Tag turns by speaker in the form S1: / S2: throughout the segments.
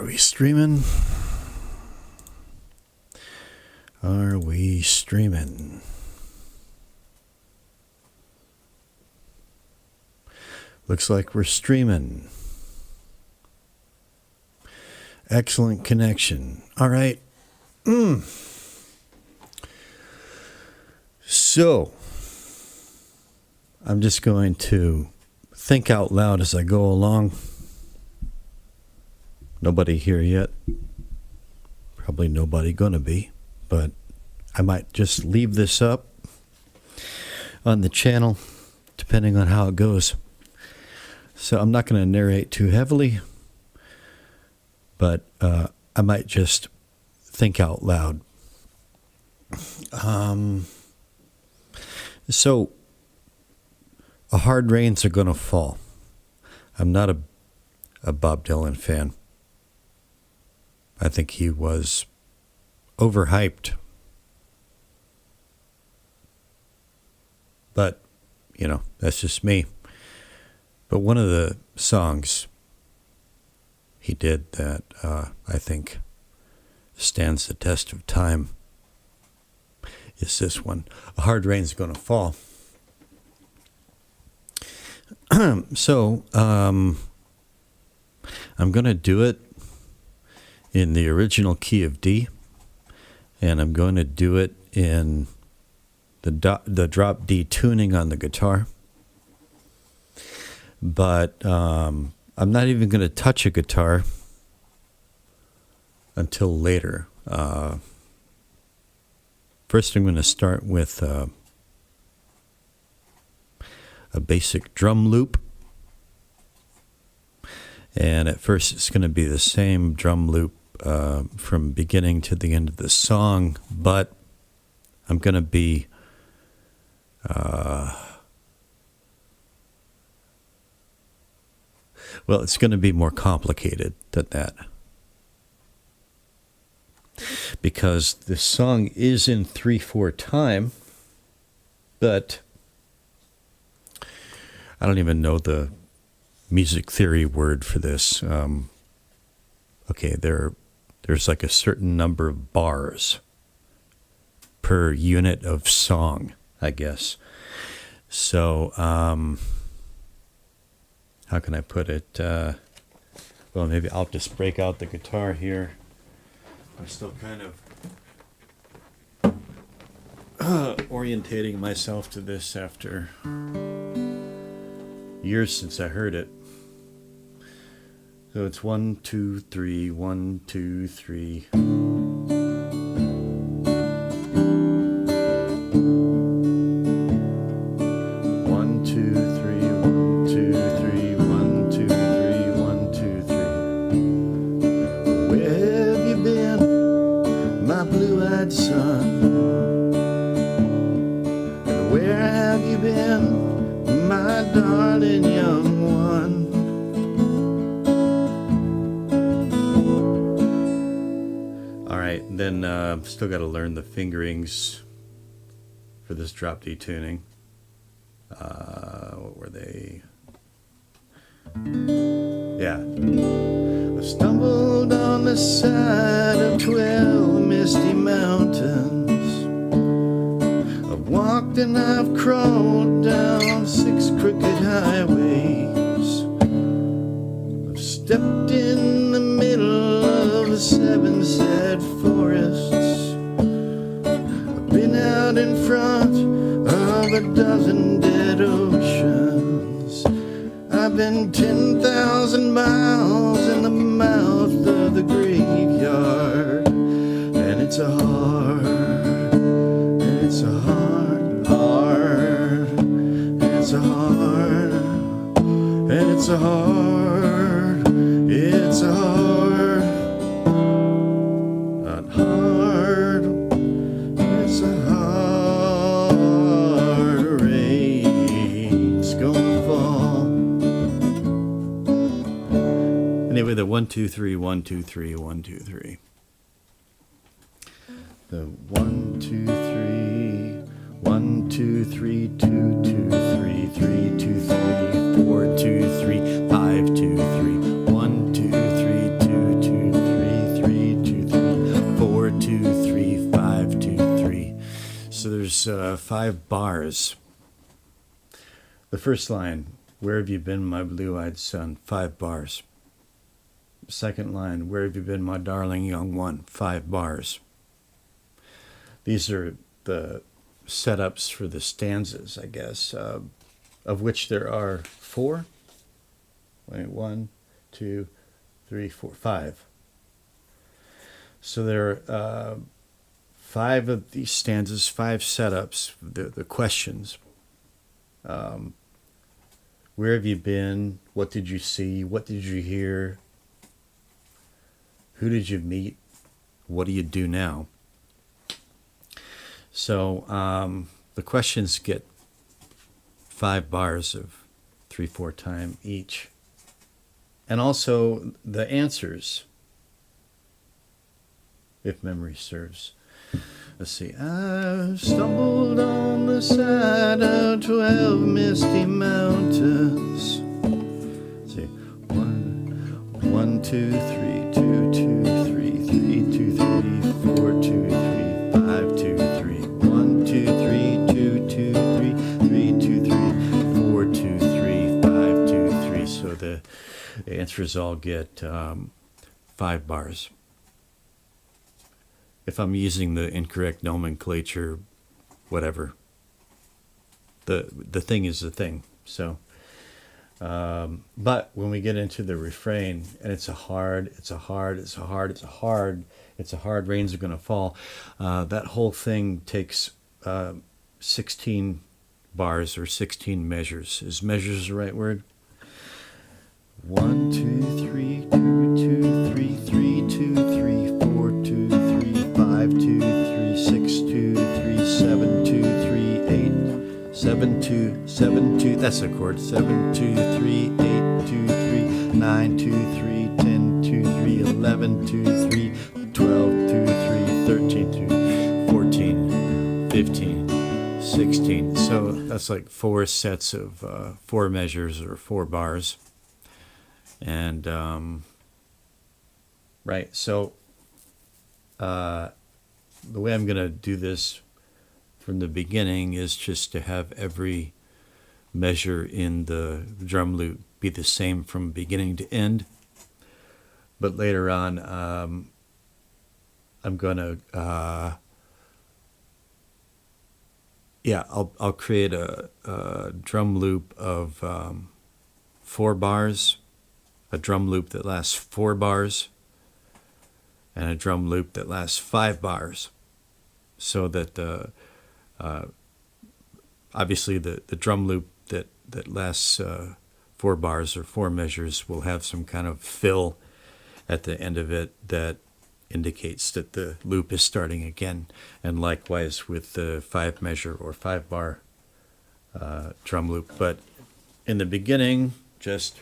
S1: we streaming? Are we streaming? Looks like we're streaming. Excellent connection. All right. So, I'm just going to think out loud as I go along. Nobody here yet. Probably nobody gonna be, but I might just leave this up on the channel, depending on how it goes. So I'm not going to narrate too heavily, but I might just think out loud. So, hard rains are going to fall. I'm not a Bob Dylan fan. I think he was overhyped. But, you know, that's just me. But one of the songs he did that I think stands the test of time is this one. A hard rain's gonna fall. So, I'm gonna do it in the original key of D, and I'm going to do it in the drop D tuning on the guitar. But I'm not even going to touch a guitar until later. First, I'm going to start with a basic drum loop. And at first, it's going to be the same drum loop from beginning to the end of the song, but I'm going to be well, it's going to be more complicated than that, because this song is in 3/4 time, but I don't even know the music theory word for this. Okay, there's like a certain number of bars per unit of song, I guess. So, how can I put it? Well, maybe I'll just break out the guitar here. I'm still kind of orientating myself to this after years since I heard it. So it's 1, 2, 3, 1, 2, 3. 1, 2, 3, 1, 2, 3, 1, 2, 3, 1, 2, 3. Where have you been, my blue-eyed son? And where have you been, my darling young one? Then still got to learn the fingerings for this drop D tuning. What were they? Yeah. I stumbled on the side of 12 misty mountains. I've walked and I've crawled down 6 crooked highways. I've stepped in the middle of 7 sad forests. I've been out in front of a dozen dead oceans. I've been 10,000 miles in the mouth of the graveyard. And it's a hard, and it's a hard, hard, and it's a hard, and it's a hard, it's a hard. Hard, it's a hard rain's gonna fall. Anyway, the 1, 2, 3, 1, 2, 3, 1, 2, 3. The 1, 2, 3, 1, 2, 3, 2, 2, 3, 3, 2, 3, 4, 2, 3, 5, 2, 3, 1, 2, 3, 2, 2, is 5 bars. The first line, where have you been, my blue-eyed son? 5 bars. Second line, where have you been, my darling young one? 5 bars. These are the setups for the stanzas, I guess, of which there are 4. Wait, 1, 2, 3, 4, 5. So there are 5 of these stanzas, 5 setups, the questions. Where have you been? What did you see? What did you hear? Who did you meet? What do you do now? So the questions get 5 bars of 3/4 time each. And also the answers, if memory serves. Let's see. I stumbled on the side of 12 misty mountains. Let's see. 1, 2, 3, 2, 2, 3, 3, 2, 3, 4, 2, 3, 5, 2, 3. 1, 2, 3, 2, 2, 3, 3, 2, 3, 4, 2, 3, 5, 2, 3. So the answers all get 5 bars. If I'm using the incorrect nomenclature, whatever. The thing is the thing. So, but when we get into the refrain, and it's a hard rains are gonna fall. That whole thing takes 16 bars or 16 measures. Is measures the right word? 1, 2, 3, 2, 2, 3, 3, 2, 3, 4, 2, 3, 5, 2, 3, 6, 2, 3, 7, 2, 3, 8, 7, 2, 7, 2, that's the chord, 7, 2, 3, 8, 2, 3, 9, 2, 3, 10, 2, 3, 11, 2, 3, 12, 2, 3, 13, 2, 14, 15, 16. So that's like 4 sets of 4 measures or 4 bars. And, right, so the way I'm going to do this from the beginning is just to have every measure in the drum loop be the same from beginning to end. But later on, I'm going to, I'll create a drum loop of 4 bars. A drum loop that lasts 4 bars, and a drum loop that lasts 5 bars, so that obviously the drum loop that lasts 4 bars or 4 measures will have some kind of fill at the end of it that indicates that the loop is starting again, and likewise with the 5 measure or 5 bar drum loop. But in the beginning, just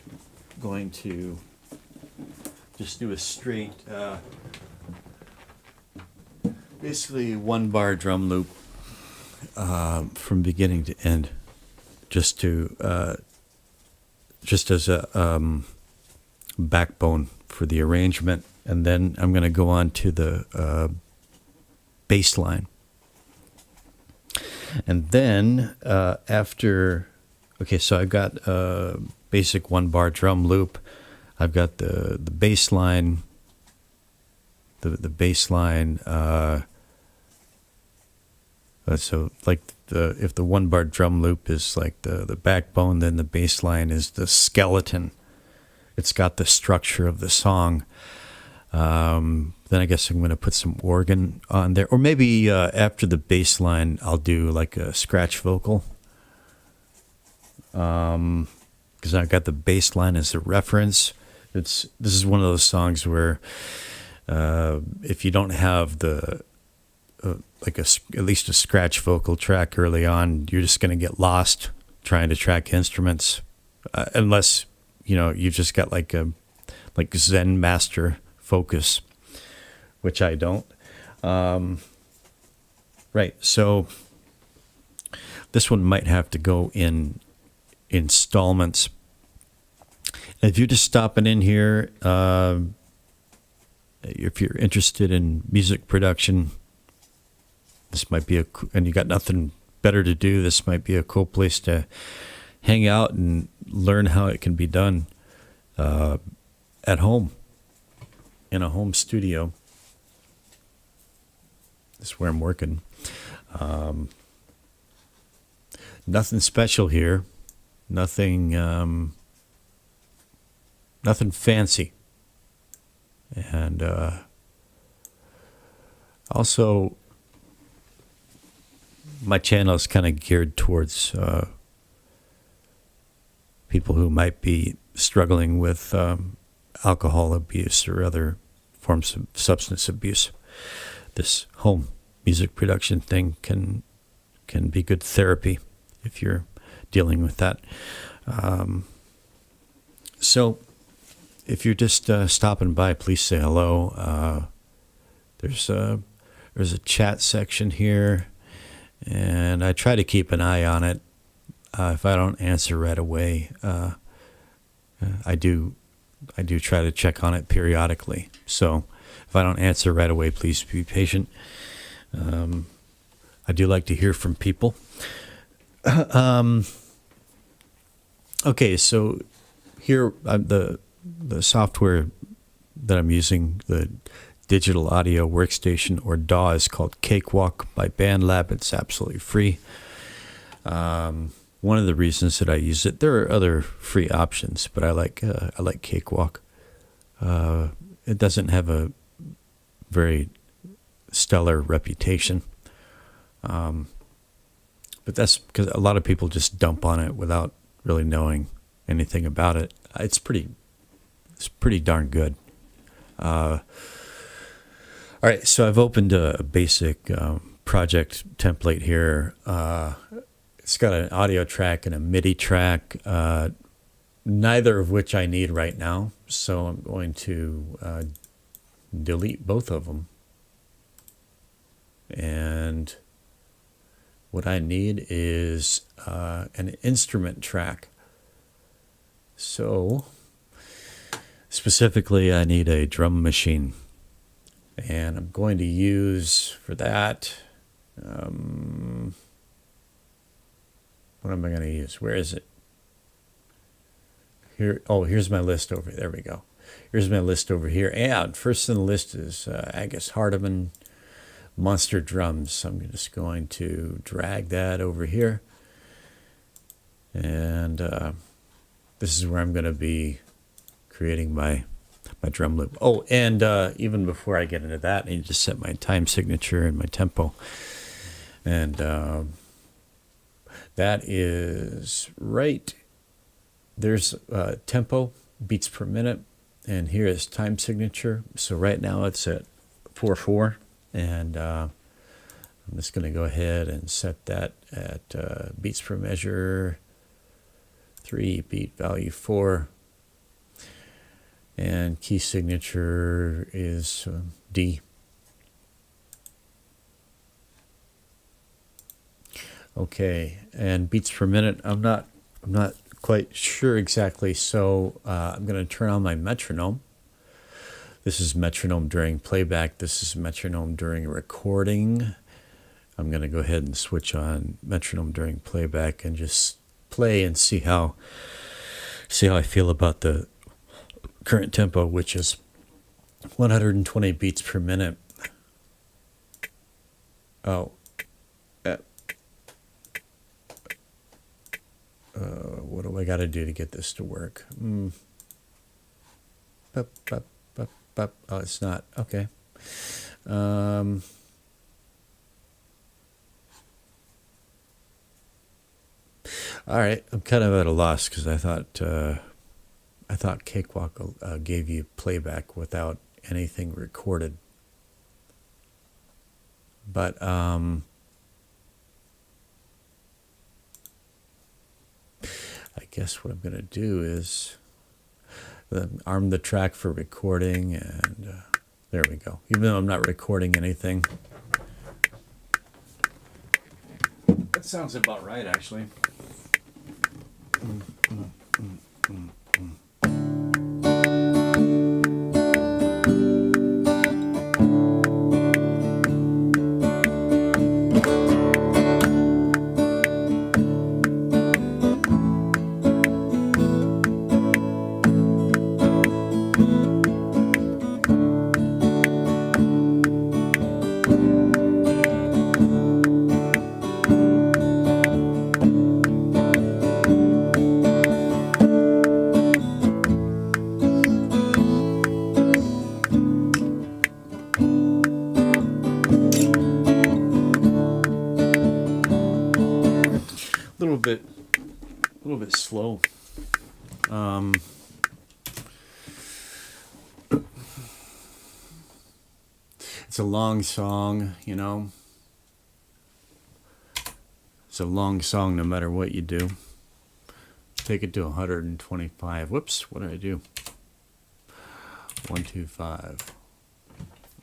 S1: going to just do a straight basically 1 bar drum loop from beginning to end, just to just as a backbone for the arrangement. And then I'm going to go on to the bass line, and then after, okay, so I've got basic 1 bar drum loop. I've got the bass line, the bass line. So like if the 1 bar drum loop is like the backbone, then the bass line is the skeleton. It's got the structure of the song. Then I guess I'm going to put some organ on there, or maybe after the bass line, I'll do like a scratch vocal. Because I've got the bass line as a reference. This is one of those songs where if you don't have the at least a scratch vocal track early on, you're just going to get lost trying to track instruments, unless you've just got like Zen master focus, which I don't. Right, so this one might have to go in installments. If you're just stopping in here, if you're interested in music production, this might be and you got nothing better to do, this might be a cool place to hang out and learn how it can be done at home, in a home studio. That's where I'm working. Nothing special here. Nothing fancy. And also, my channel is kind of geared towards people who might be struggling with alcohol abuse or other forms of substance abuse. This home music production thing can be good therapy if you're dealing with that. So if you're just stopping by, please say hello. There's a chat section here, and I try to keep an eye on it. If I don't answer right away, I do try to check on it periodically. So if I don't answer right away, please be patient. I do like to hear from people. Okay, so here the software that I'm using, the Digital Audio Workstation, or DAW, is called Cakewalk by BandLab. It's absolutely free. One of the reasons that I use it, there are other free options, but I like Cakewalk. It doesn't have a very stellar reputation, but that's because a lot of people just dump on it without really knowing anything about it. It's pretty darn good. All right, so I've opened a basic project template here. It's got an audio track and a MIDI track, neither of which I need right now. So I'm going to delete both of them. And what I need is an instrument track. So specifically, I need a drum machine. And I'm going to use for that, what am I going to use? Where is it? Here. Oh, here's my list over. There we go. Here's my list over here. And first in the list is Angus Hardiman Monster Drums. So I'm just going to drag that over here. And this is where I'm going to be creating my drum loop. Oh, and even before I get into that, I need to set my time signature and my tempo. And that is right. There's tempo, beats per minute, and here is time signature. So right now it's at 4/4, and I'm just going to go ahead and set that at beats per measure 3, beat value 4. And key signature is D. Okay, and beats per minute, I'm not quite sure exactly, so I'm going to turn on my metronome. This is metronome during playback. This is metronome during recording. I'm going to go ahead and switch on metronome during playback and just play and see how I feel about the current tempo, which is 120 beats per minute. Oh, what do I got to do to get this to work? Oh, it's not. Okay. All right. I'm kind of at a loss because I thought Cakewalk gave you playback without anything recorded. But I guess what I'm going to do is arm the track for recording, and there we go. Even though I'm not recording anything. That sounds about right, actually. bit slow. It's a long song, you know. It's a long song no matter what you do. Take it to 125. Whoops, what did I do? 125.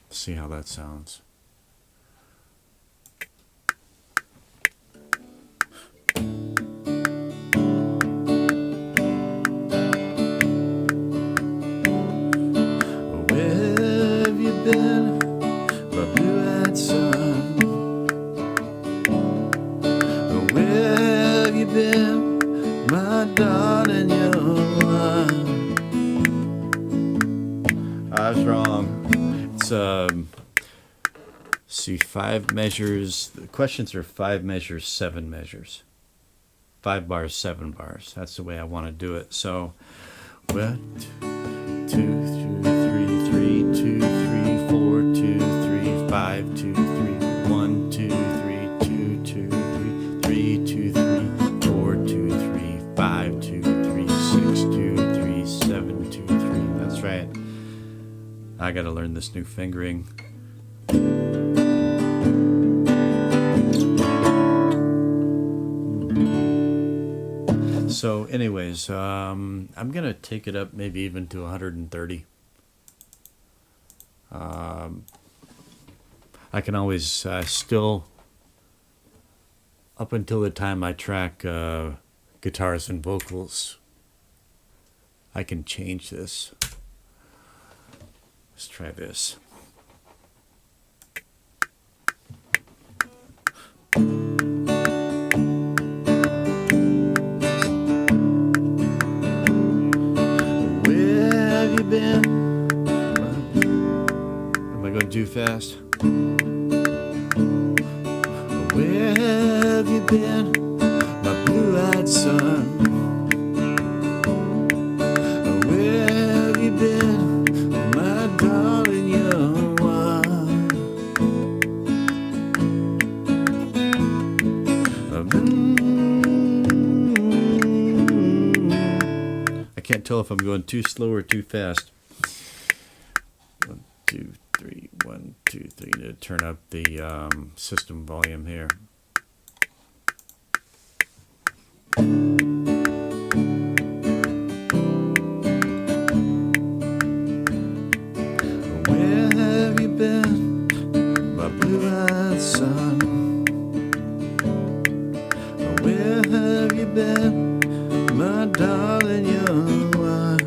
S1: Let's see how that sounds. Where have you been, my blue-eyed son? Where have you been, my darling young one? I was wrong. It's see, 5 measures. The questions are 5 measures, 7 measures. 5 bars, 7 bars. That's the way I want to do it. So, 1, 2, 2, 3, 3, 2, 3, 4, 2, 3, 5, 2, 3, 1, 2, 3, 2, 2, 3, 3, 2, 3, 4, 2, 3, 5, 2, 3, 6, 2, 3, 7, 2, 3. That's right. I got to learn this new fingering. So anyways, I'm going to take it up maybe even to 130. I can always still, up until the time I track guitars and vocals, I can change this. Let's try this. Been? Am I going too fast? Where have you been, my blue-eyed son? Where have you been, my darling young one? I can't tell if I'm going too slow or too fast. 1, 2, 3, 1, 2, 3. To turn up the system volume here. Where have you been, my blue-eyed son? Where have you been, my darling young one?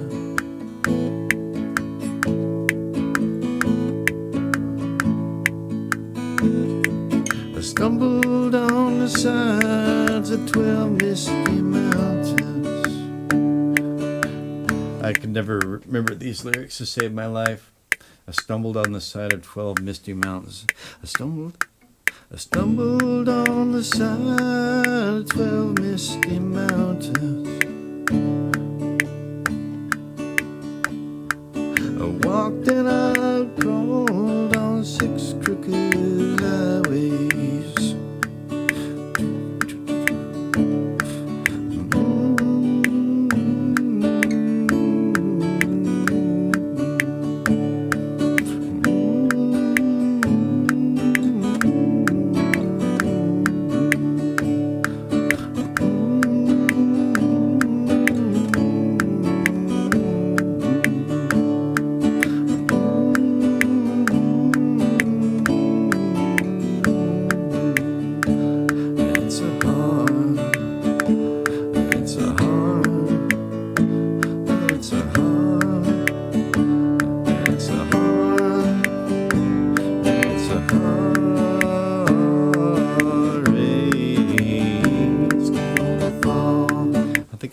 S1: I stumbled on the sides of 12 misty mountains. I could never remember these lyrics to save my life. I stumbled on the side of 12 misty mountains. I stumbled on the side of 12 misty mountains. I walked and I crawled on 6 crooked highways.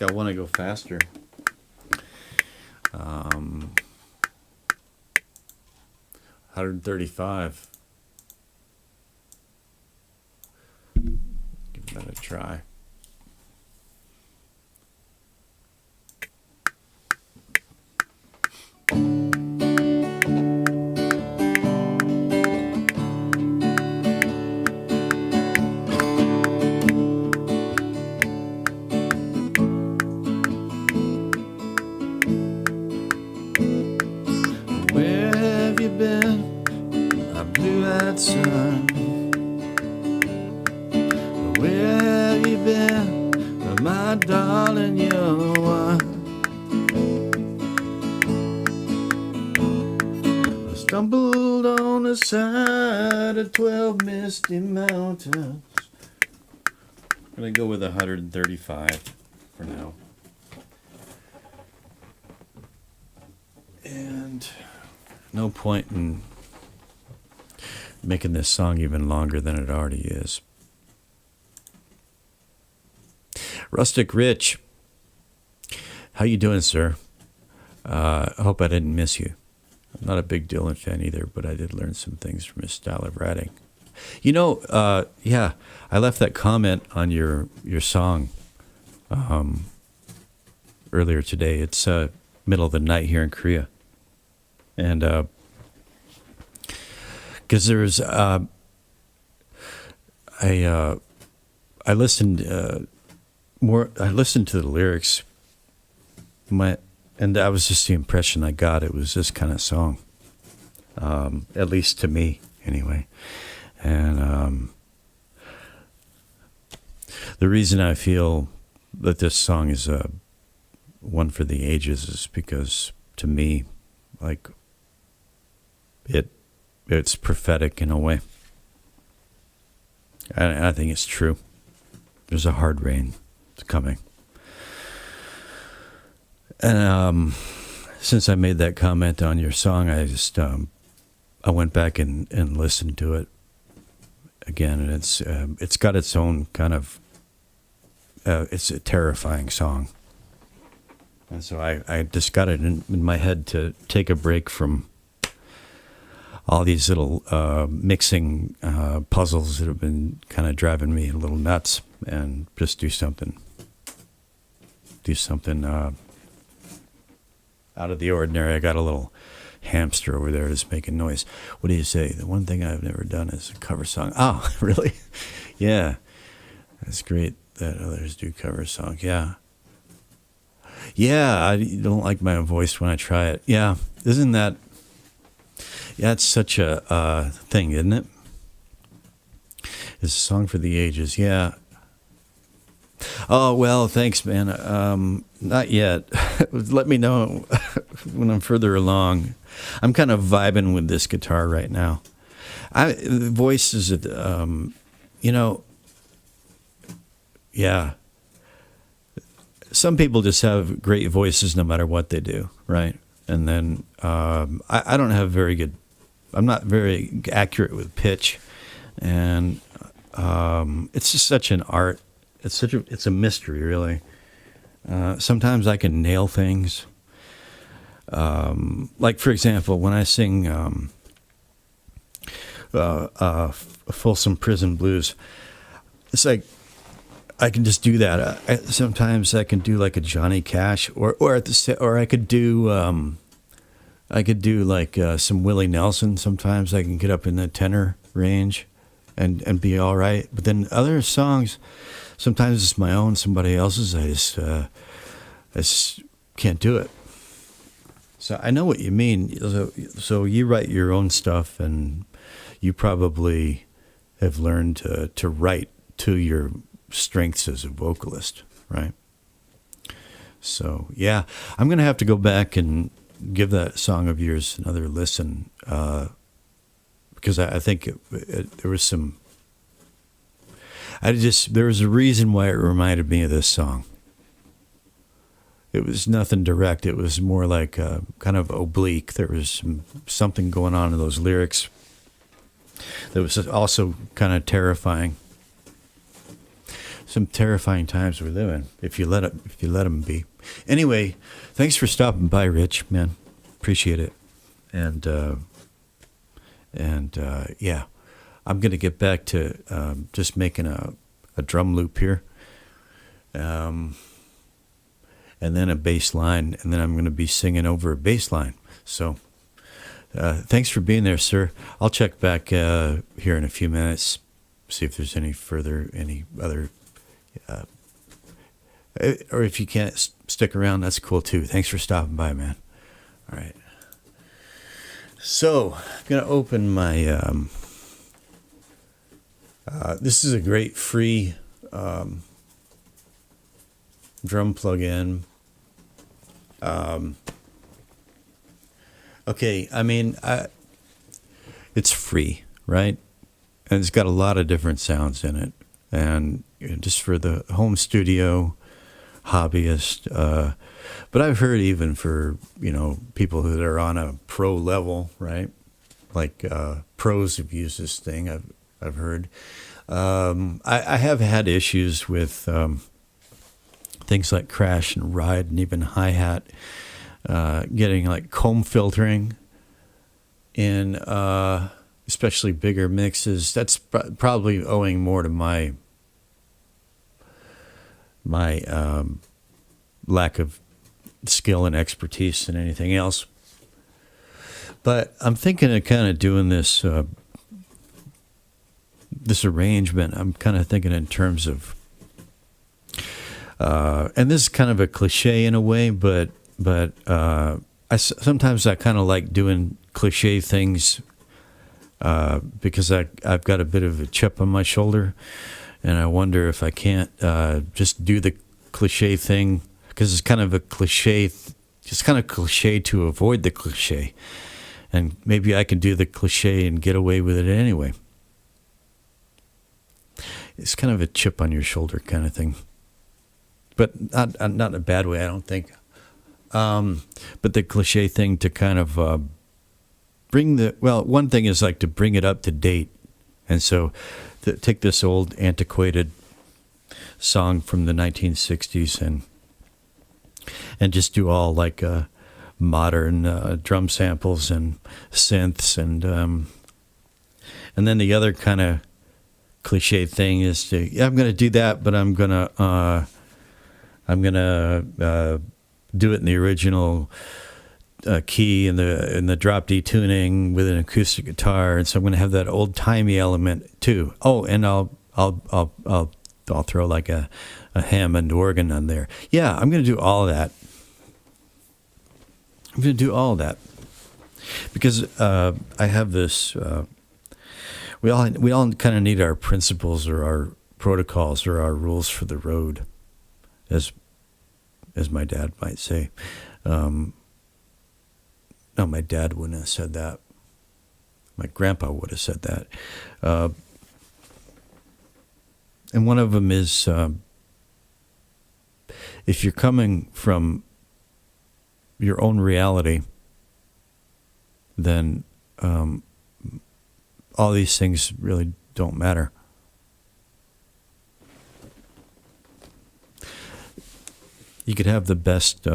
S1: I want to go faster. 135. Give that a try. son. Where have you been, my darling, you're one? I stumbled on the side of 12 misty mountains. I'm going to go with 135 for now. And no point in making this song even longer than it already is. Rustic Rich, how you doing, sir? I hope I didn't miss you. I'm not a big Dylan fan either, but I did learn some things from his style of writing. You know, yeah, I left that comment on your song earlier today. It's middle of the night here in Korea. And because there's, I listened more. I listened to the lyrics. And that was just the impression I got. It was this kind of song, at least to me, anyway. And the reason I feel that this song is one for the ages is because, to me, like it's prophetic in a way. And I think it's true. There's a hard rain. It's coming. And since I made that comment on your song, I just I went back and listened to it again, and it's got its own kind of it's a terrifying song. And so I just got it in my head to take a break from all these little mixing puzzles that have been kind of driving me a little nuts, and just do something out of the ordinary. I got a little hamster over there that's making noise. What do you say? The one thing I've never done is a cover song. Oh, really? Yeah. That's great that others do cover songs. Yeah. Yeah, I don't like my own voice when I try it. Yeah. Isn't that... Yeah, it's such a thing, isn't it? It's a song for the ages. Yeah. Oh, well, thanks, man. Not yet. Let me know when I'm further along. I'm kind of vibing with this guitar right now. The voice is, yeah. Some people just have great voices no matter what they do, right? And then I don't have very good, I'm not very accurate with pitch. And it's just such an art. It's a mystery, really. Sometimes I can nail things. Like, for example, when I sing Folsom Prison Blues, it's like I can just do that. Sometimes I can do like a Johnny Cash, or I could do like some Willie Nelson. Sometimes I can get up in the tenor range and be all right. But then other songs, sometimes it's my own, somebody else's. I just can't do it. So I know what you mean. So you write your own stuff, and you probably have learned to write to your strengths as a vocalist, right? So yeah, I'm gonna have to go back and give that song of yours another listen, because I think there was some. There was a reason why it reminded me of this song. It was nothing direct. It was more like kind of oblique. There was something going on in those lyrics that was also kind of terrifying. Some terrifying times we live in, if you let them be. Anyway, thanks for stopping by, Rich, man. Appreciate it. And yeah, I'm gonna get back to just making a drum loop here. And then a bass line, and then I'm going to be singing over a bass line. So thanks for being there, sir. I'll check back here in a few minutes, see if there's any other, or if you can't stick around, that's cool too. Thanks for stopping by, man. All right. So I'm going to open my This is a great free drum plug-in. Okay, I mean, it's free, right? And it's got a lot of different sounds in it. And just for the home studio hobbyist, but I've heard even for, people that are on a pro level, right? Like pros have used this thing, I've heard. I have had issues with things like crash and ride and even hi-hat, getting like comb filtering in especially bigger mixes. That's probably owing more to my lack of skill and expertise than anything else. But I'm thinking of kind of doing this this arrangement. I'm kind of thinking in terms of, and this is kind of a cliche in a way, but sometimes I kind of like doing cliche things because I've got a bit of a chip on my shoulder, and I wonder if I can't just do the cliche thing, because it's kind of a cliche, it's kind of cliche to avoid the cliche, and maybe I can do the cliche and get away with it anyway. It's kind of a chip on your shoulder kind of thing, but not in a bad way, I don't think. But the cliche thing to kind of one thing is like to bring it up to date. And so take this old antiquated song from the 1960s and just do all like modern drum samples and synths. And then the other kind of cliche thing is I'm going to do that, but I'm going to do it in the original key in the drop D tuning with an acoustic guitar, and so I'm going to have that old timey element too. Oh, and I'll throw like a Hammond organ on there. Yeah, I'm going to do all of that. I'm going to do all of that because I have this. We all kind of need our principles or our protocols or our rules for the road, as my dad might say. No, my dad wouldn't have said that. My grandpa would have said that. And one of them is, if you're coming from your own reality, then all these things really don't matter. You could have the best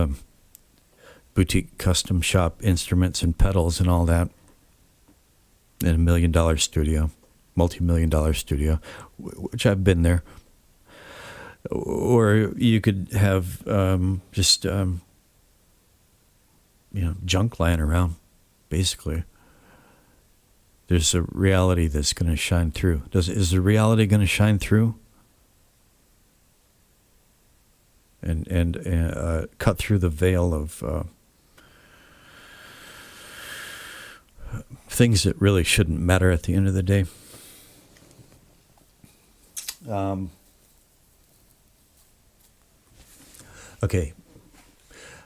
S1: boutique custom shop instruments and pedals and all that in $1 million studio, multi-million-dollar studio, which I've been there. Or you could have just junk lying around, basically. There's a reality that's going to shine through. Is the reality going to shine through? And cut through the veil of things that really shouldn't matter at the end of the day. Okay,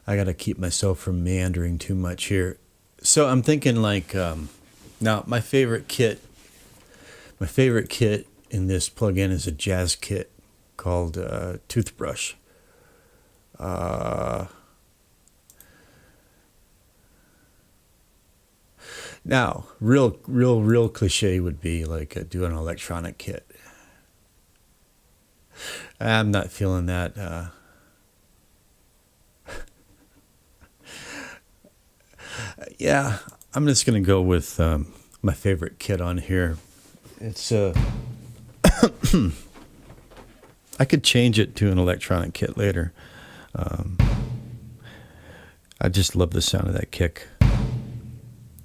S1: I got to keep myself from meandering too much here. So I'm thinking like, now my favorite kit in this plugin is a jazz kit called Toothbrush. Now, real cliche would be like do an electronic kit. I'm not feeling that. Yeah, I'm just gonna go with my favorite kit on here. It's I could change it to an electronic kit later. I just love the sound of that kick.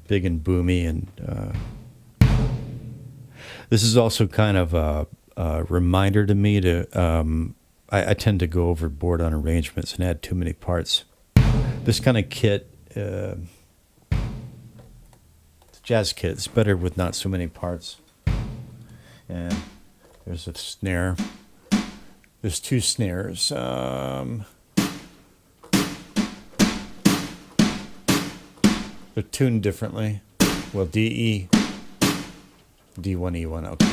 S1: Big and boomy, and this is also kind of a reminder to me to I tend to go overboard on arrangements and add too many parts. This kind of kit, jazz kit, is better with not so many parts. And There's a snare. There's two snares. They're tuned differently. Well, D, E, D1, E1, okay.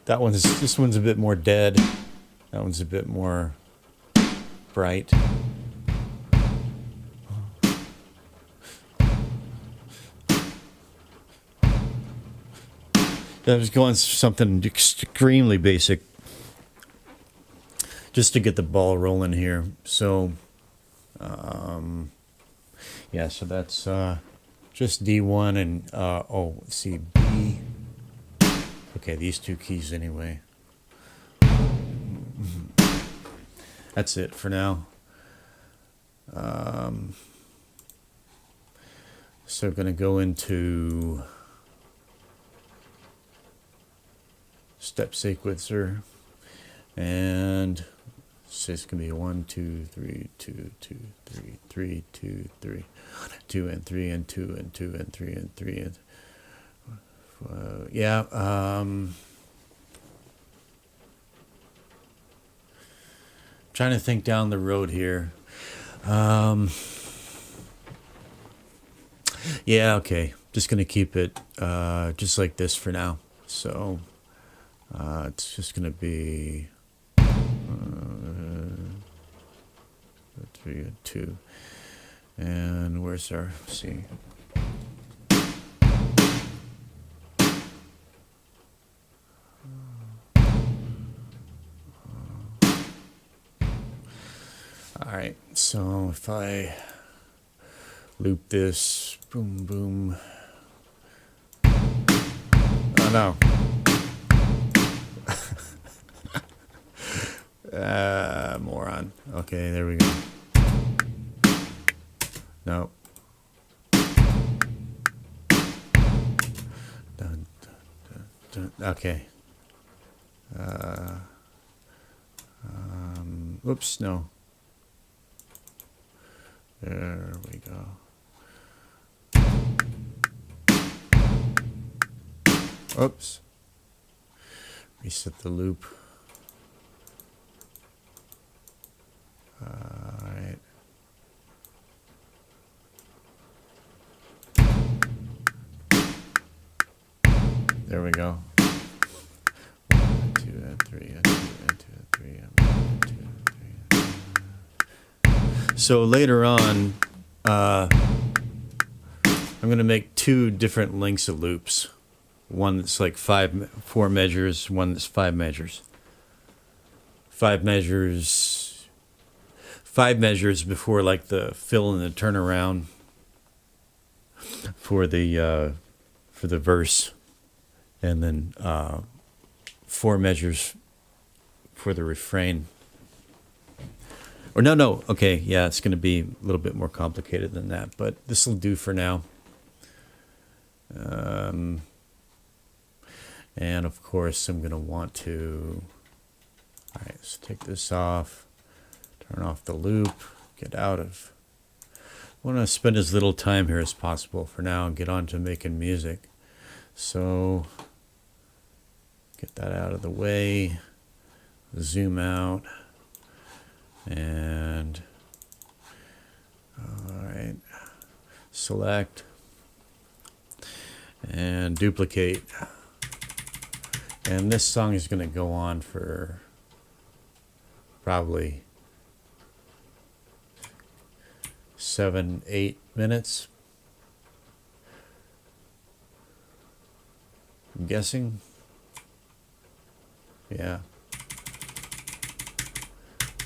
S1: This one's a bit more dead. That one's a bit more bright. I was going something extremely basic just to get the ball rolling here. So, yeah, so that's just D1 and, let's see, B. Okay, these two keys anyway. That's it for now. So I'm going to go into step sequencer, and so it's gonna be 1, 2, 3, 2, 2, 3, 3, 2, 3, 2 and 3 and 2 and 2 and 3 and 3 and yeah. Trying to think down the road here. Yeah, okay. Just gonna keep it just like this for now. So it's just gonna be 3 and 2. And where's our C? All right, so if I loop this, boom, boom. Oh no. Moron. Okay, there we go. No. Dun, dun, dun. Okay. Oops, no. There we go. Oops. Reset the loop. All right. There we go. 1 and 2 and 3 and 2 and 2 and 3 and 1 and 2 and 3. So later on, I'm going to make two different lengths of loops. One that's like 4 measures, one that's 5 measures. 5 measures before like the fill and the turnaround for the verse, and then 4 measures for the refrain. Or no, okay, yeah, it's going to be a little bit more complicated than that, but this will do for now. And of course, I'm going to want to, all right, let's take this off, turn off the loop, get out of, I want to spend as little time here as possible for now and get on to making music. So, get that out of the way, zoom out, and, all right, select, and duplicate. And this song is going to go on for probably 7-8 minutes. I'm guessing. Yeah.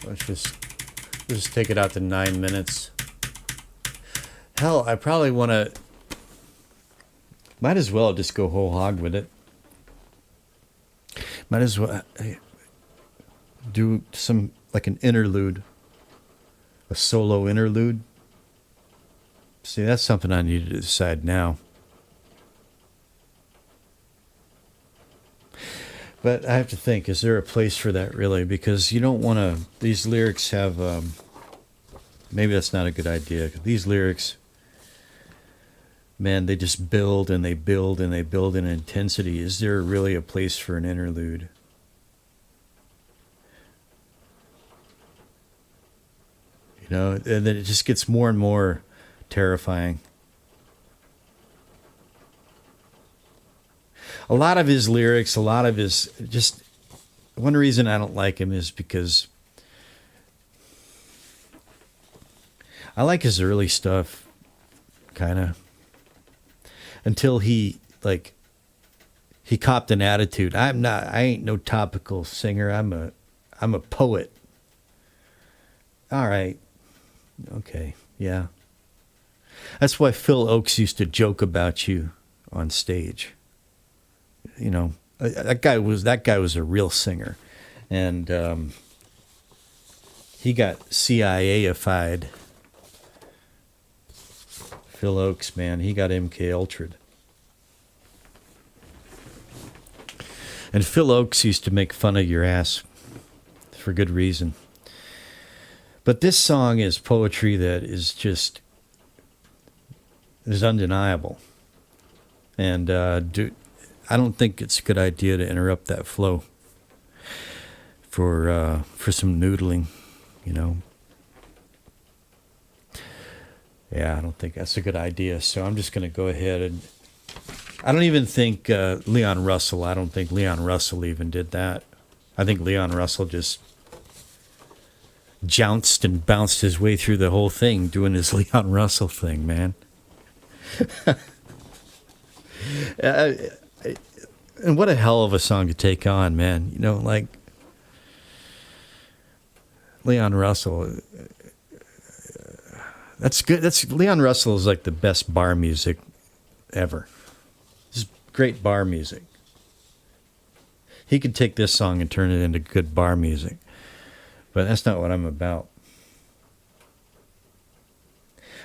S1: Let's just take it out to 9 minutes. Hell, I probably want to, might as well just go whole hog with it. Might as well do some, like an interlude, a solo interlude. See, that's something I need to decide now. But I have to think, is there a place for that really? Because you don't want to, these lyrics have, maybe that's not a good idea. These lyrics man, they just build and they build and they build in intensity. Is there really a place for an interlude? You know, and then it just gets more and more terrifying. A lot of his lyrics, a lot of his, just one reason I don't like him is because I like his early stuff, kind of, until he copped an attitude. I ain't no topical singer. I'm a poet. All right. Okay. Yeah. That's why Phil Oakes used to joke about you on stage. You know, that guy was a real singer, and he got CIA-ified. Phil Oakes, man, he got MK Ultra'd. And Phil Oakes used to make fun of your ass for good reason. But this song is poetry that is undeniable. And I don't think it's a good idea to interrupt that flow for some noodling, you know. Yeah, I don't think that's a good idea. So I'm just going to go ahead and I don't even think Leon Russell even did that. I think Leon Russell just jounced and bounced his way through the whole thing doing his Leon Russell thing, man. And what a hell of a song to take on, man. You know, like Leon Russell. That's good. Leon Russell is like the best bar music ever. This is great bar music. He could take this song and turn it into good bar music. But that's not what I'm about.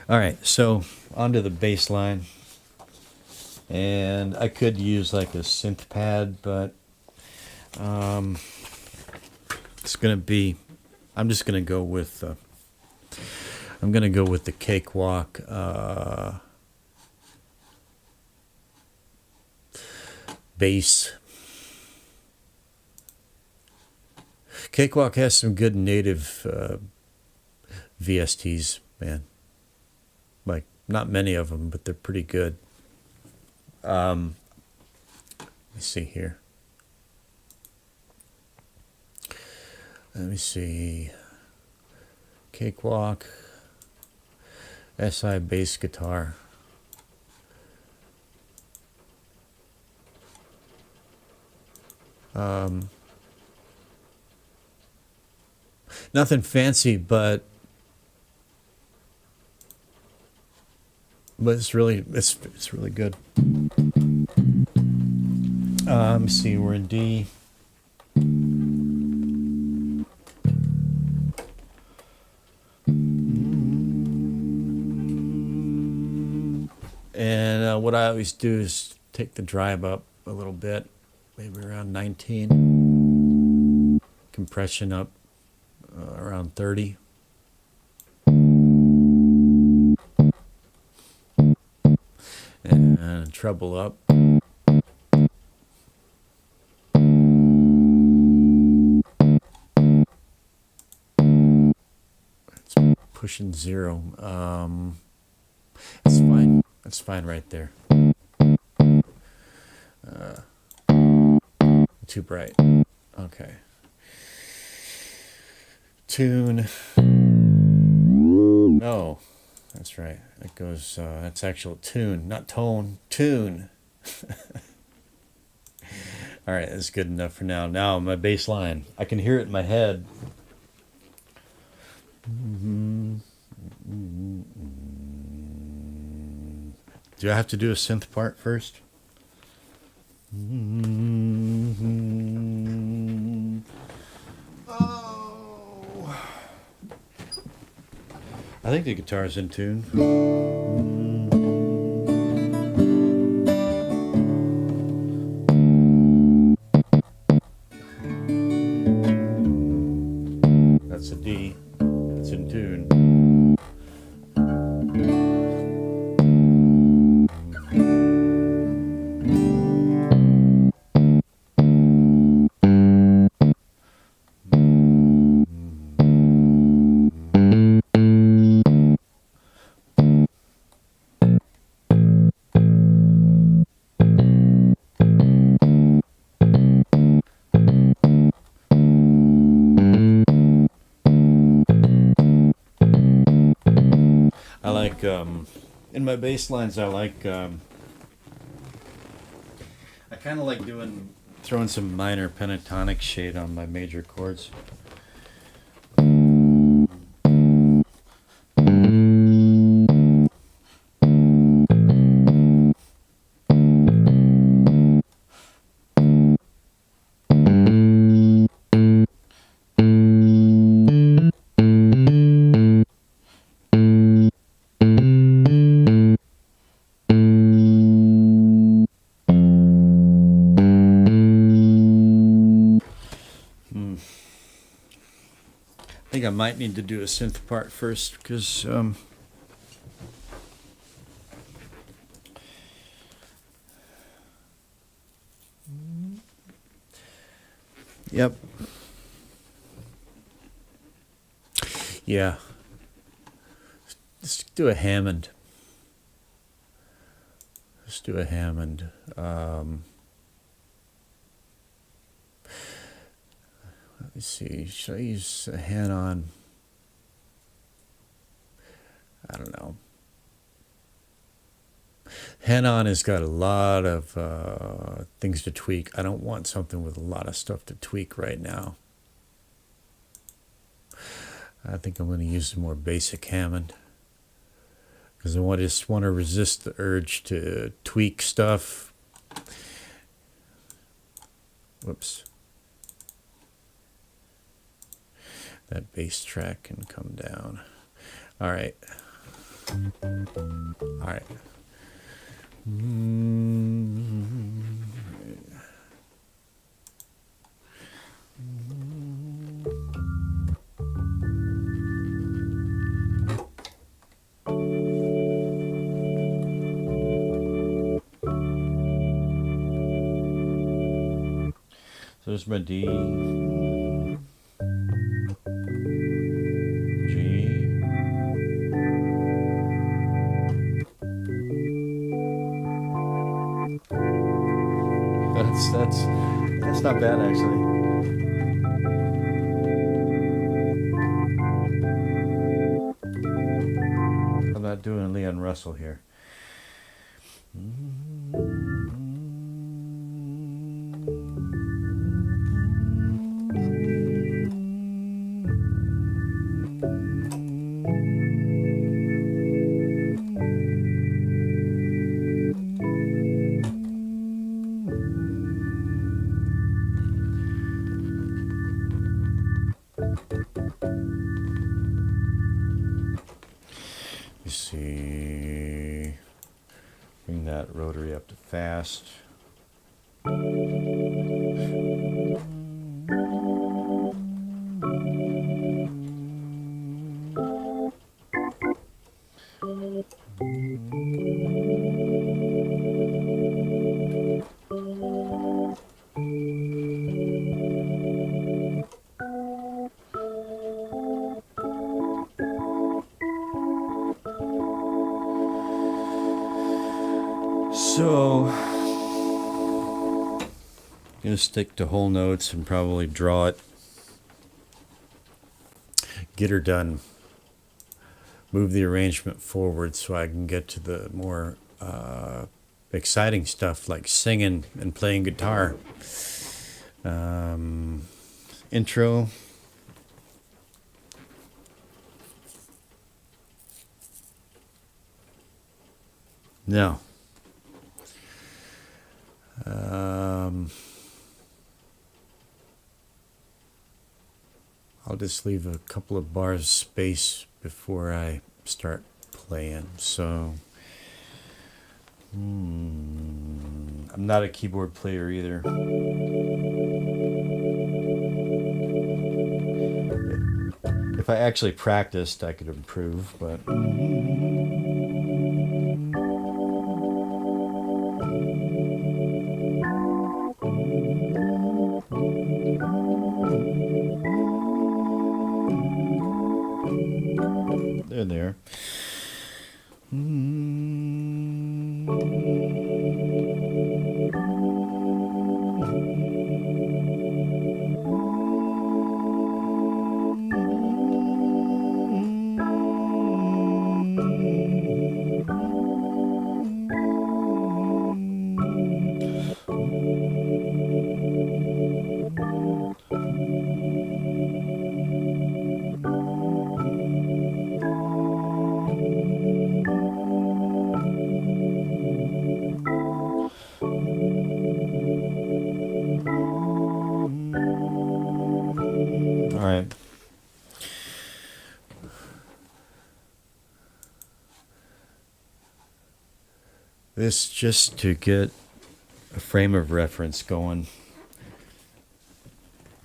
S1: All right, so onto the bass line. And I could use like a synth pad, but it's going to be, I'm just going to go with the Cakewalk bass. Cakewalk has some good native VSTs, man. Like, not many of them, but they're pretty good. Let me see here. Let me see. Cakewalk. SI bass guitar. Nothing fancy, but it's really good. Let me see. We're in D. And what I always do is take the drive up a little bit, maybe around 19. Compression up around 30. And treble up. It's pushing 0. It's fine. That's fine right there. Too bright. Okay. Tune. No, that's right. That goes, that's actual tune, not tone, tune. All right, that's good enough for now. Now, my bass line. I can hear it in my head. Do I have to do a synth part first? Oh. I think the guitar's in tune. That's a D. It's in tune. I like in my bass lines. I kind of like throwing some minor pentatonic shade on my major chords. I think I might need to do a synth part first because yep. Yeah. Let's do a Hammond. Let's do a Hammond. Let me see. Should I use a hand-on? I don't know. Hand-on has got a lot of things to tweak. I don't want something with a lot of stuff to tweak right now. I think I'm going to use a more basic Hammond because I just want to resist the urge to tweak stuff. Whoops. That bass track can come down. All right. All right. So there's my D, G, that's not bad actually. I'm not doing Leon Russell here. You see, bring that rotary up to fast. So, I'm going to stick to whole notes and probably draw it. Get her done. Move the arrangement forward so I can get to the more exciting stuff like singing and playing guitar. Intro. No. I'll just leave a couple of bars space before I start playing. So I'm not a keyboard player either. If I actually practiced, I could improve, but there. this just to get a frame of reference going.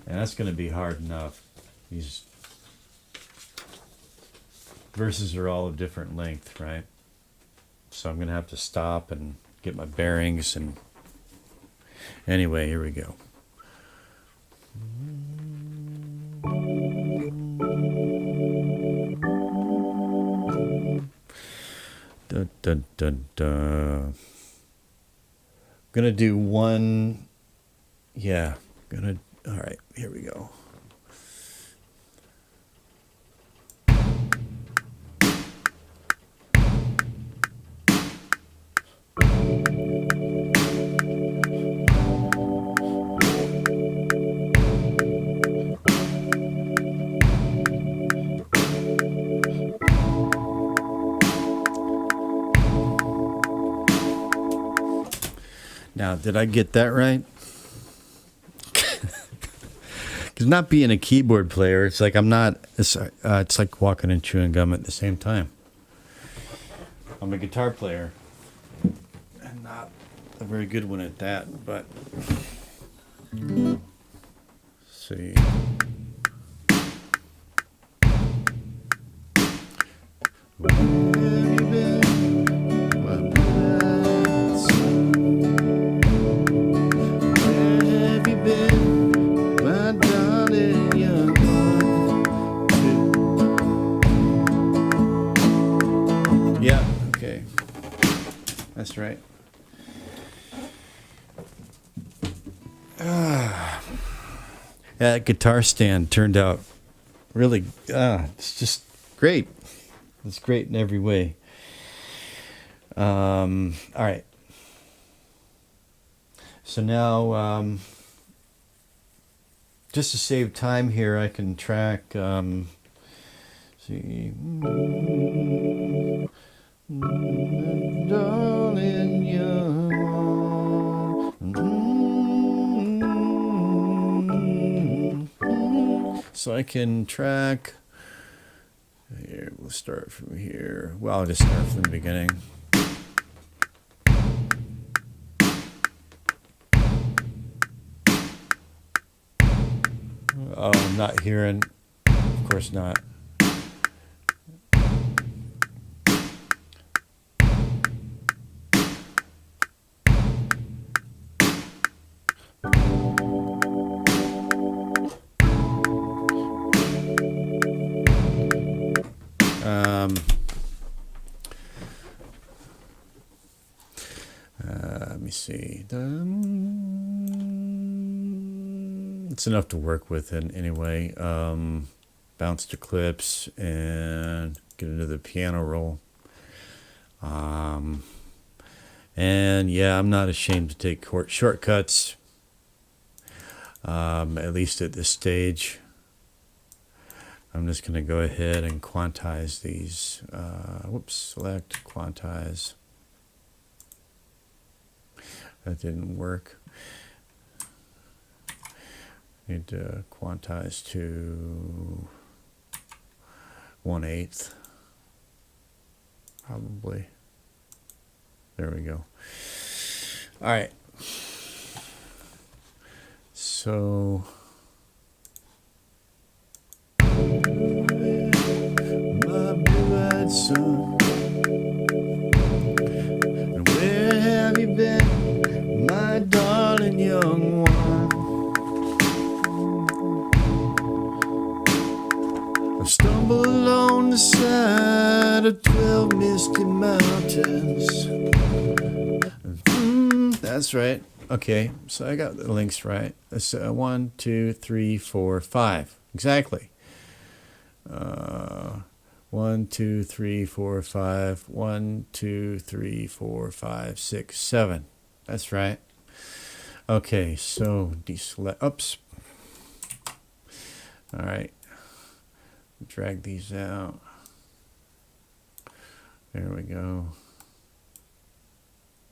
S1: And that's going to be hard enough. These verses are all of different length, right? So I'm going to have to stop and get my bearings. And anyway, here we go. Dun, dun, dun, dun. Gonna do one. Yeah, all right, here we go. Now, did I get that right? Because not being a keyboard player, it's like I'm not. It's like walking and chewing gum at the same time. I'm a guitar player, and not a very good one at that. But let's see. That's right. That guitar stand turned out really, it's just great. It's great in every way. All right. So now, just to save time here, I can track, see. Darling, so I can track. Here, we'll start from here. Well, I'll just start from the beginning. Oh, I'm not hearing. Of course not. Let me see. It's enough to work with anyway. Bounce to clips and get into the piano roll. And yeah, I'm not ashamed to take shortcuts, at least at this stage. I'm just going to go ahead and quantize these. Select, quantize. That didn't work. Need to quantize to 1/8. Probably. There we go. All right. So my blue-eyed son, and where have you been, my darling young one? I stumbled along the side of 12 misty mountains. That's right. Okay, so I got the links right. That's 1, 2, 3, 4, 5. Exactly. 1, 2, 3, 4, 5. 1, 2, 3, 4, 5, 6, 7. That's right. Okay, so deselect. Oops. All right. Drag these out. There we go.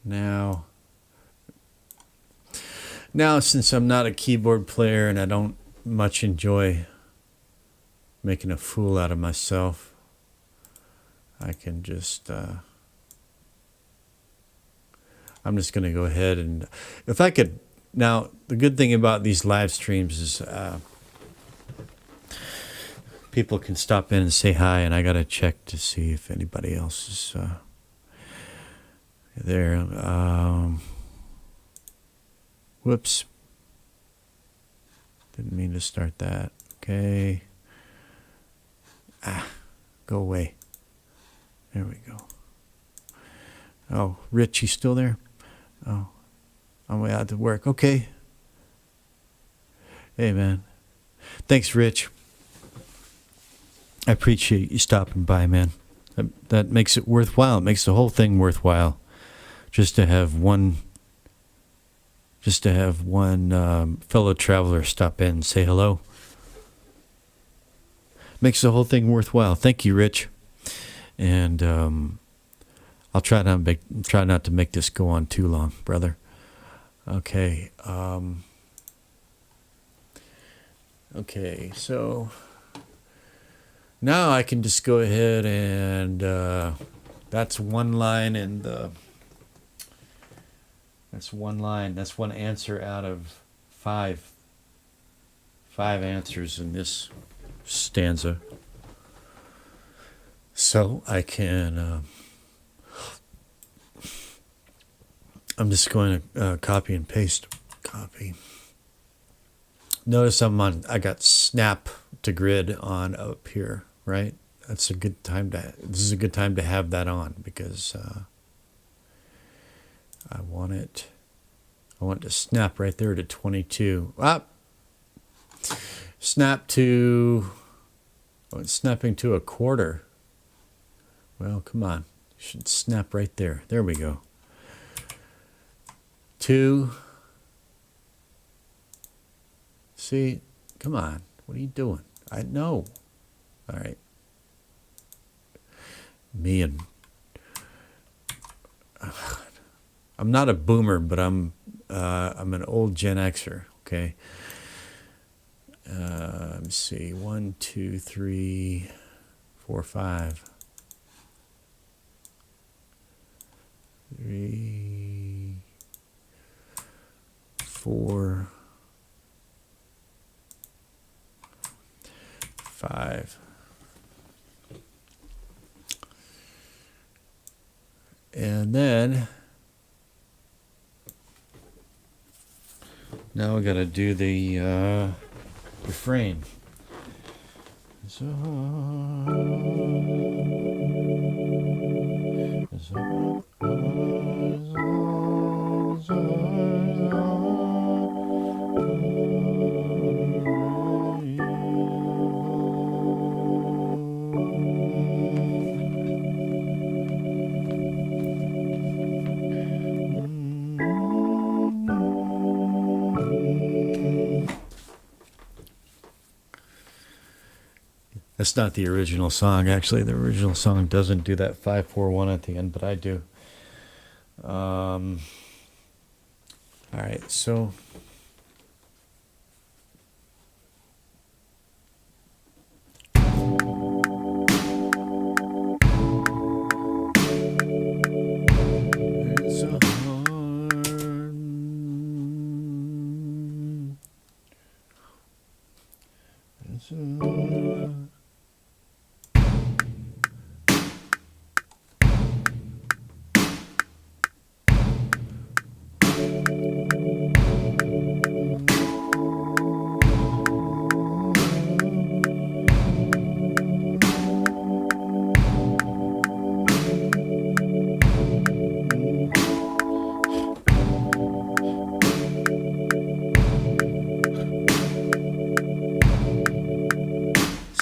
S1: Now, since I'm not a keyboard player and I don't much enjoy making a fool out of myself, I can just I'm just going to go ahead and, if I could, now the good thing about these live streams is people can stop in and say hi, and I got to check to see if anybody else is there. Whoops. Didn't mean to start that. Okay. Go away. There we go. Oh, Rich, you still there? Oh, on my way out to work. Okay. Hey, man. Thanks, Rich. I appreciate you stopping by, man. That makes it worthwhile. It makes the whole thing worthwhile. Just to have one fellow traveler stop in and say hello. Makes the whole thing worthwhile. Thank you, Rich. And I'll try not to make this go on too long, brother. Okay. Okay, so now I can just go ahead and that's one line in the. That's one line. That's one answer out of five answers in this stanza. So I can. I'm just going to copy and paste. Copy. Notice I got snap to grid on up here, right? That's a good time this is a good time to have that on because I want it to snap right there to 22. Snap to, it's snapping to a quarter. Well, come on. It should snap right there. There we go. 2. See, come on. What are you doing? I know. All right. I'm not a boomer, but I'm an old Gen Xer. Okay. Let me see. 1, 2, 3, 4, 5. 3, 4, 5. And then now we got to do the refrain. That's not the original song. Actually, the original song doesn't do that 5-4-1 at the end, but I do. All right, so it's a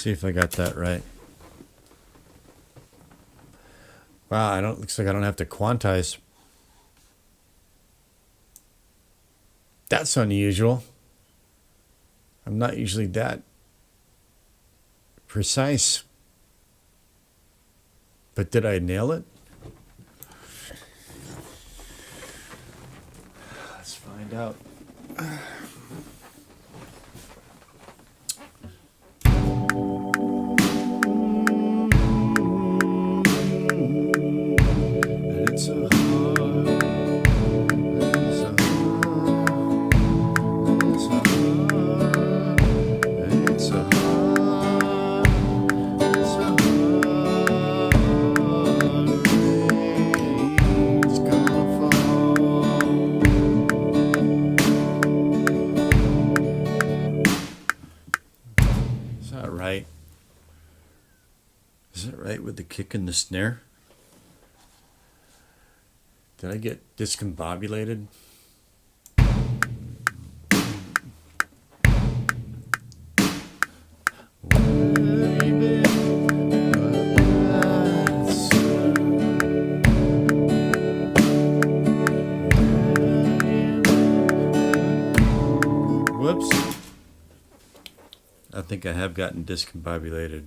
S1: see if I got that right. Wow, looks like I don't have to quantize. That's unusual. I'm not usually that precise. But did I nail it? Let's find out. It's a hard right with the kick and the snare? Did I get discombobulated? Whoops. I think I have gotten discombobulated.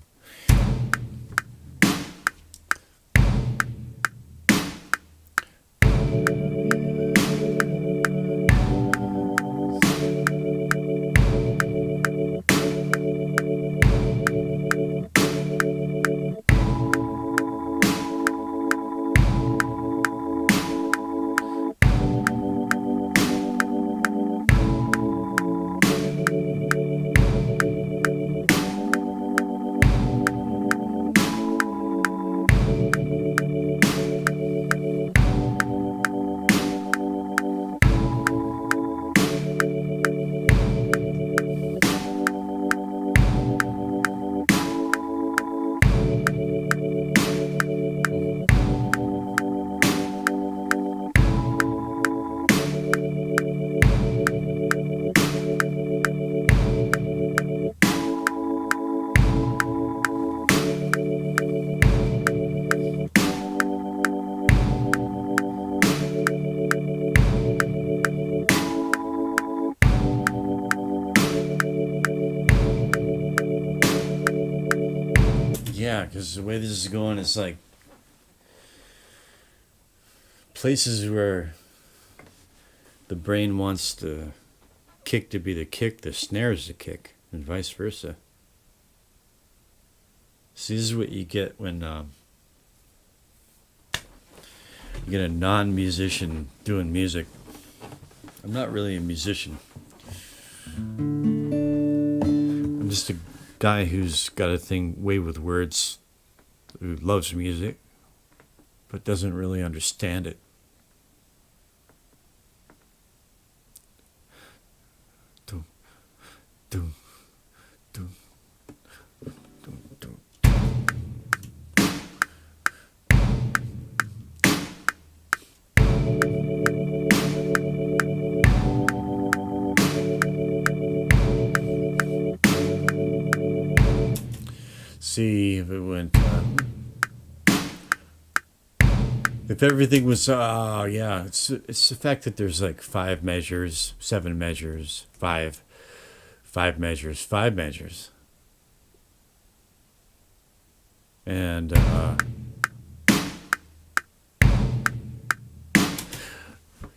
S1: Yeah, because the way this is going is like places where the brain wants the kick to be the kick, the snare is the kick, and vice versa. See, this is what you get when you get a non-musician doing music. I'm not really a musician. I'm just a guy who's got a way with words, who loves music, but doesn't really understand it. Doom, doom, doom, doom, doom. See if it went. If everything was, oh yeah, it's the fact that there's like 5 measures, 7 measures, 5 measures, 5 measures, and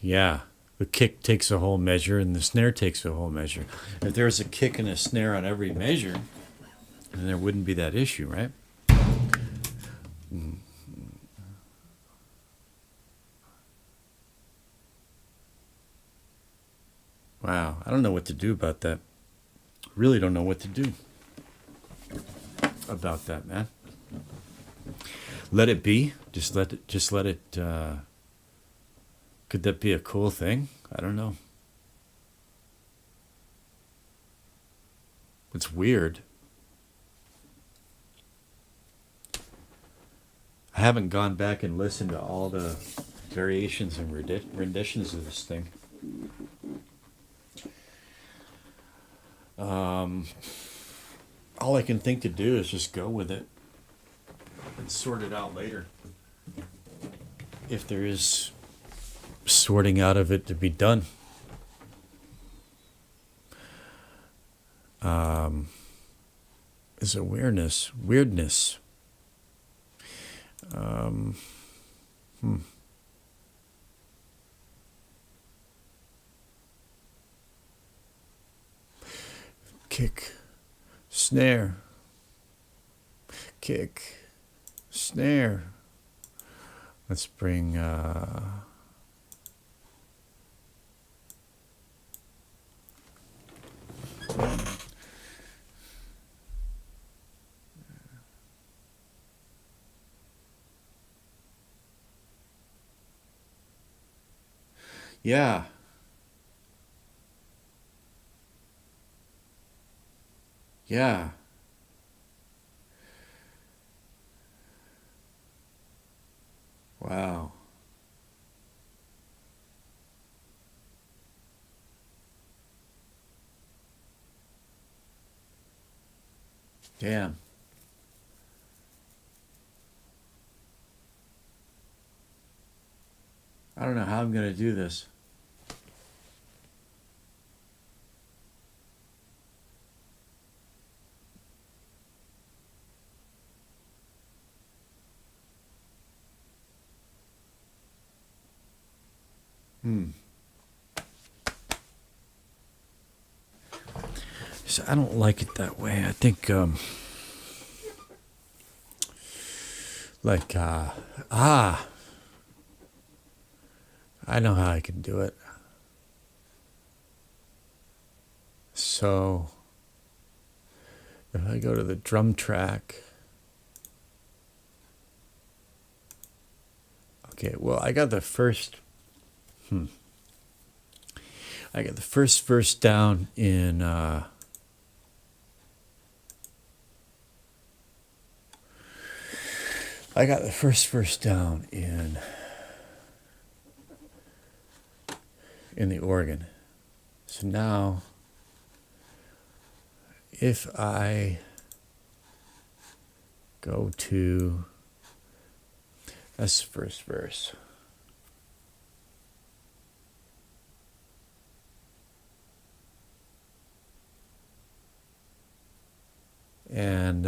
S1: yeah, the kick takes a whole measure and the snare takes a whole measure. If there's a kick and a snare on every measure, then there wouldn't be that issue, right? Wow, I don't know what to do about that. Really don't know what to do about that, man. Let it be. Just let it. Could that be a cool thing? I don't know. It's weird. I haven't gone back and listened to all the variations and renditions of this thing. All I can think to do is just go with it and sort it out later. If there is sorting out of it to be done. Is awareness, weirdness. Kick, snare, kick, snare. Let's bring yeah. Yeah. Wow. Damn. I don't know how I'm going to do this. So I don't like it that way. I think, I know how I can do it. So if I go to the drum track, okay, well, I got the first verse down in in the organ. So now if I go to, that's the first verse. And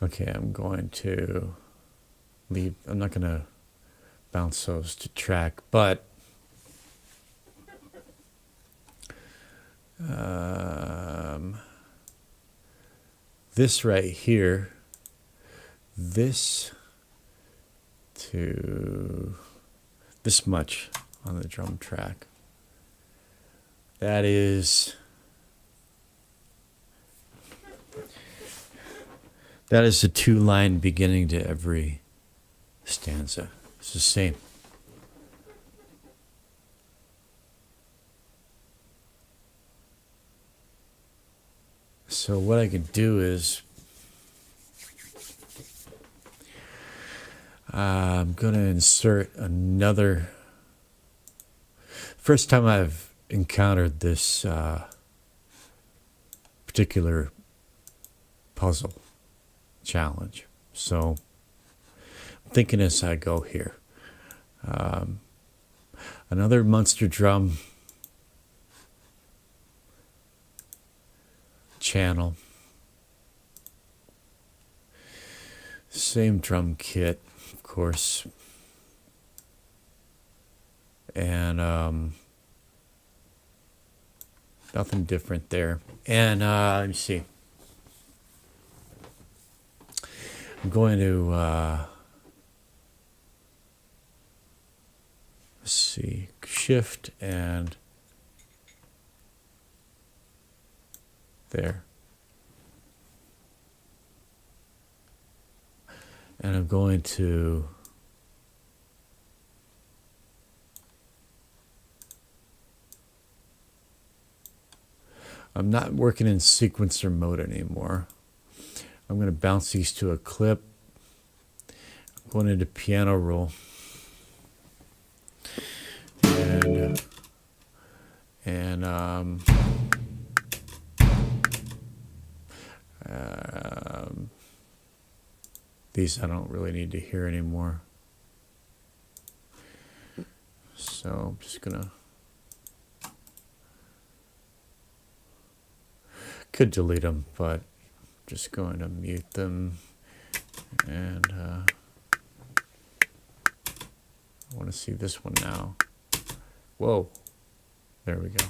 S1: okay, I'm going to leave. I'm not going to bounce those to track, but this right here, this to this much on the drum track. That is the 2-line beginning to every stanza. It's the same. So what I can do is I'm going to insert another. First time I've encountered this particular puzzle challenge. So I'm thinking as I go here. Another Munster drum channel. Same drum kit, of course. And nothing different there. And let me see. I'm going to let's see, shift and there. And I'm going to I'm not working in sequencer mode anymore. I'm going to bounce these to a clip. I'm going into piano roll. And these I don't really need to hear anymore. So I'm just gonna, could delete them, but just going to mute them. And I want to see this one now. Whoa, there we go.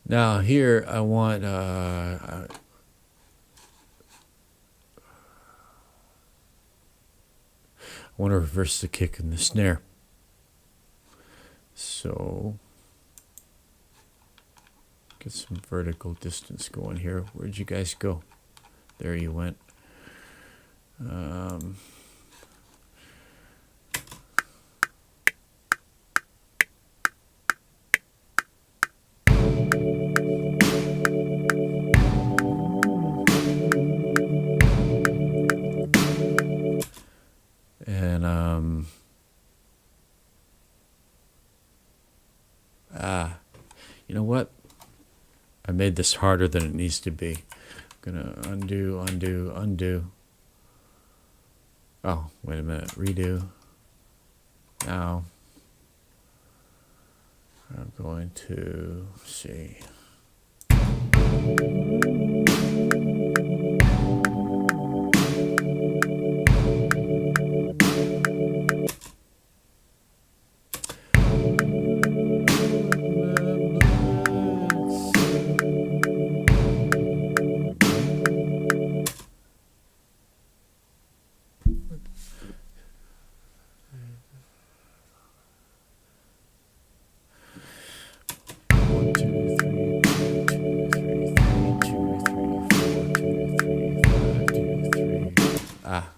S1: Now here I want I want to reverse the kick and the snare. So get some vertical distance going here. Where'd you guys go? There you went. And you know what? I made this harder than it needs to be. I'm gonna undo. Oh, wait a minute, redo. Now I'm going to see.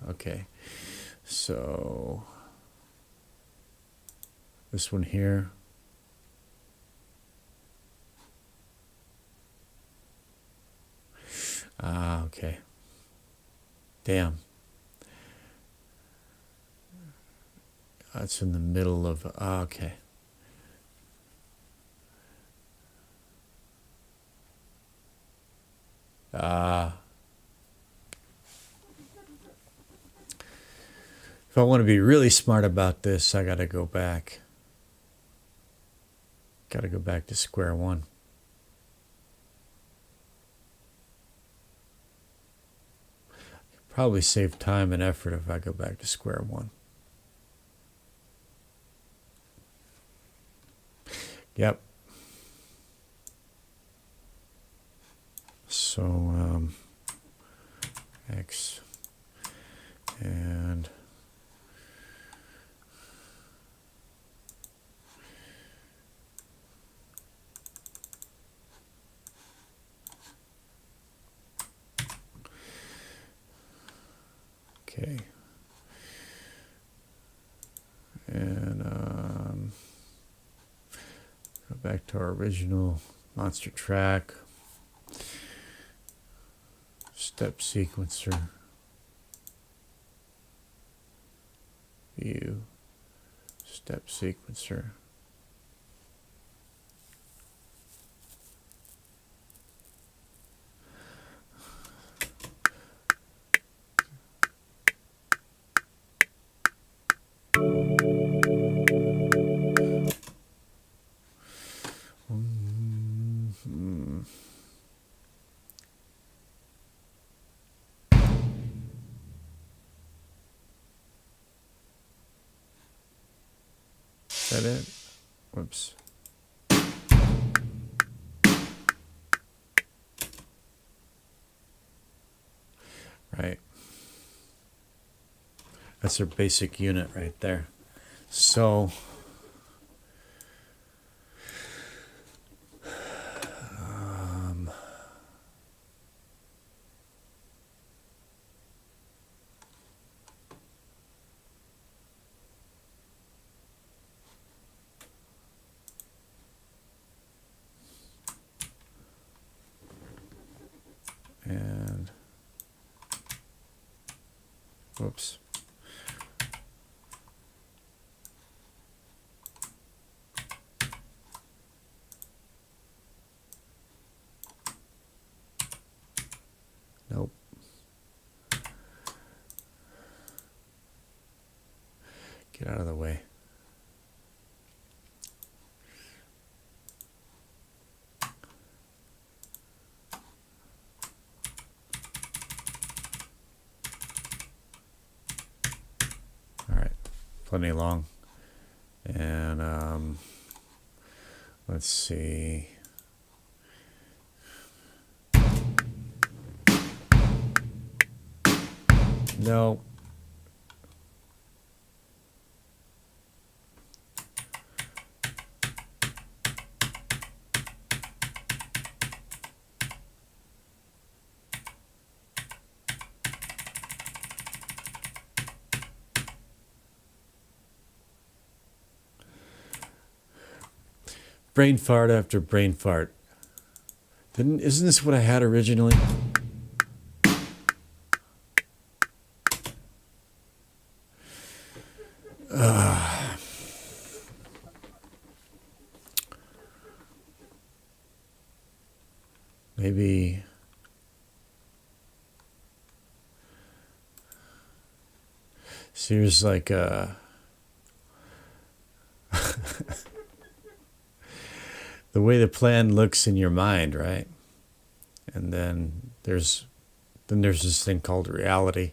S1: Okay, so this one here. Okay. Damn. That's in the middle of, okay. If I want to be really smart about this, I got to go back. Got to go back to square one. Probably save time and effort if I go back to square one. Yep. So, X and okay. And go back to our original monster track. Step sequencer. View. Step sequencer. Is that it? Whoops. Right. That's our basic unit right there. So and whoops. Nope. Get out of the way. All right, plenty long. And let's see. No. Brain fart after brain fart. Isn't this what I had originally? Maybe so here's like the way the plan looks in your mind, right? And then there's this thing called reality.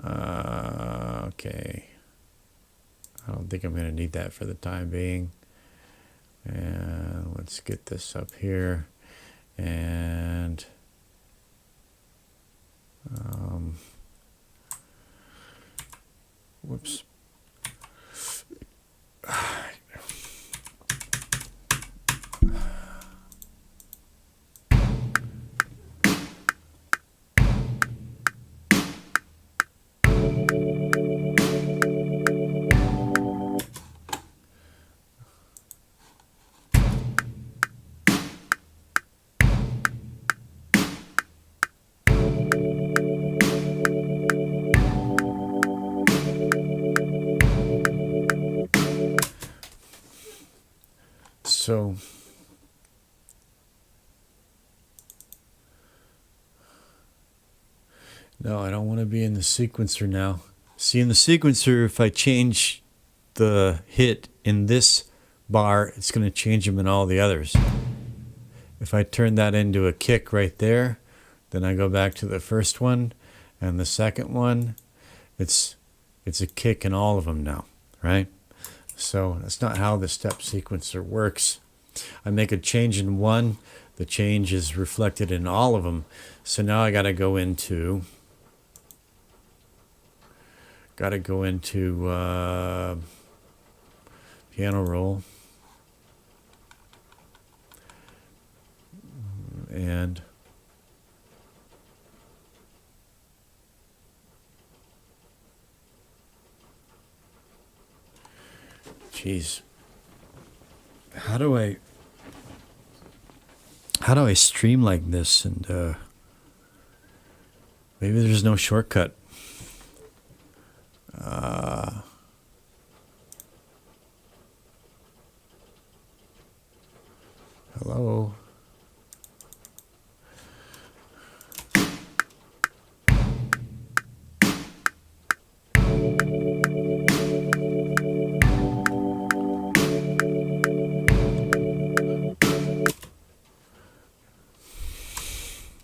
S1: Okay. I don't think I'm going to need that for the time being. And let's get this up here. And whoops. So no, I don't want to be in the sequencer now. See, in the sequencer, if I change the hit in this bar, it's going to change them in all the others. If I turn that into a kick right there, then I go back to the first one and the second one. It's a kick in all of them now, right? So that's not how the step sequencer works. I make a change in one, the change is reflected in all of them. So now I got to go into piano roll and geez, how do I stream like this? And maybe there's no shortcut. Hello.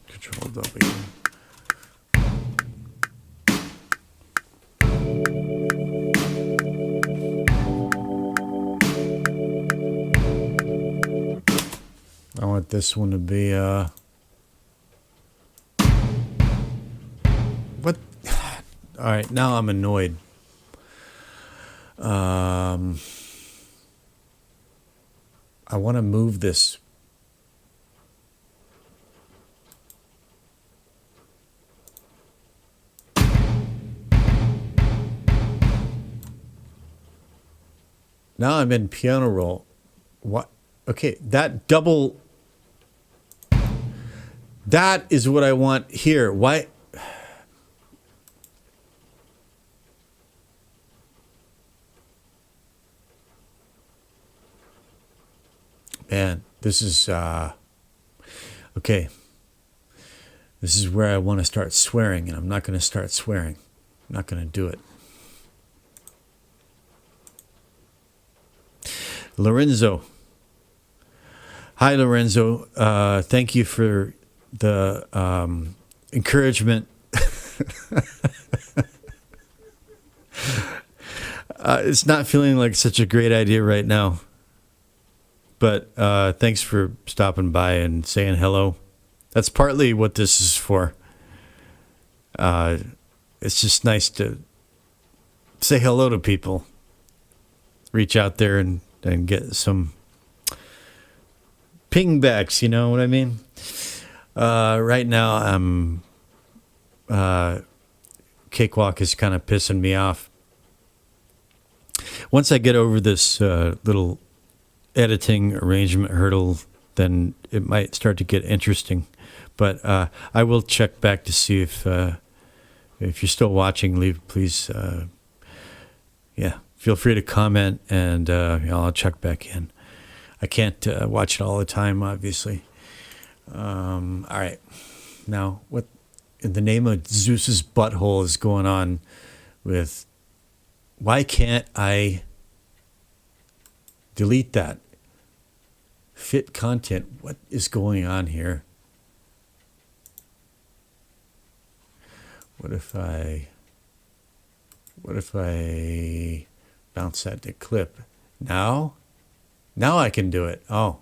S1: Control W. I want this one to be what? All right, now I'm annoyed. I want to move this. Now I'm in piano roll. What? Okay, that double. That is what I want here. Why? Man, this is okay. This is where I want to start swearing, and I'm not going to start swearing. I'm not going to do it. Lorenzo. Hi, Lorenzo. Thank you for the encouragement. It's not feeling like such a great idea right now. But thanks for stopping by and saying hello. That's partly what this is for. It's just nice to say hello to people. Reach out there and get some pingbacks, you know what I mean? Right now, I'm Cakewalk is kind of pissing me off. Once I get over this little editing arrangement hurdle, then it might start to get interesting. But I will check back to see if you're still watching. Please, feel free to comment, and I'll check back in. I can't watch it all the time, obviously. All right. Now, what in the name of Zeus's butthole is going on with... Why can't I delete that? Fit content. What is going on here? What if I bounce that to clip? Now I can do it. Oh.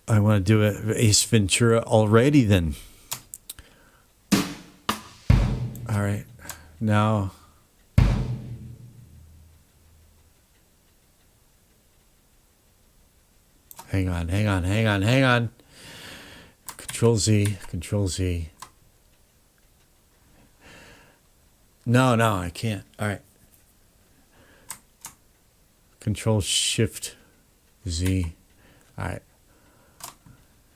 S1: I want to do it Ace Ventura already then. All right. Now hang on. Control Z. No, I can't. All right. Control Shift Z. All right.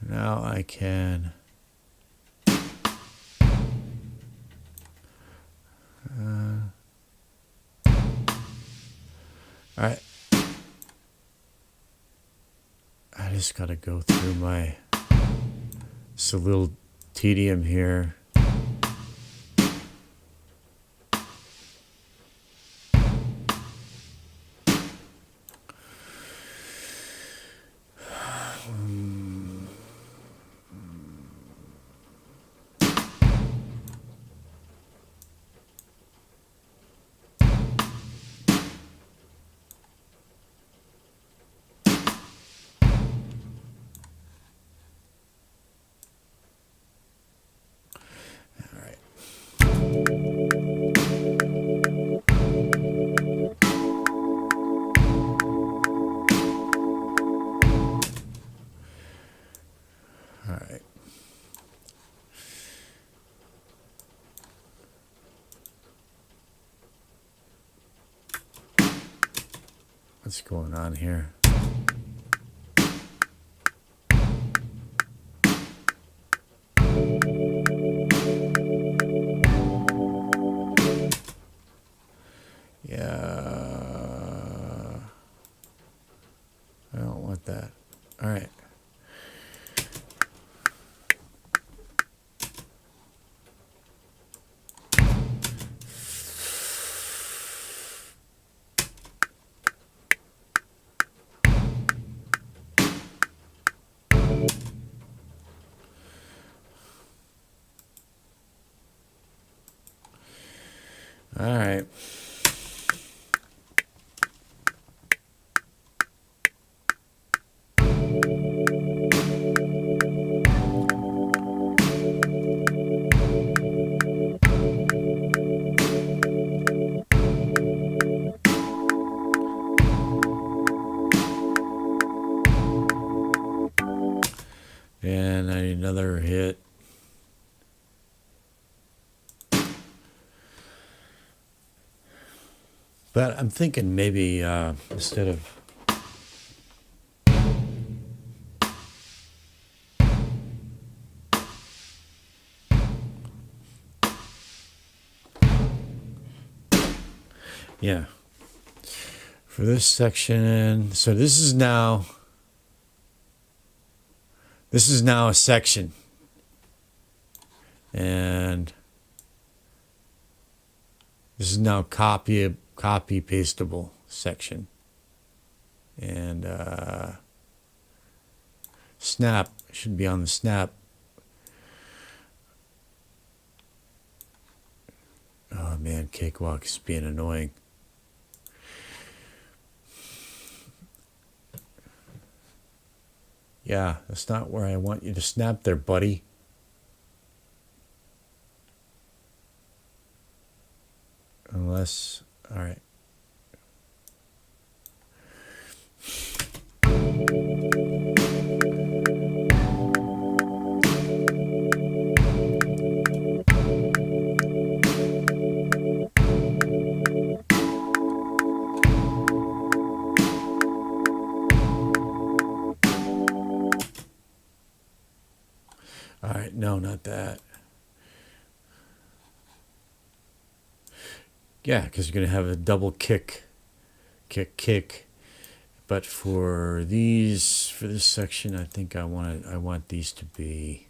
S1: Now I can. All right. I just got to go through my... It's a little tedium here. What's going on here? Yeah. I don't want that. All right. All right. And I need another hit. But I'm thinking maybe instead of... Yeah. For this section, so this is now a section. And this is now copy pastable section. And snap should be on the snap. Oh man, Cakewalk is being annoying. Yeah, that's not where I want you to snap there, buddy. Unless, all right. All right, no, not that. Yeah, because you're going to have a double kick, kick, kick. But for these, for this section, I think I want these to be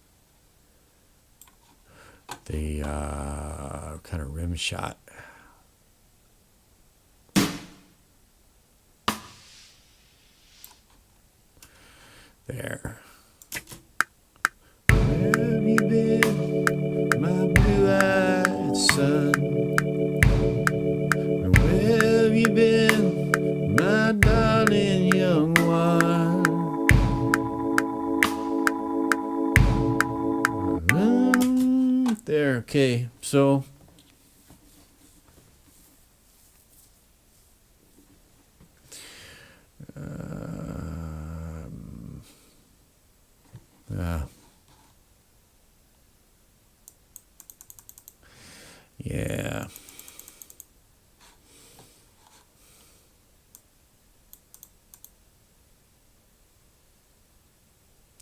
S1: the kind of rim shot. There. Where have you been, my blue-eyed son? Where have you been, my darling young one? There, okay, so yeah.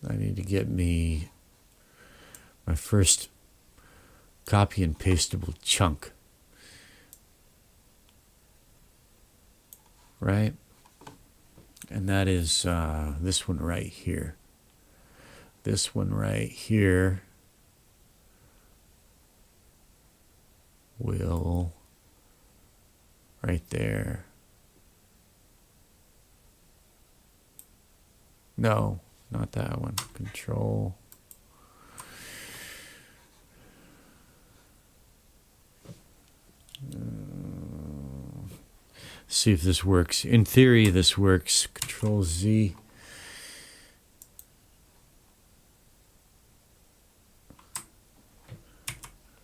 S1: I need to get me my first copy and pastable chunk. Right? And that is this one right here. This one right here will, right there. No, not that one. Control. See if this works. In theory, this works. Control Z.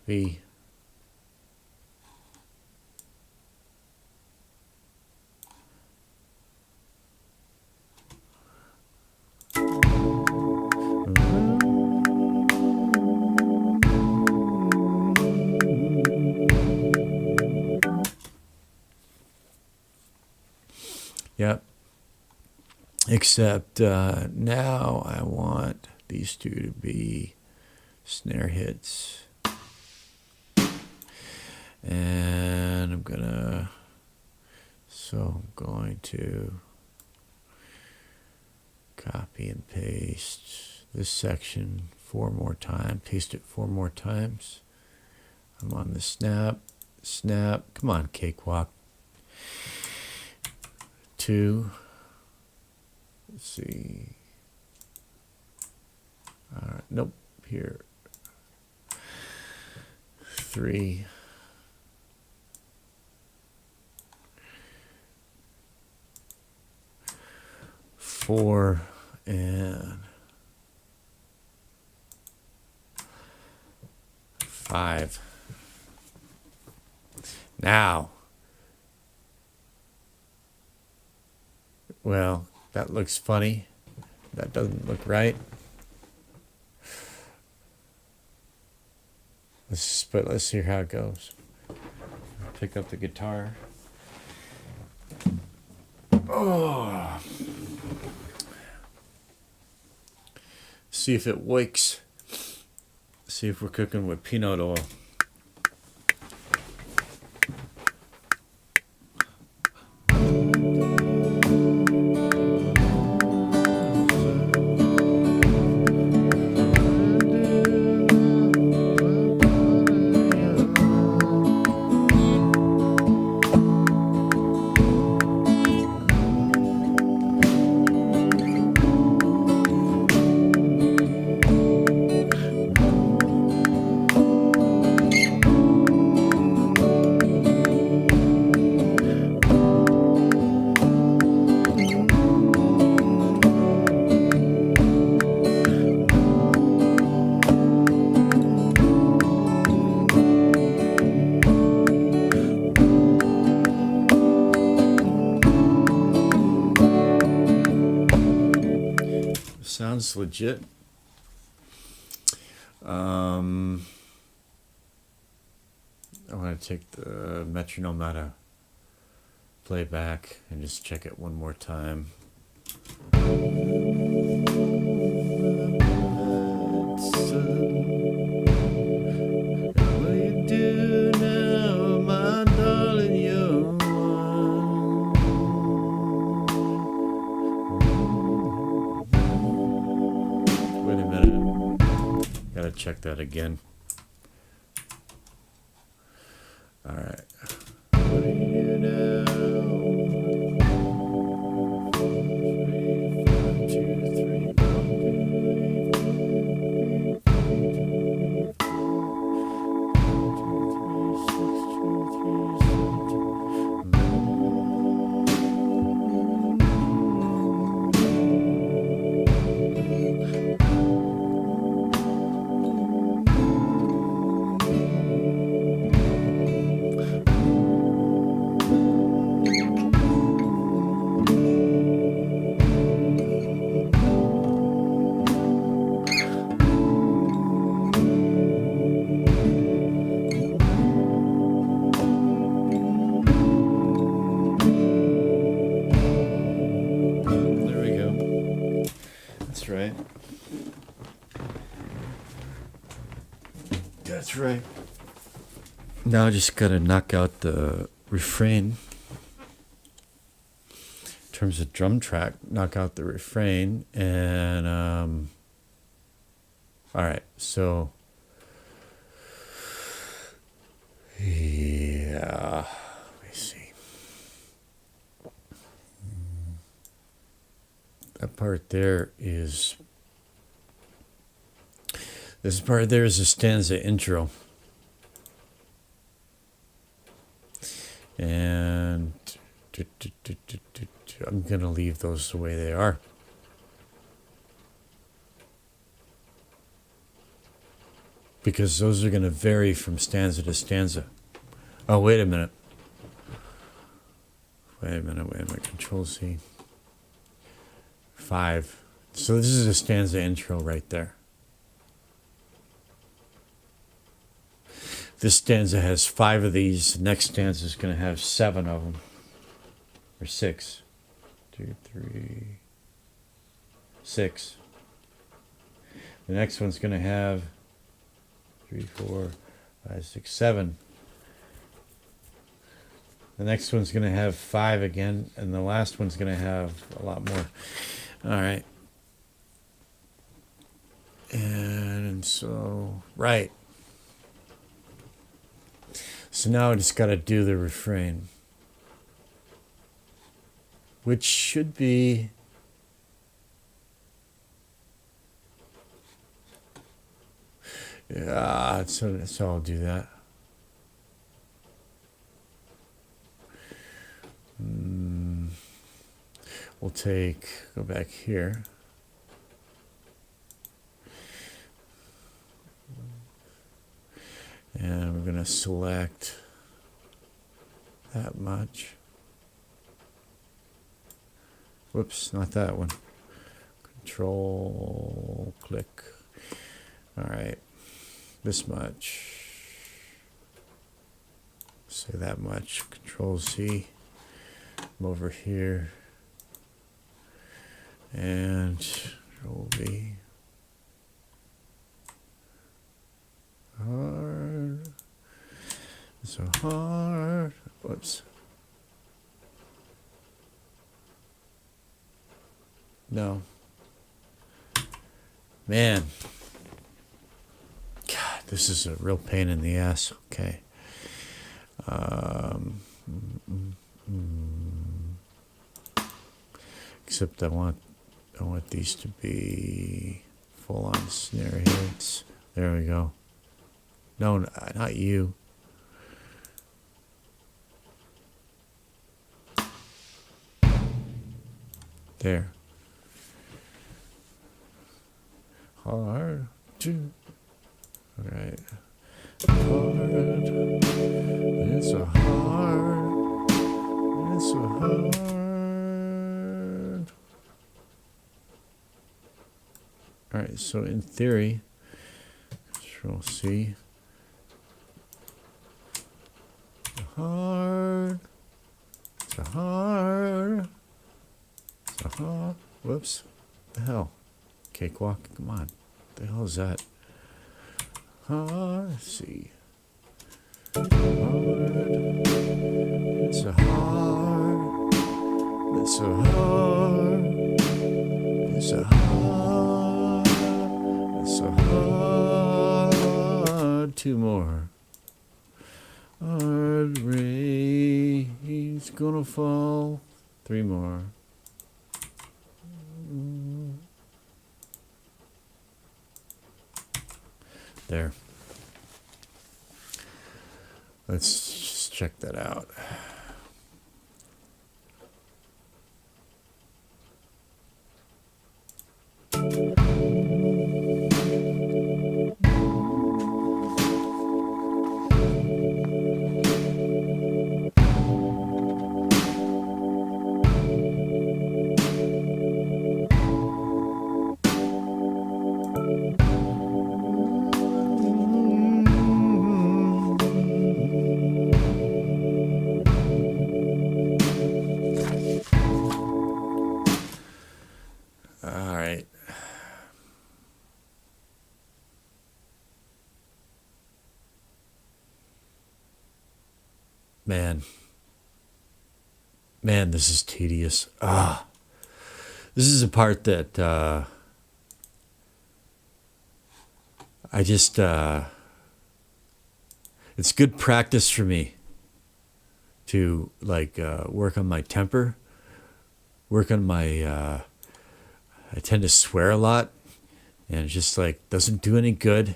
S1: V. Yep. Except now I want these two to be snare hits. And I'm going to copy and paste this section 4 more times, paste it 4 more times. I'm on the snap, come on, cakewalk. 2, let's see, nope, here, 3, 4, and 5. Now, well, that looks funny. That doesn't look right. Let's see how it goes. Pick up the guitar. Oh. See if it works. See if we're cooking with peanut oil. Sounds legit. I want to take the metronome out of playback and just check it one more time. So Gotta check that again. All right. What do you do now? 3, 5, 2, right. That's right. Now I just gotta knock out the refrain. In terms of drum track, knock out the refrain and all right, so yeah, let me see. That part there is, this part there is a stanza intro. And I'm going to leave those the way they are. Because those are going to vary from stanza to stanza. Oh, wait a minute. Wait a minute. Control C. 5. So this is a stanza intro right there. This stanza has 5 of these. The next stanza is going to have 7 of them. Or 6. 2, 3, 6. The next one's going to have 3, 4, 5, 6, 7. The next one's going to have 5 again. And the last one's going to have a lot more. All right. And so, right. So now I just got to do the refrain, which should be so I'll do that. We'll go back here. And we're going to select that much. Whoops, not that one. Control, click. All right, this much. Say that much. Control C. I'm over here. And Control V. Hard. So hard. Whoops. No. Man. God, this is a real pain in the ass. Okay. Except I want these to be full on snare hits. There we go. No, not you. There. Hard. All right. Hard. It's a hard. It's a hard. All right. So in theory, Control C. Hard. It's a hard. It's a hard. Whoops. What the hell? Cakewalk? Come on. What the hell is that? Hard. Let's see. Hard. It's a hard. It's a hard. It's a hard. It's a hard. gonna fall. 3 more. There. Let's just check that out. All right. Man, this is tedious. This is a part that I just, it's good practice for me to like work on my temper, work on my, I tend to swear a lot, and it just like doesn't do any good.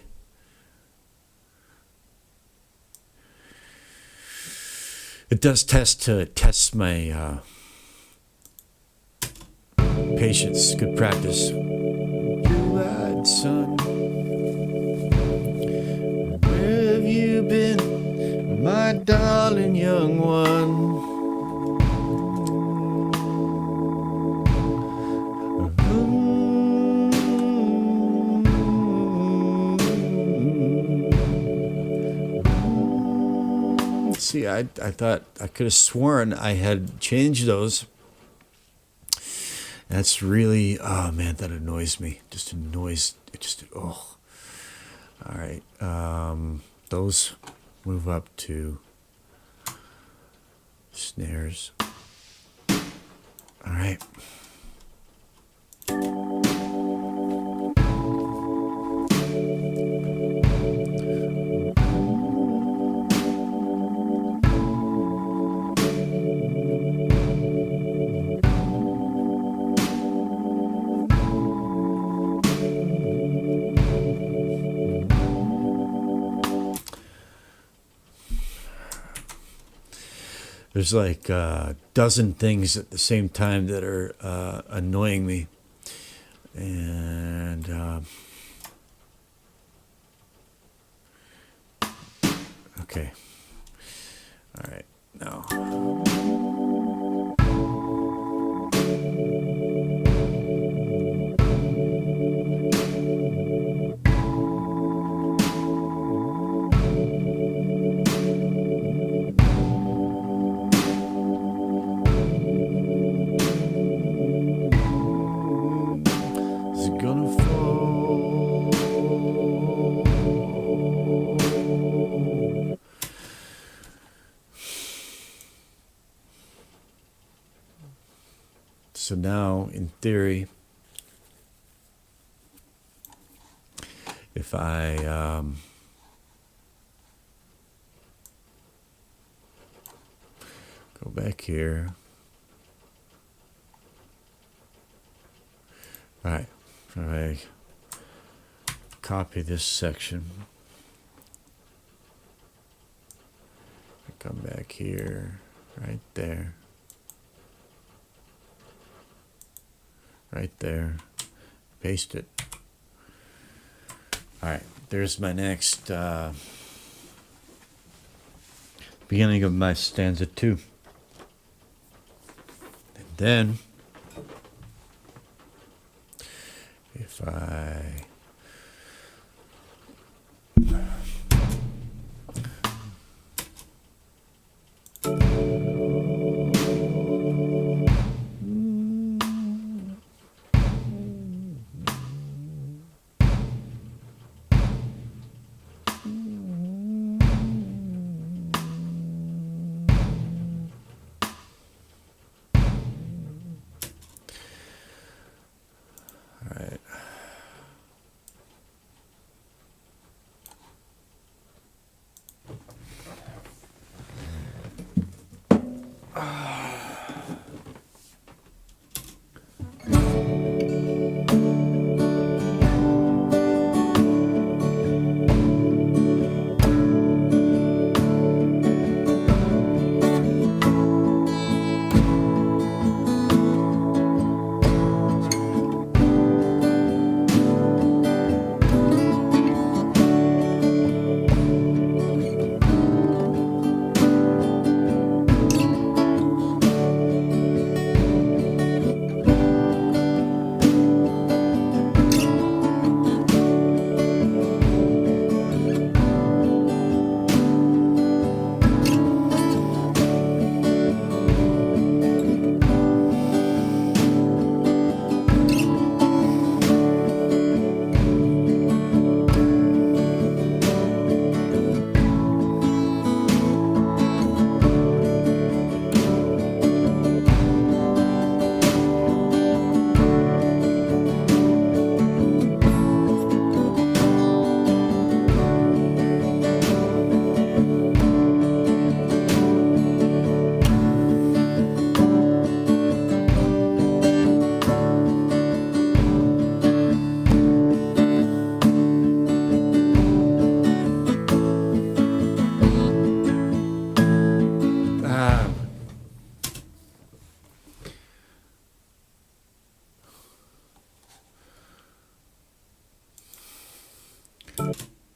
S1: It does test my patience. Good practice. Blue-eyed son, where have you been, my darling young one? See, I thought I could have sworn I had changed those. That's really, oh man, that annoys me. Just annoys, it just, oh. All right, those move up to snares. All right. There's like a dozen things at the same time that are annoying me. And okay. All right. Now. So now, in theory, if I go back here, all right, if I copy this section, I come back here, right there. Right there, paste it. All right, there's my next beginning of my stanza 2. And then, if I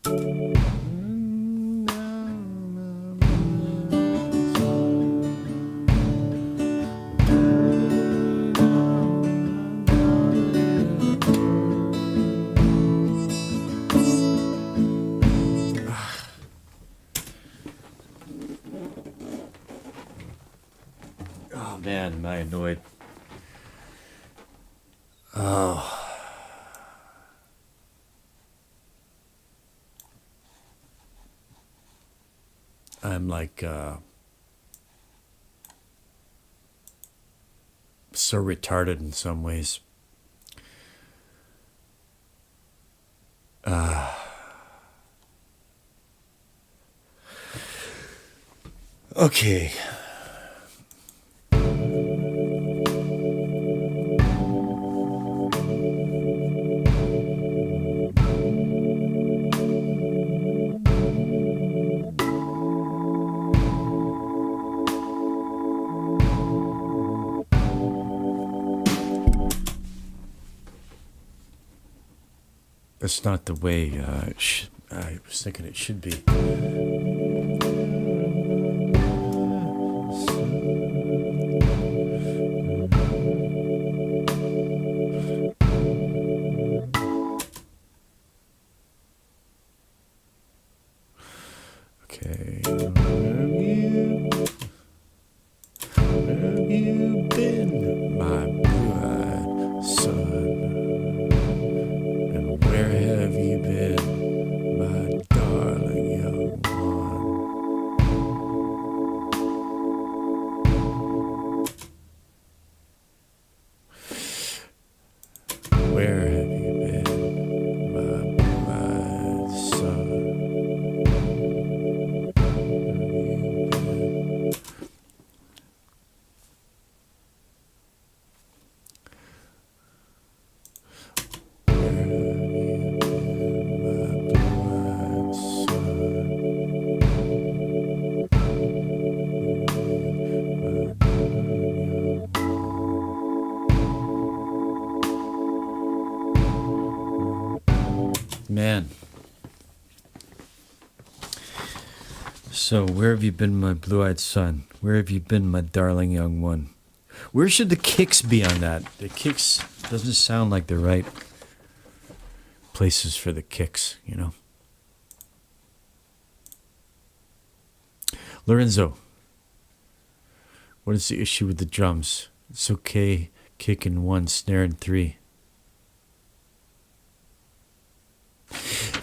S1: Oh man, am I annoyed. Oh. I'm like so retarded in some ways. Okay. That's not the way I was thinking it should be. Okay. Where have you been, my blue-eyed son? And where have you been, my darling young one? Where have you been, my blue-eyed son? Man. So, where have you been, my blue-eyed son? Where have you been, my darling young one? Where should the kicks be on that? The kicks doesn't sound like the right places for the kicks, you know? Lorenzo, what is the issue with the drums? It's okay, kick in 1, snare in 3.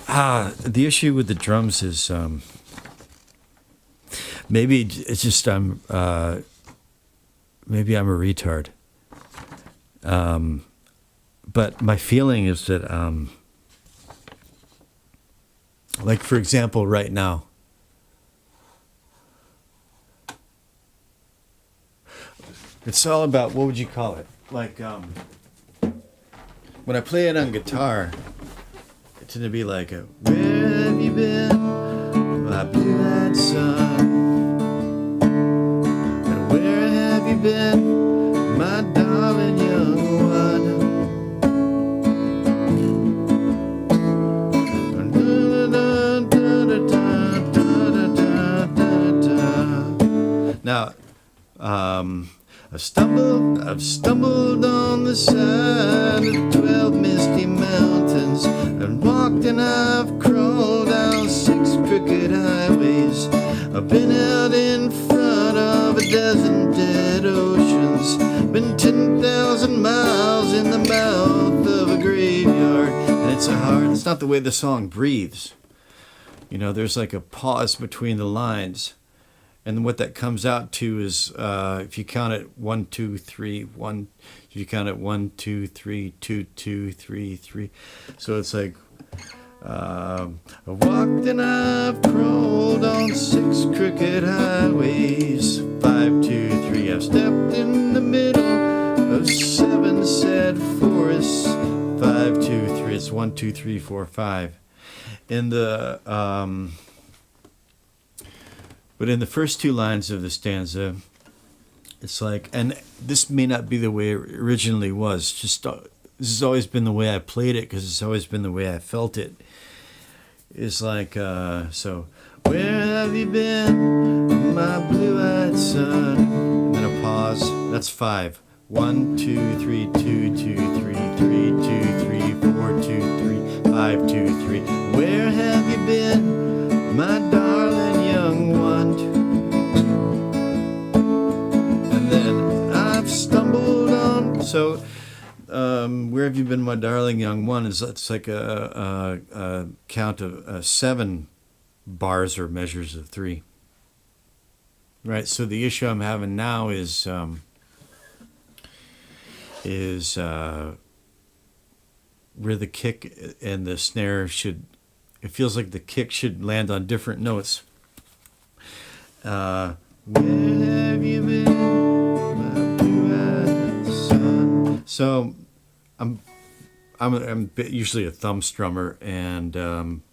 S1: The issue with the drums is maybe it's just maybe I'm a retard. But my feeling is that like for example right now, it's all about, what would you call it? Like when I play it on guitar, it's going to be like a, where have you been, my blue-eyed son? And where have you been, my darling young one? Now, I've stumbled on the side of 12 misty mountains, and walked and I've crawled down 6 crooked highways. I've been out in front of a dozen dead oceans, been 10,000 miles in the mouth of a graveyard, and it's not the way the song breathes. You know, there's like a pause between the lines. And what that comes out to is, if you count it 1, 2, 3, 1. If you count it 1, 2, 3, 2, 2, 3, 3. So it's like, I walked and I've crawled on 6 crooked highways. 5, 2, 3. I've stepped in the middle of 7 sad forests. 5, 2, 3. It's 1, 2, 3, 4, 5. In the But in the first 2 lines of the stanza, it's like, and this may not be the way it originally was, just this has always been the way I played it, because it's always been the way I felt it. is like, so, where have you been, my blue-eyed son? And then a pause. That's 5. 1, 2, 3, 2, 2, 3, 3, 2, 3, 4, 2, 3, 5, 2, 3. Where have you been, my darling young one? And then I've stumbled on. So, where have you been, my darling young one? It's like a count of 7 bars or measures of 3. Right. So the issue I'm having now is where the kick and the snare should. It feels like the kick should land on different notes. Where have you been, my blue-eyed son? So, I'm usually a thumb strummer, and I'm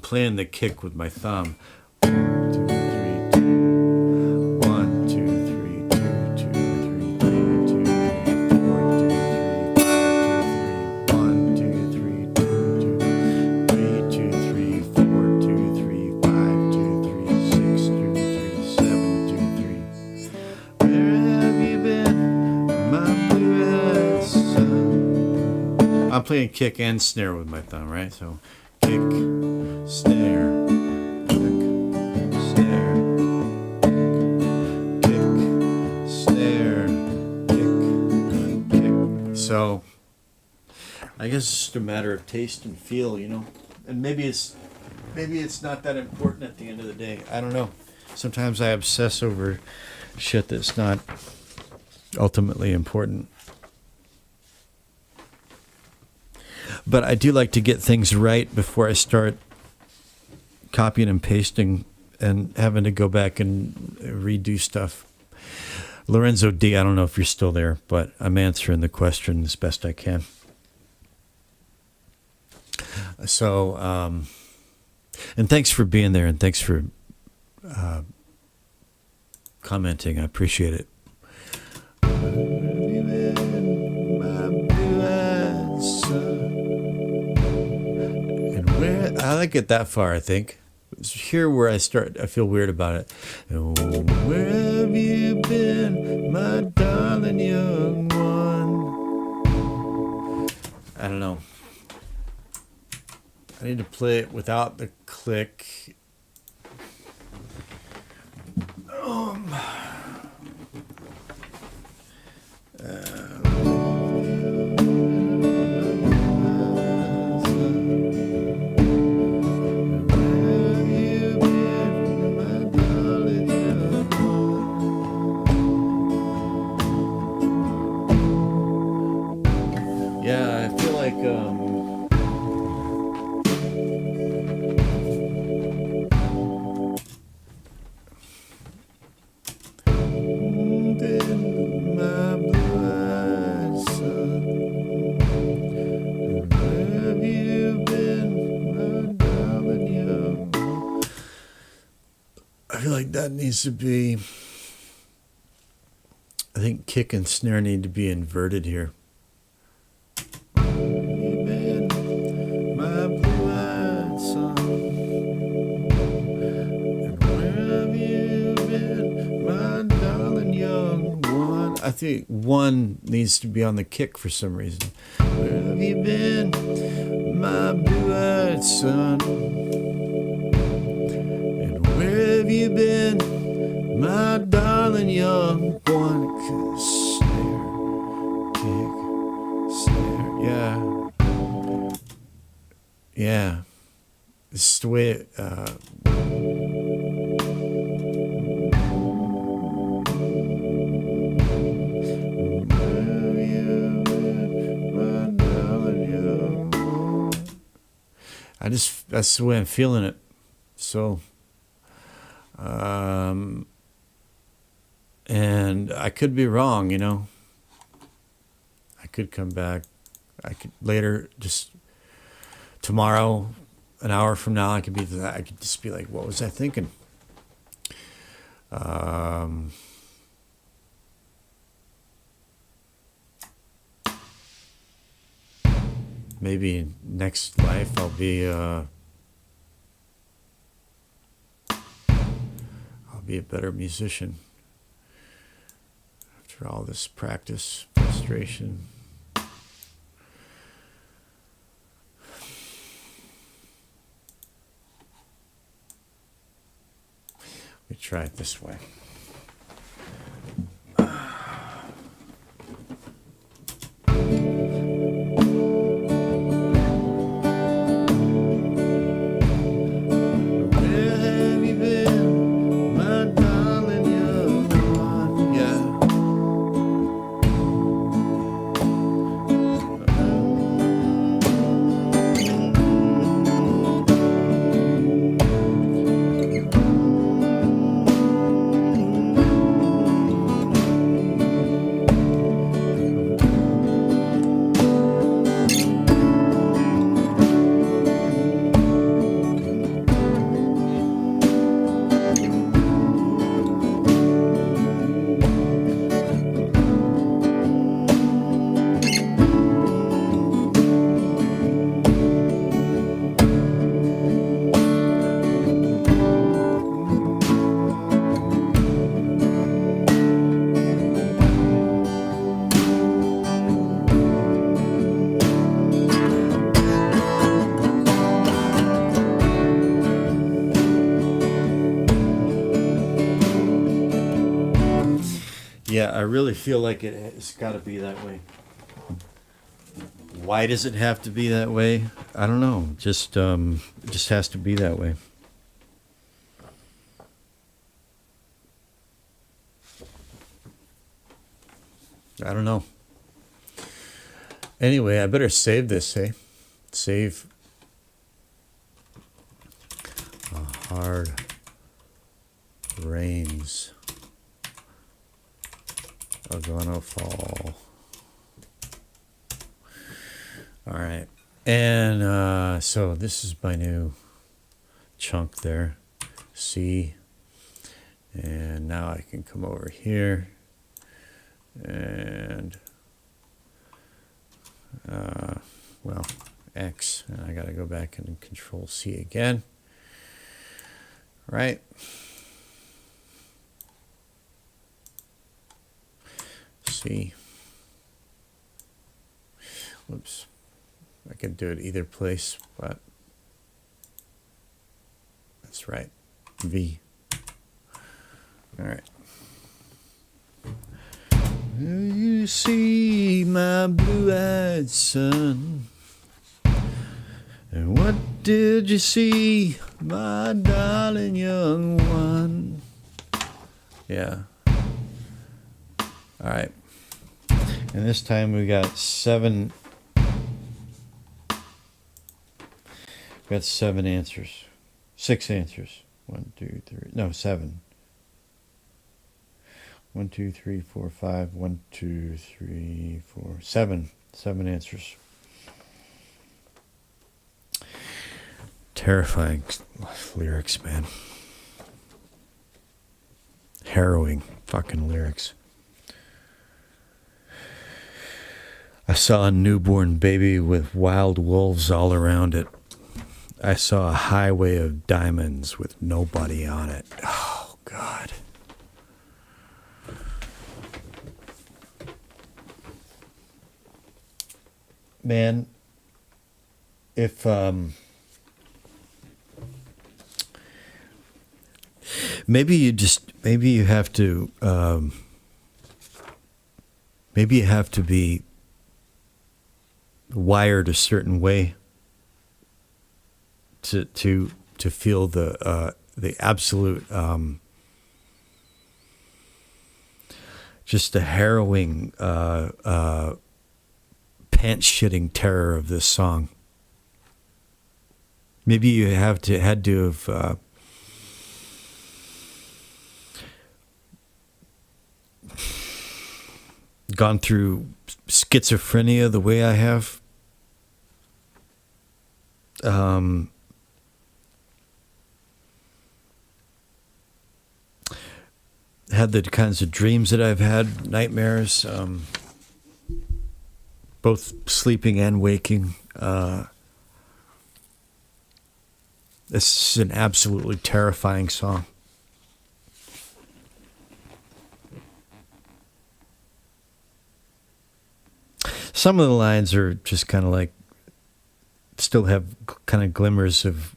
S1: playing the kick with my thumb. 1, 2, 3, 2. 1, 2, 3, 2, 2, 3, 2, 4, 2, 3, 5, 2, 3. 1, 2, 3, 2, 2, 3, 2, 3, 4, 2, 3, 5, 2, 3, 6, 2, 3, 7, 2, 3. Where have you been, my blue-eyed son? I'm playing kick and snare with my thumb, right? So kick, snare, kick, snare, kick, snare, kick, kick. So I guess it's just a matter of taste and feel, you know. And maybe it's not that important at the end of the day. I don't know. Sometimes I obsess over shit that's not ultimately important. But I do like to get things right before I start copying and pasting and having to go back and redo stuff. Lorenzo D, I don't know if you're still there, but I'm answering the question as best I can. So, and thanks for being there, and thanks for commenting. I appreciate it. I like it that far, I think. It's here where I feel weird about it. Oh, where have you been, my darling young one? I don't know. I need to play it without the click. Yeah, I feel like my blue-eyed son, where have you been, my darling young? I feel like that needs to be. I think kick and snare need to be inverted here. I think 1 needs to be on the kick for some reason. Where have you been, my blue-eyed son? And where have you been, my darling young one? Snare, kick, snare. Yeah. This is the way it, that's the way I'm feeling it. So, and I could be wrong, you know. I could come back. I could later, just tomorrow, an hour from now, I could just be like, what was I thinking? Maybe next life I'll be be a better musician after all this practice, frustration. We try it this way. Yeah, I really feel like it's got to be that way. Why does it have to be that way? I don't know. Just it just has to be that way. I don't know. Anyway, I better save this, eh? Save. Hard rains are gonna fall. All right. And so this is my new chunk there. C. And now I can come over here and well, X, and I got to go back and Control C again. Right. C. Whoops. I could do it either place, but that's right. V. All right. You see my blue-eyed son, and what did you see, my darling young one? Yeah. All right. And this time we got seven. We got 7 answers. 6 answers. 1, 2, 3. No, 7. 1, 2, 3, 4, 5. 1, 2, 3, 4, 7. 7 answers. Terrifying lyrics, man. Harrowing fucking lyrics. I saw a newborn baby with wild wolves all around it. I saw a highway of diamonds with nobody on it. Oh, God. Man, if maybe you have to be wired a certain way to feel the absolute just the harrowing pants-shitting terror of this song. Maybe you had to have gone through schizophrenia the way I have. Had the kinds of dreams that I've had, nightmares, both sleeping and waking. This is an absolutely terrifying song. Some of the lines are just kind of like, still have kind of glimmers of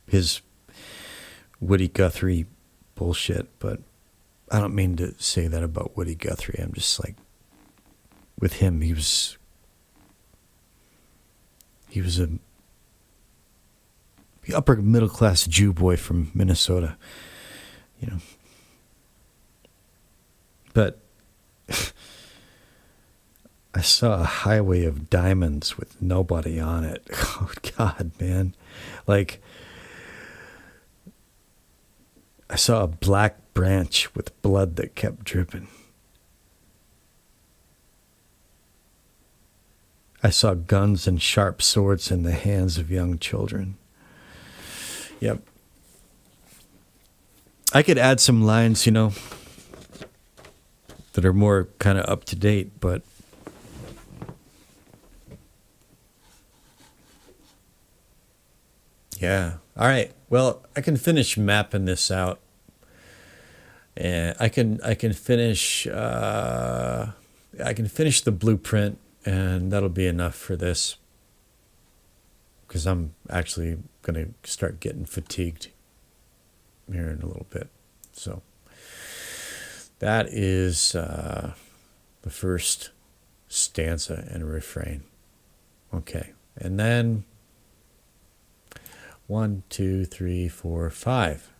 S1: his Woody Guthrie bullshit, but I don't mean to say that about Woody Guthrie. I'm just like, with him, he was a upper middle class Jew boy from Minnesota, you know. But I saw a highway of diamonds with nobody on it. Oh God, man. Like, I saw a black branch with blood that kept dripping. I saw guns and sharp swords in the hands of young children. Yep. I could add some lines, you know, that are more kind of up to date, but yeah. All right. Well, I can finish mapping this out, and I can finish the blueprint, and that'll be enough for this, because I'm actually going to start getting fatigued here in a little bit. So that is the first stanza and refrain. Okay. And then 1, 2, 3, 4, 5.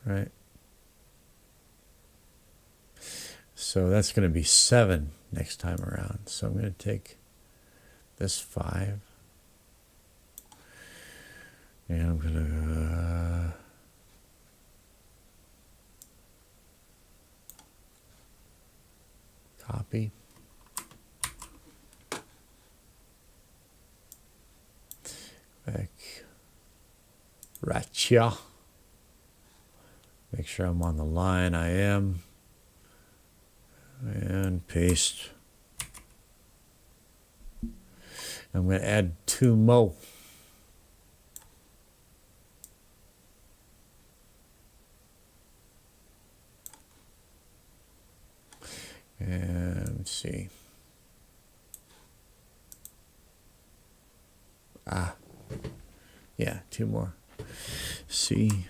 S1: Right? So that's going to be 7 next time around. So I'm going to take this 5. And I'm going to copy. Back. Ratcha. Make sure I'm on the line. I am. And paste. I'm going to add 2 more. And let's see. Yeah, 2 more. C.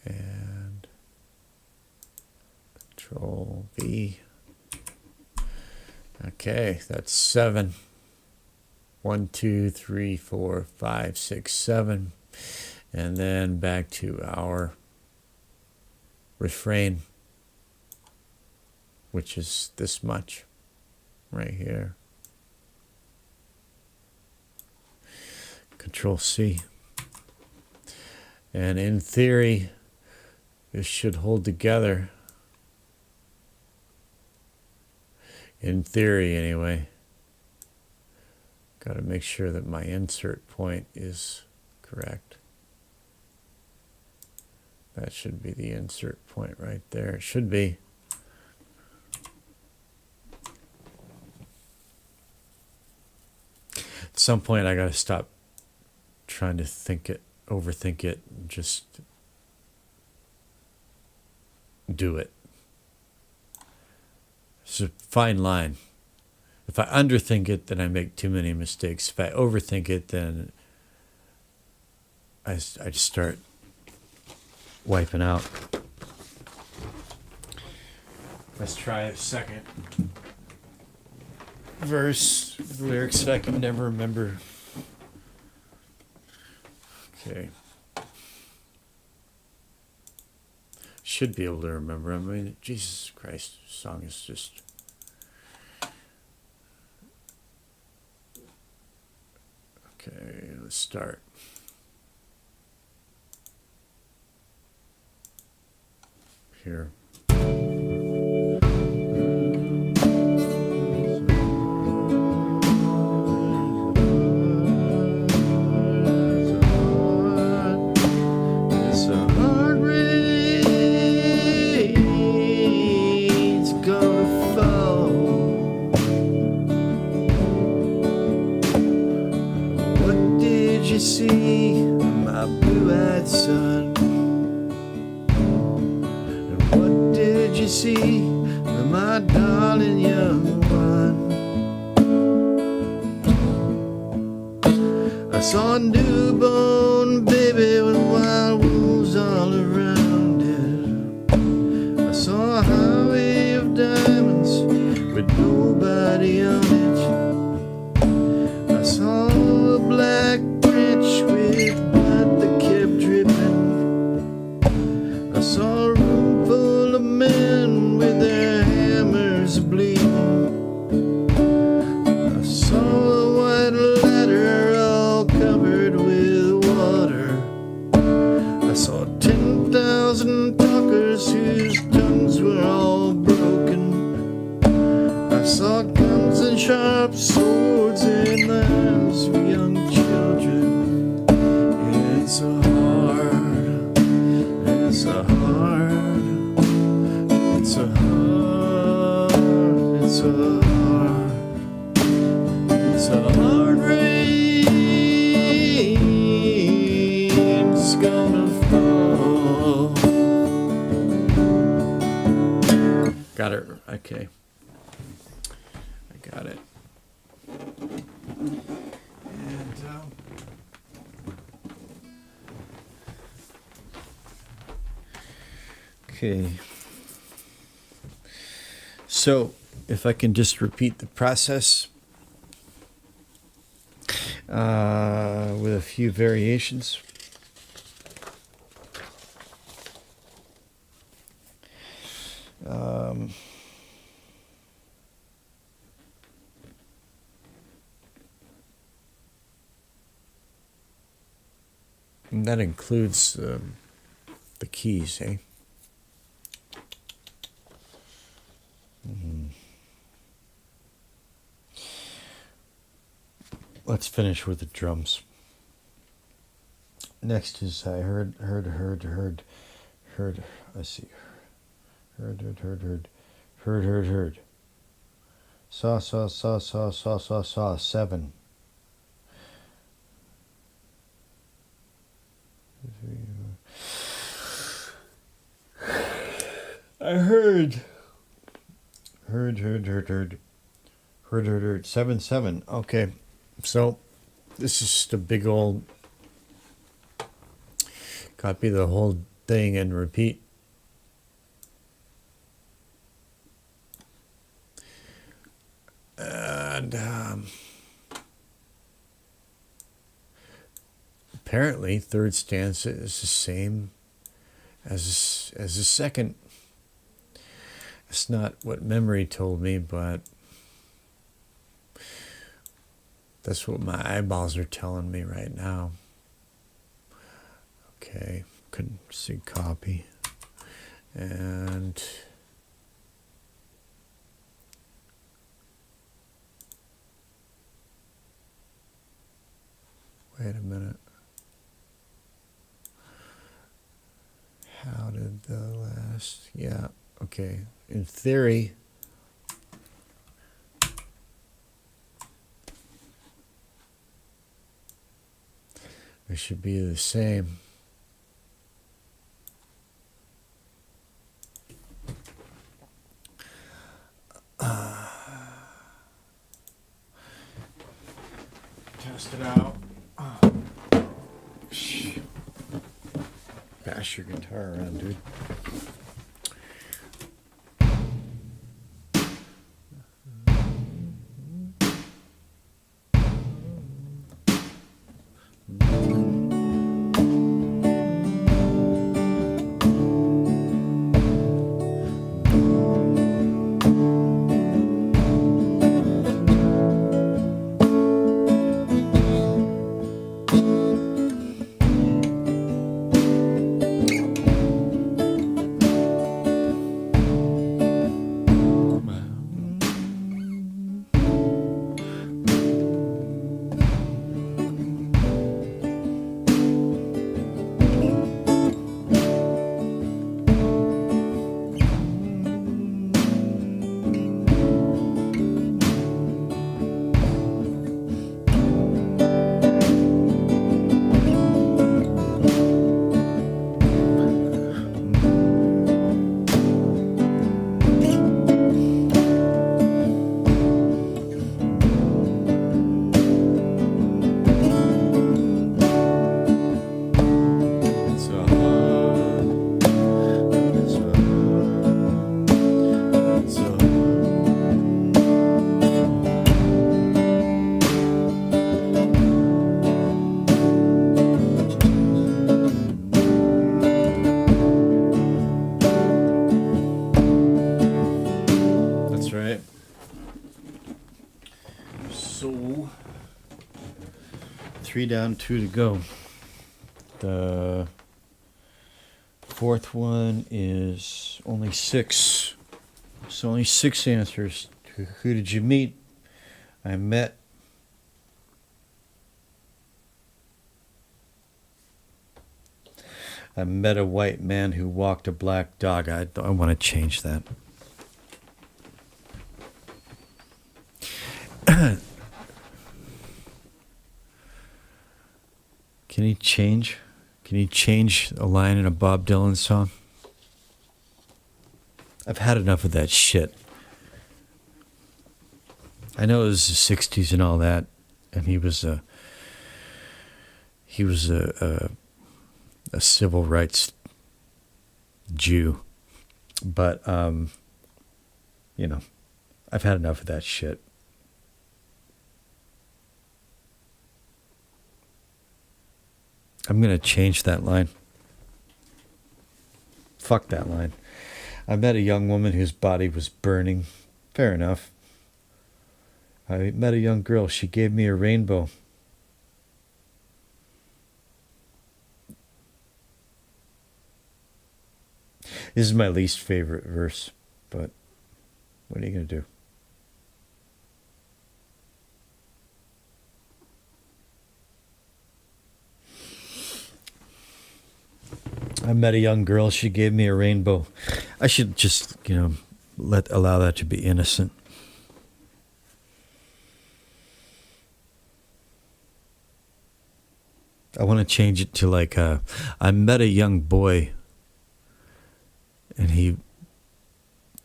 S1: And Control V. Okay, that's 7. 1, 2, 3, 4, 5, 6, 7. And then back to our refrain, which is this much right here. Control C. And in theory, this should hold together. In theory, anyway. Got to make sure that my insert point is correct. That should be the insert point right there. It should be. At some point, I got to stop trying to overthink it, and just do it. It's a fine line. If I underthink it, then I make too many mistakes. If I overthink it, then I just start wiping out. Let's try a second verse with lyrics that I can never remember. Okay. Should be able to remember. I mean, Jesus Christ, this song is just... Okay, let's start. Here. See see my darling young one. I saw a newborn baby with wild wolves all around it. I saw a highway of diamonds with nobody on it. I saw a black branch with blood that kept dripping. I saw a room full of men with their hammers bleeding. I saw a white ladder all covered with water. I saw 10,000 talkers whose tongues were all broken. I saw guns and sharp swords in the hands of young children. It's a hard, it's a hard, it's a hard, it's a hard, it's a hard rain's gonna fall. Got it. Okay. I got it. And okay. So if I can just repeat the process with a few variations. And that includes the keys, eh? Let's finish with the drums. Next is I heard. Let's see. Heard. Saw. 7. I heard. 7. Okay, so this is just a big old copy the whole thing and repeat. And apparently, third stanza is the same as the second. It's not what memory told me, but that's what my eyeballs are telling me right now. Okay, couldn't see copy. And wait a minute. How did the last... Yeah, okay. In theory, it should be the same. Test it out. Bash your guitar around, dude. 3 down, 2 to go. The fourth one is only 6. It's only 6 answers. Who did you meet? I met a white man who walked a black dog. I want to change that. Can he change a line in a Bob Dylan song? I've had enough of that shit. I know it was the 60s and all that, and he was a civil rights Jew. But, I've had enough of that shit. I'm going to change that line. Fuck that line. I met a young woman whose body was burning. Fair enough. I met a young girl. She gave me a rainbow. This is my least favorite verse, but what are you going to do? I met a young girl. She gave me a rainbow. I should just, allow that to be innocent. I want to change it to like, I met a young boy and he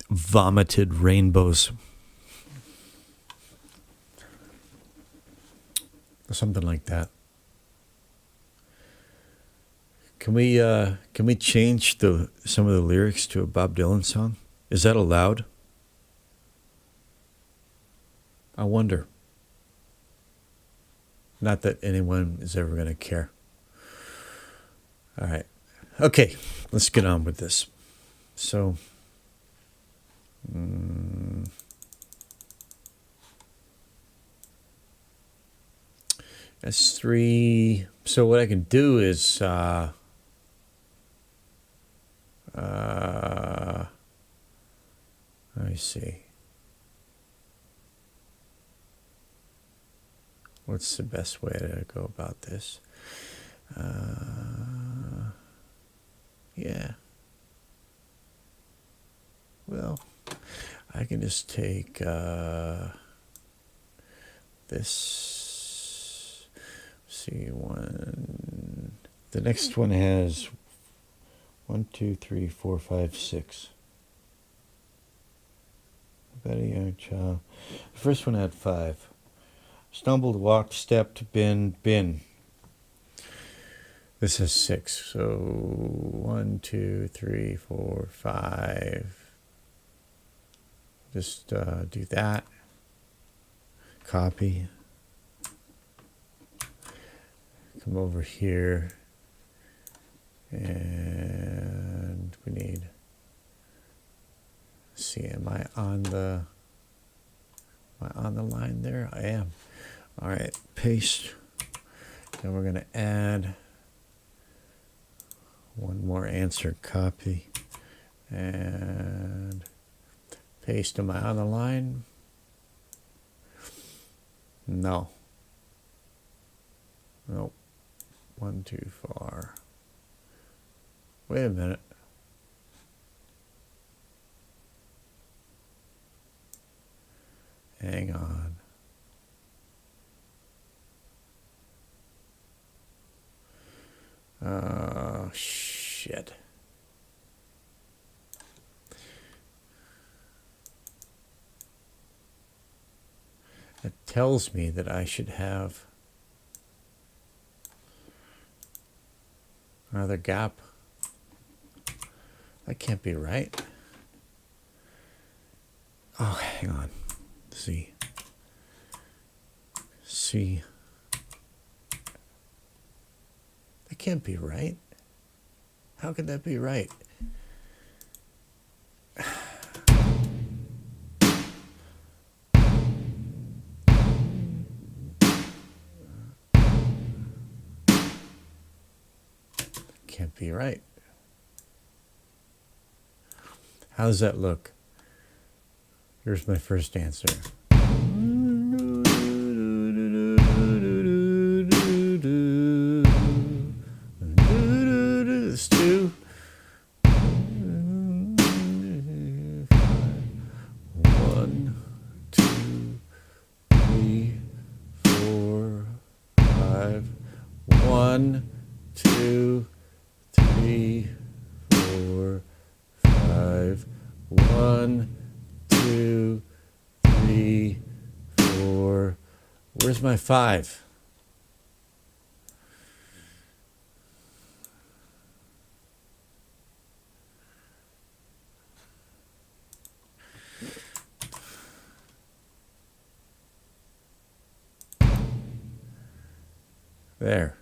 S1: vomited rainbows. Something like that. Can we change some of the lyrics to a Bob Dylan song? Is that allowed? I wonder. Not that anyone is ever going to care. All right. Okay, let's get on with this. So, that's 3. So what I can do is, let me see. What's the best way to go about this? Yeah. Well, I can just take this. See, one. The next one has 1, 2, 3, 4, 5, 6. I bet a young child. The first one had 5. Stumbled, walked, stepped, been. This has 6. So 1, 2, 3, 4, 5. Just do that. Copy. Come over here. And we need. Let's see, am I on the line there? I am. All right, paste. And we're going to add one more answer, copy, and paste. Am I on the line? No. Nope. 1 too far. Wait a minute. Hang on. Oh, shit. It tells me that I should have another gap. That can't be right. Oh, hang on. See. That can't be right. How could that be right? be right. How does that look? Here's my first answer. It's 2. 1, 2, 3, 4, 5. 1, 2, 3, 4, 5. 1, 2, 3, 4. Where's my 5? There.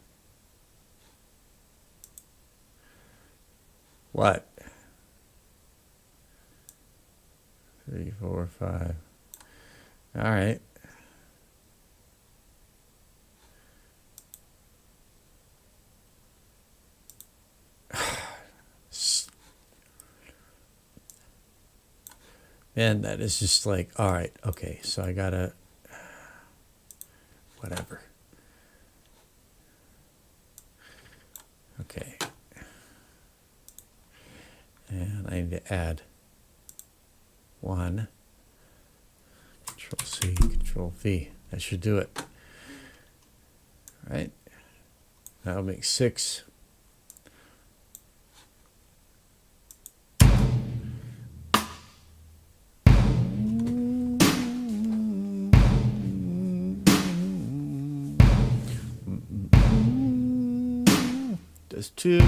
S1: What? 3, 4, 5. All right. Man, that is just like, all right, okay, so I gotta, whatever. Okay. And I need to add 1. Control C, Control V. That should do it. Right? That'll make 6. That's 2. A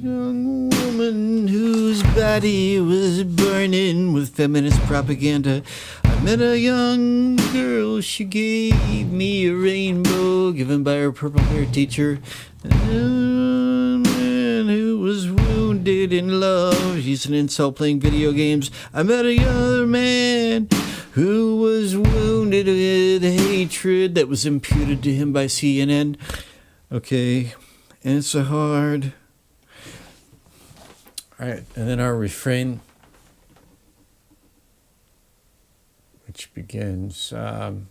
S1: young woman whose body was burning with feminist propaganda. I met a young girl, she gave me a rainbow given by her purple-haired teacher. A man who was wounded in love. He's an insult playing video games. I met a other man who was wounded with hatred that was imputed to him by CNN. Okay, and it's a hard. All right, and then our refrain, which begins, I'm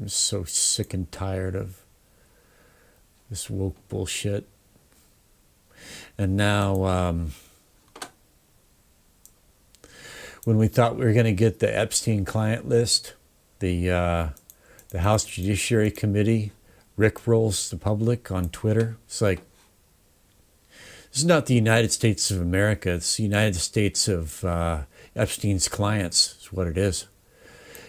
S1: so sick and tired of this woke bullshit. And now, when we thought we were going to get the Epstein client list, the House Judiciary Committee rickrolls the public on Twitter. It's like, this is not the United States of America. It's the United States of Epstein's clients is what it is.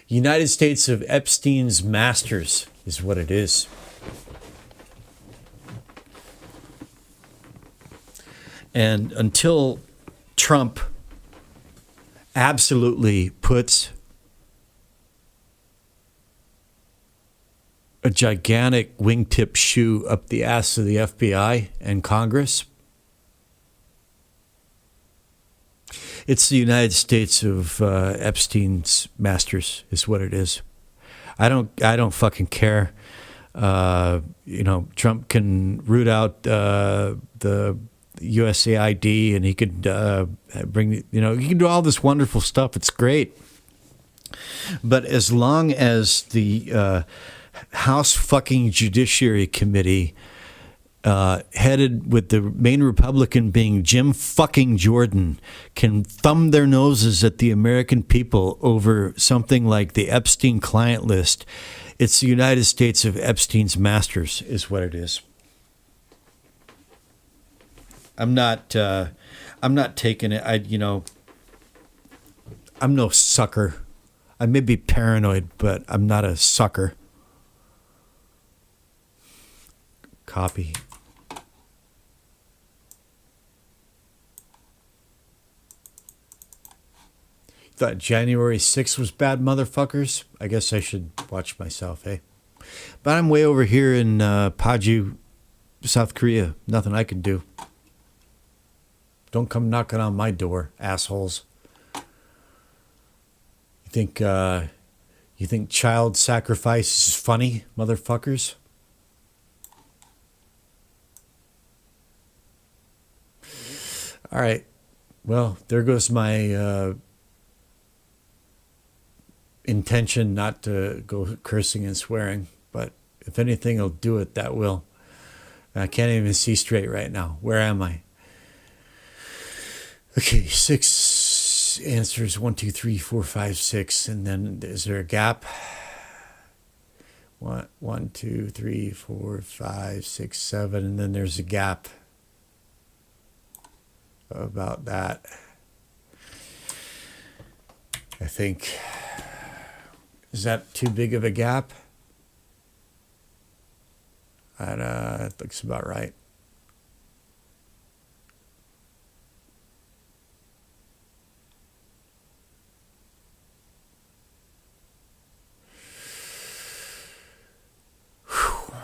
S1: United States of Epstein's masters is what it is. And until Trump absolutely puts a gigantic wingtip shoe up the ass of the FBI and Congress, it's the United States of Epstein's masters is what it is. I don't fucking care. Trump can root out the USAID, and he could bring, he can do all this wonderful stuff. It's great. But as long as the House fucking Judiciary Committee, headed with the main Republican being Jim fucking Jordan, can thumb their noses at the American people over something like the Epstein client list, it's the United States of Epstein's masters is what it is. I'm not taking it. I'm no sucker. I may be paranoid, but I'm not a sucker. Copy. Thought January 6th was bad, motherfuckers? I guess I should watch myself, eh? But I'm way over here in Paju, South Korea. Nothing I can do. Don't come knocking on my door, assholes. You You think child sacrifice is funny, motherfuckers? All right. Well, there goes my intention not to go cursing and swearing. But if anything will do it, that will. I can't even see straight right now. Where am I? Okay, 6 answers. 1, 2, 3, 4, 5, 6. And then is there a gap? 1, 2, 3, 4, 5, 6, 7. And then there's a gap. About that, I think. Is that too big of a gap? That looks about right. Whew.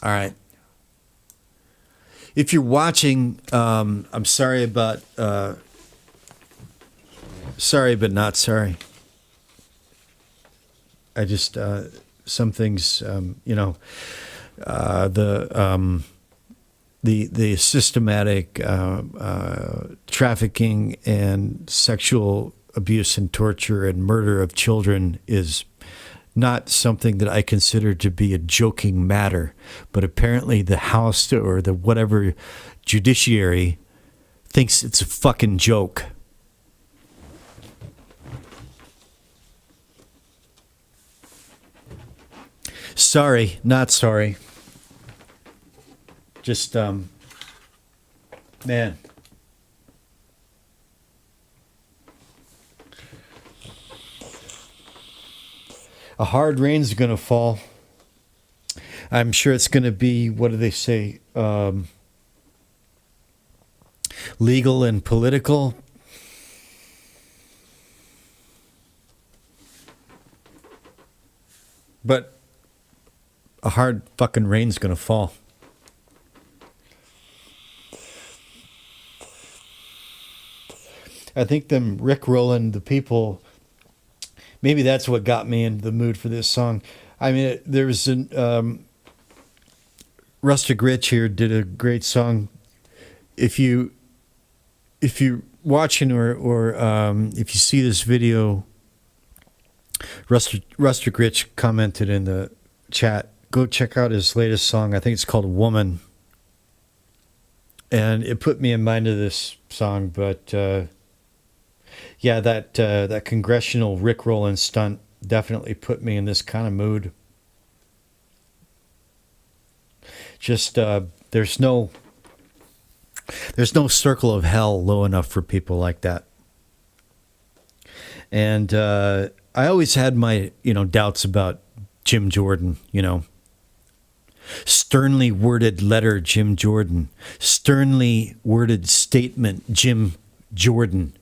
S1: All right. If you're watching, I'm sorry about, sorry but not sorry. I just, some things, the systematic trafficking and sexual abuse and torture and murder of children is not something that I consider to be a joking matter, but apparently the House or the whatever judiciary thinks it's a fucking joke. Sorry, not sorry. Just, man. A hard rain's going to fall. I'm sure it's going to be, what do they say, legal and political. But a hard fucking rain's going to fall. I think them rickrolling the people, maybe that's what got me into the mood for this song. I mean, there was an Rustic Rich here did a great song. If you're watching or if you see this video, Rustic Rich commented in the chat. Go check out his latest song. I think it's called "Woman," and it put me in mind of this song. But yeah, that congressional rickrolling stunt definitely put me in this kind of mood. Just there's no circle of hell low enough for people like that. And I always had my doubts about Jim Jordan. Sternly worded letter, Jim Jordan. Sternly worded statement, Jim Jordan.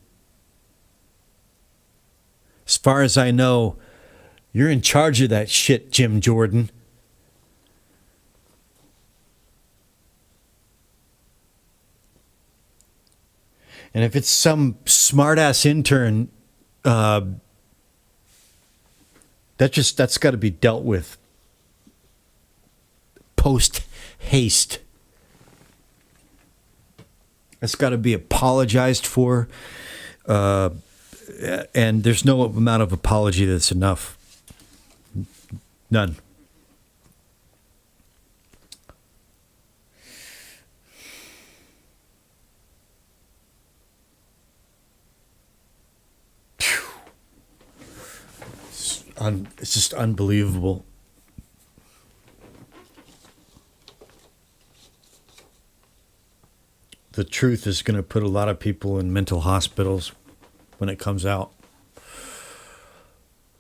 S1: As far as I know, you're in charge of that shit, Jim Jordan. And if it's some smart-ass intern, that's got to be dealt with post haste. That's got to be apologized for, and there's no amount of apology that's enough. None. It's just unbelievable. The truth is going to put a lot of people in mental hospitals when it comes out.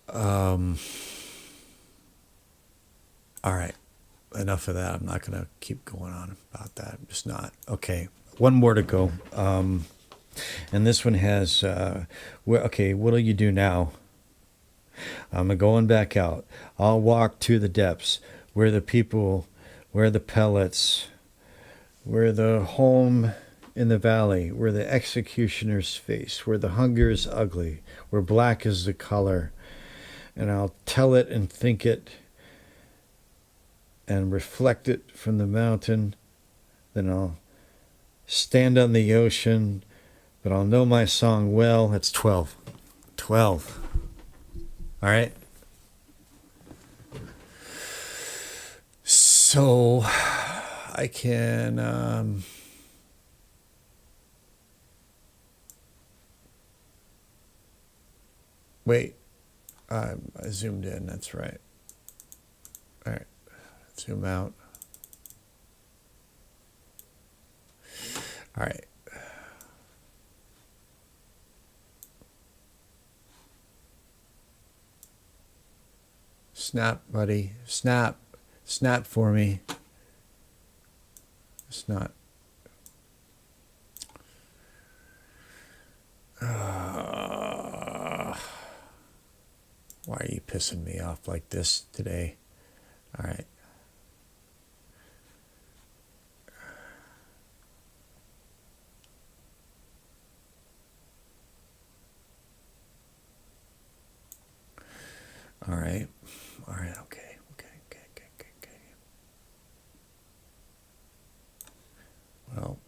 S1: All right. Enough of that. I'm not going to keep going on about that. I'm just not. Okay. One more to go. And this one has, okay, what'll you do now? I'm going back out. I'll walk to the depths where the people, where the pellets, where the home in the valley where the executioner's face, where the hunger is ugly, where black is the color. And I'll tell it and think it and reflect it from the mountain. Then I'll stand on the ocean, but I'll know my song well. That's 12. 12. All right. So I can wait. I zoomed in. That's right. All right. Zoom out. All right. Snap, buddy. Snap. Snap for me. It's not. Why are you pissing me off like this today? All right. All right. All right. Okay. Well.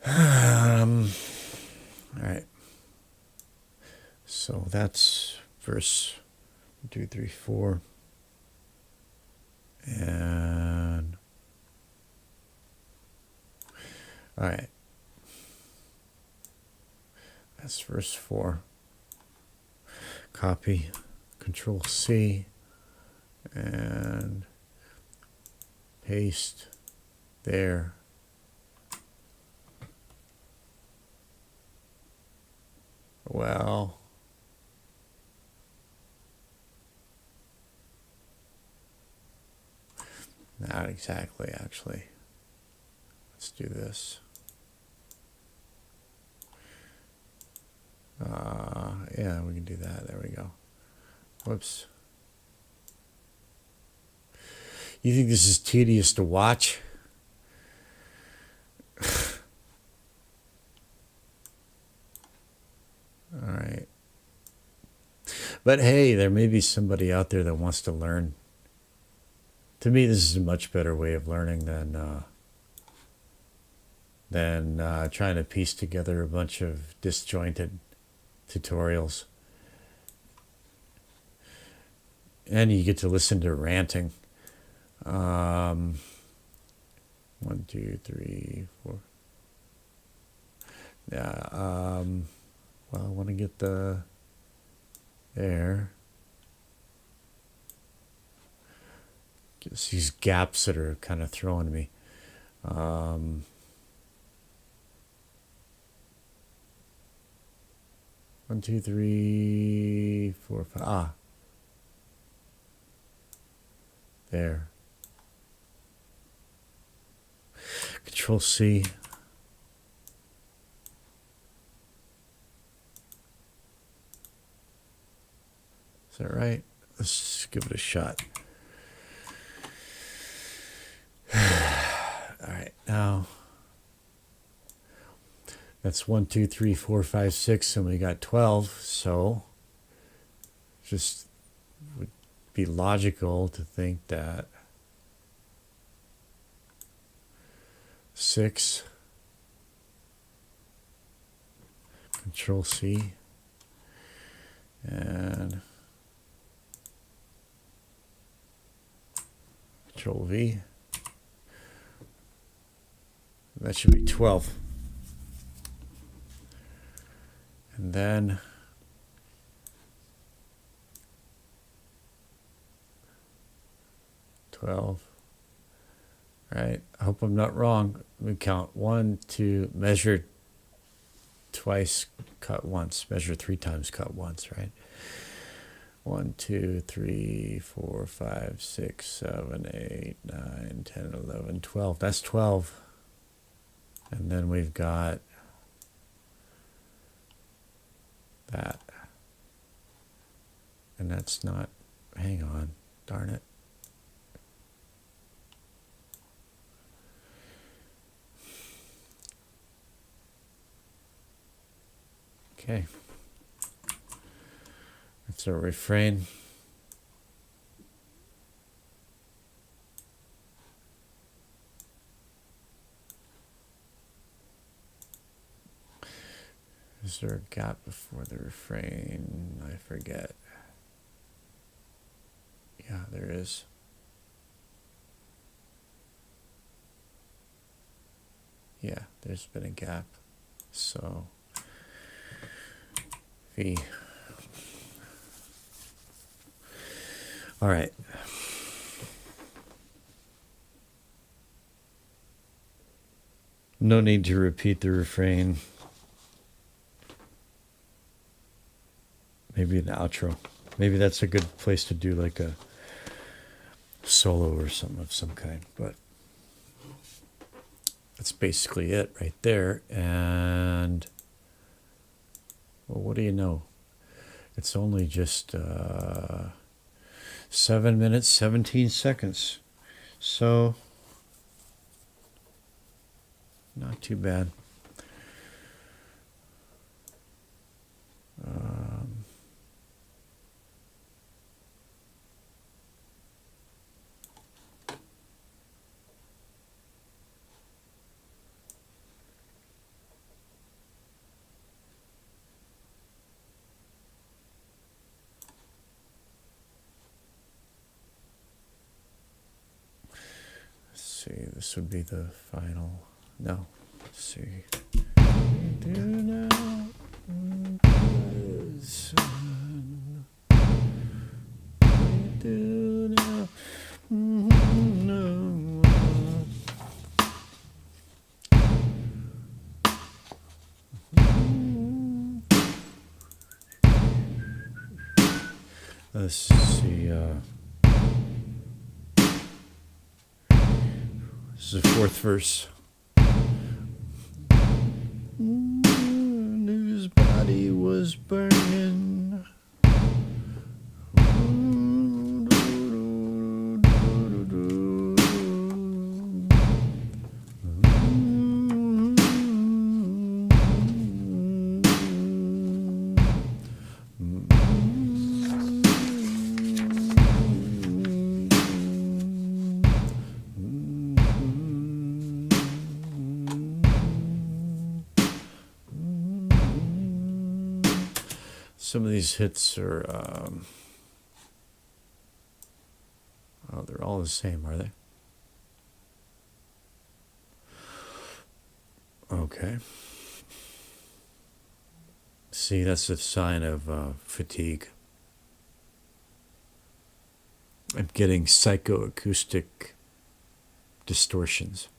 S1: All right. So that's verse 2, 3, 4. And all right. That's verse 4. Copy, Control C, and paste there. Well, not exactly, actually. Let's do this. Yeah, we can do that. There we go. Whoops. You think this is tedious to watch? All right. But hey, there may be somebody out there that wants to learn. To me, this is a much better way of learning than trying to piece together a bunch of disjointed tutorials. And you get to listen to ranting. 1, 2, 3, 4. Yeah. Well, I want to get the there. Just these gaps that are kind of throwing me. 1, 2, 3, 4, 5. Ah. There. Control C. Is that right? Let's give it a shot. All right, now that's 1, 2, 3, 4, 5, 6, and we got 12. So just would be logical to think that 6, Control C, and Control V. That should be 12. And then $12. Right? I hope I'm not wrong. We count 1, 2, measure twice, cut once, measure 3 times, cut once, right? 1, 2, 3, 4, 5, 6, 7, 8, 9, 10, 11, 12. That's 12. And then we've got that. And that's not hang on, darn it. Okay. That's our refrain. Is there a gap before the refrain? I forget. Yeah, there is. Yeah, there's been a gap. So, V. All right. No need to repeat the refrain. Maybe an outro. Maybe that's a good place to do like a solo or something of some kind. But that's basically it right there. And, well, what do you know? It's only just 7 minutes, 17 seconds. So, not too bad. Let's see, this would be the final. No, let's see. Do now listen. Do now. No. Let's see. This is the fourth verse. Whose body was burning. Some of these hits are, oh, they're all the same, are they? Okay. See, that's a sign of fatigue. I'm getting psychoacoustic distortions.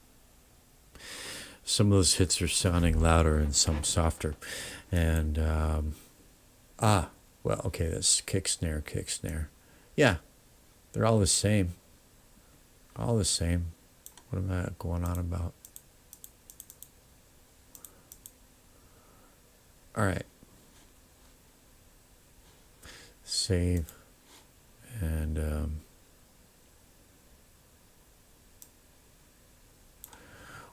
S1: Some of those hits are sounding louder and some softer. And, well, okay, that's kick, snare, kick, snare. Yeah, they're all the same. All the same. What am I going on about? All right. Save. And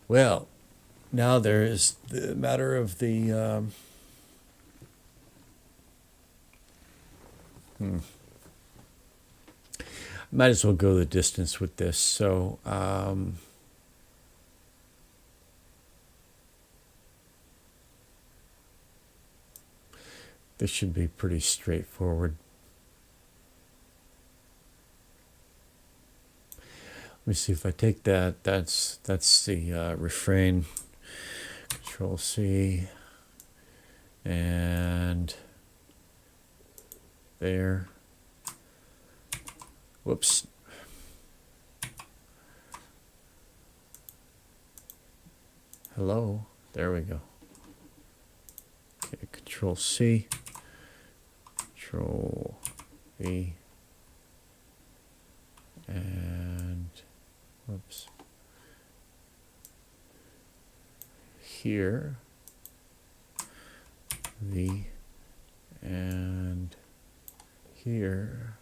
S1: well, now there is the matter of the might as well go the distance with this. So this should be pretty straightforward. Let me see if I take that. That's the refrain. Control C. And there. Whoops. Hello. There we go. Okay, Control C. Control V. And whoops. Here. V. And here.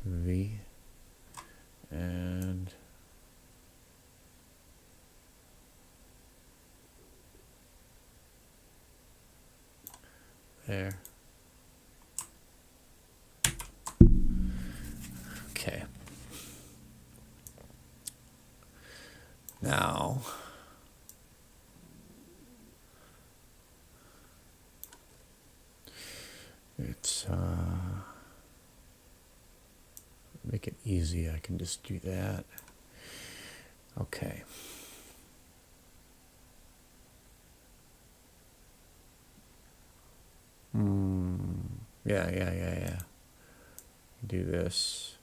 S1: V, and there. Okay. Now, it's make it easy. I can just do that. Okay. Yeah. Do this.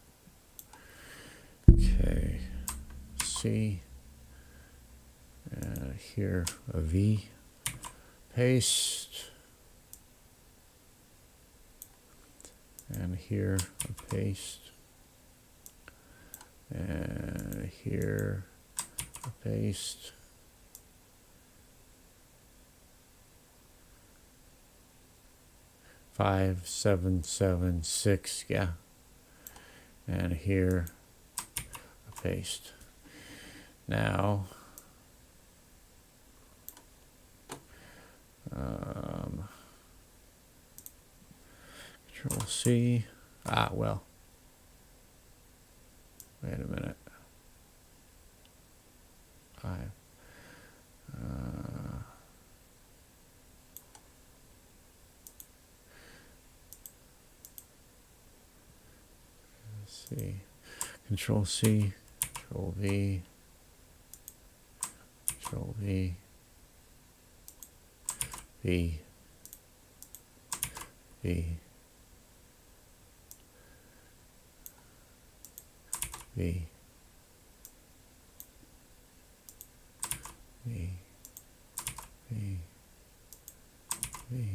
S1: Okay. C. Here a V. Paste. And here a paste. And here a paste. Five, 7, 7, 6, yeah. And here a paste. Now Control C. Well. Wait a minute. 5. Let's see. Control C. Control V. Control V. V. V. V. V. V. V. V.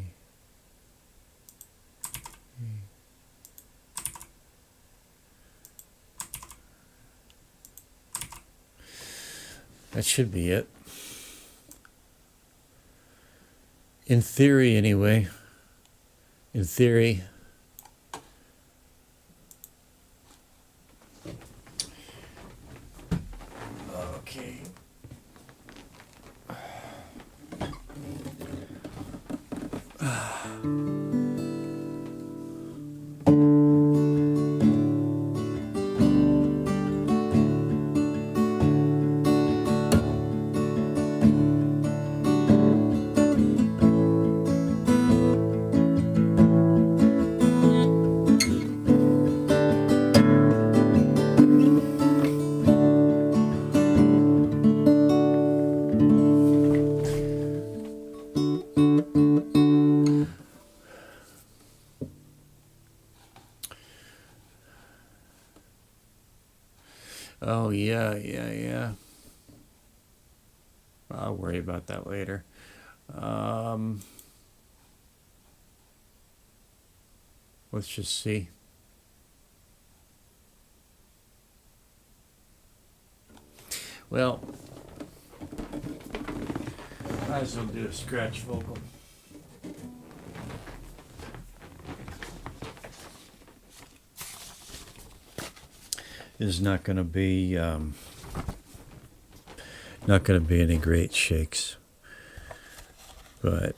S1: That should be it. In theory, anyway. In theory. Okay. Oh, yeah. I'll worry about that later. Let's just see. Well, might as well do a scratch vocal. Is not going to be any great shakes, but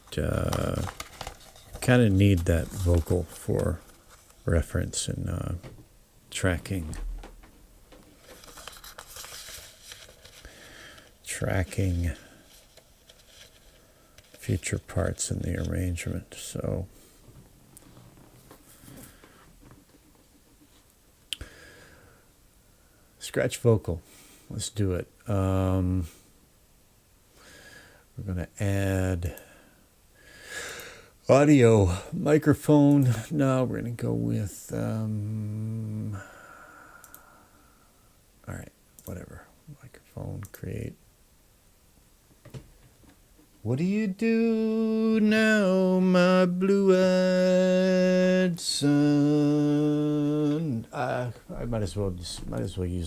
S1: kind of need that vocal for reference and tracking future parts in the arrangement. So scratch vocal, let's do it. We're going to add audio microphone. No, we're going to go with all right, whatever. Microphone, create. What do you do now, my blue-eyed son? I might as well use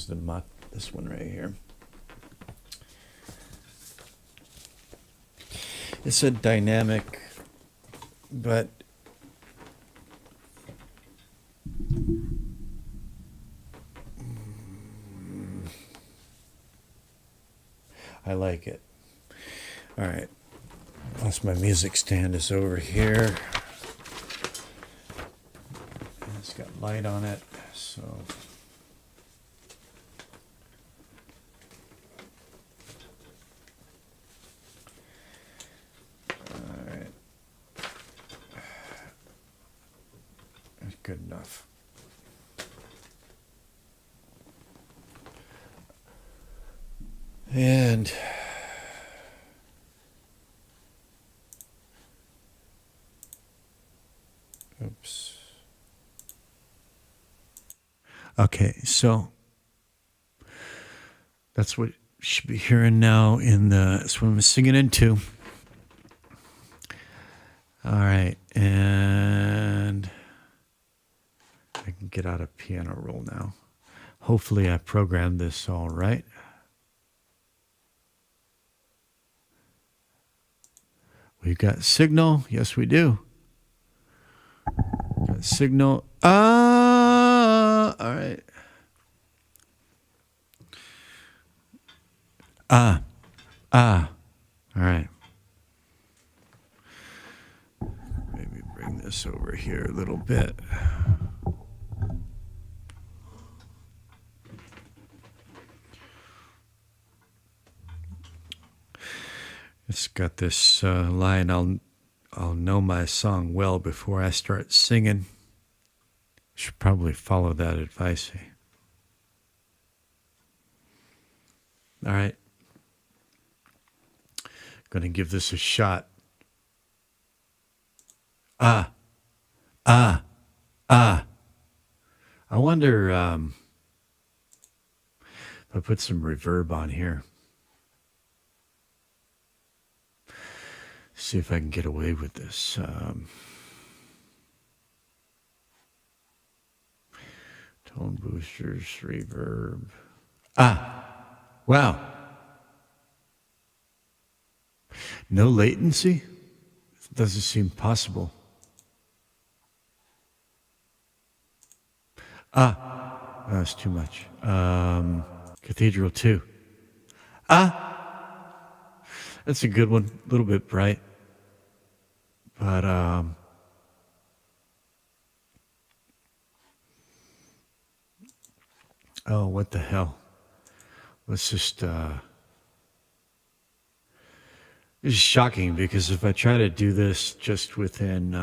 S1: this one right here. It's a dynamic, but I like it. All right. Once my music stand is over here. And it's got light on it, so. All right. That's good enough. And oops. Okay, so that's what you should be hearing now that's what I'm singing into. All right, and I can get out of piano roll now. Hopefully I programmed this all right. We've got signal. Yes, we do. Got signal. All right. All right. Maybe bring this over here a little bit. It's got this line, I'll know my song well before I start singing. Should probably follow that advice. All right. Going to give this a shot. I wonder if I put some reverb on here. See if I can get away with this. Tone boosters, reverb. Wow. No latency? Doesn't seem possible. That's too much. Cathedral 2. That's a good one. A little bit bright. But, oh, what the hell? Let's just, this is shocking because if I try to do this just within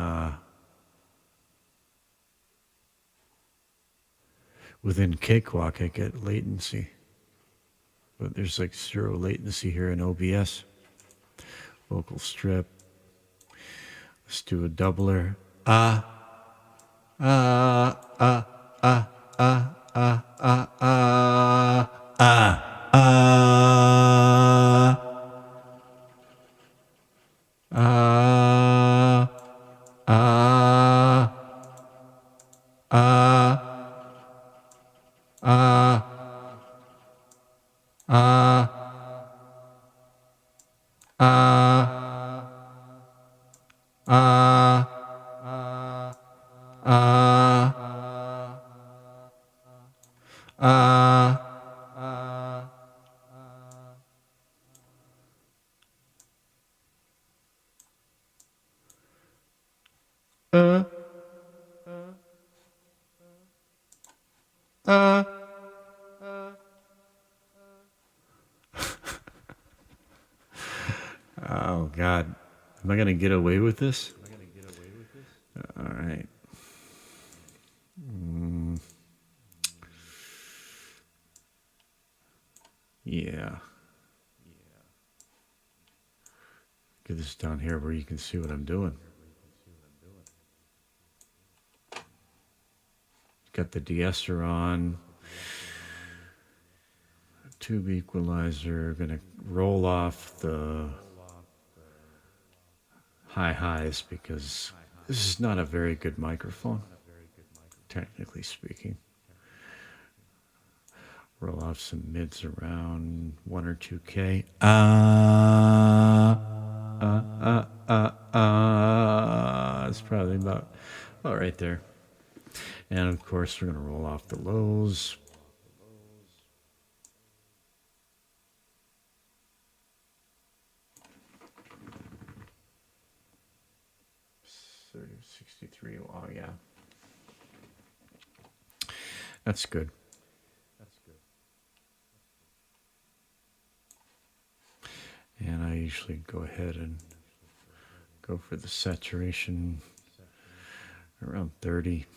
S1: Cakewalk, I get latency. But there's like 0 latency here in OBS. Vocal strip. Let's do a doubler. Oh, God. Am I going to get away with this? All right. Yeah. Get this down here where you can see what I'm doing. Got the de-esser on. Tube equalizer. Gonna roll off the high highs because this is not a very good microphone, technically speaking. Roll off some mids around 1 or 2K. It's probably about right there. And of course, we're going to roll off the lows. 63. Oh, yeah. That's good. And I usually go ahead and go for the saturation around 30.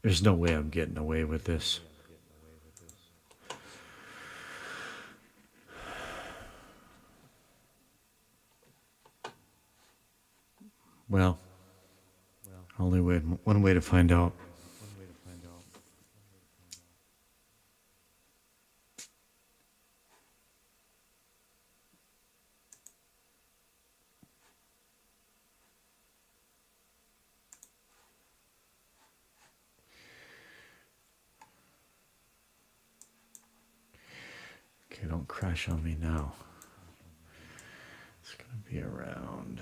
S1: There's no way I'm getting away with this. Well, one way to find out. Okay, don't crash on me now. It's going to be around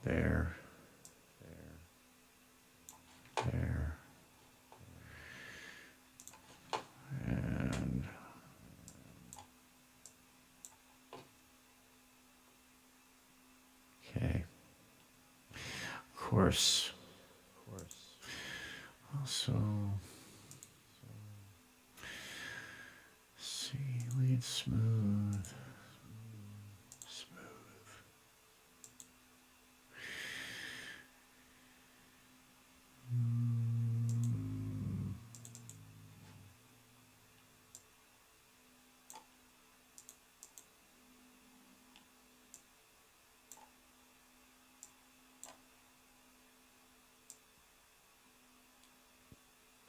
S1: there. There. And okay. Of course. Also, see, lead smooth.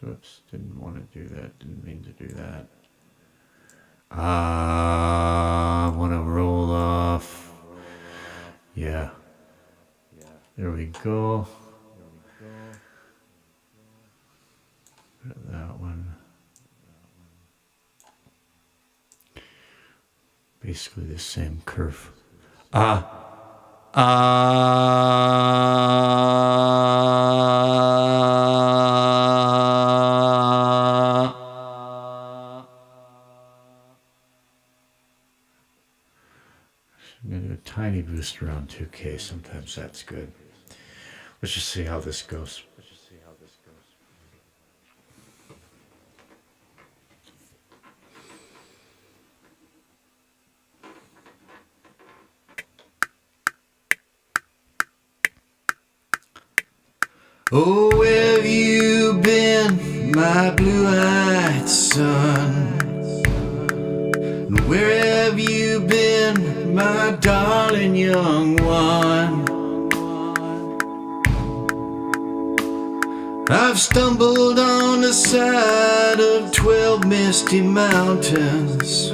S1: Oops, didn't want to do that. Didn't mean to do that. I want to roll off. Yeah. There we go. That one. Basically the same curve. I'm going to do a tiny boost around 2K. Sometimes that's good. Let's just see how this goes. Oh, where have you been, my blue-eyed son? And where have you been, my darling young one? I've stumbled on the side of 12 misty mountains.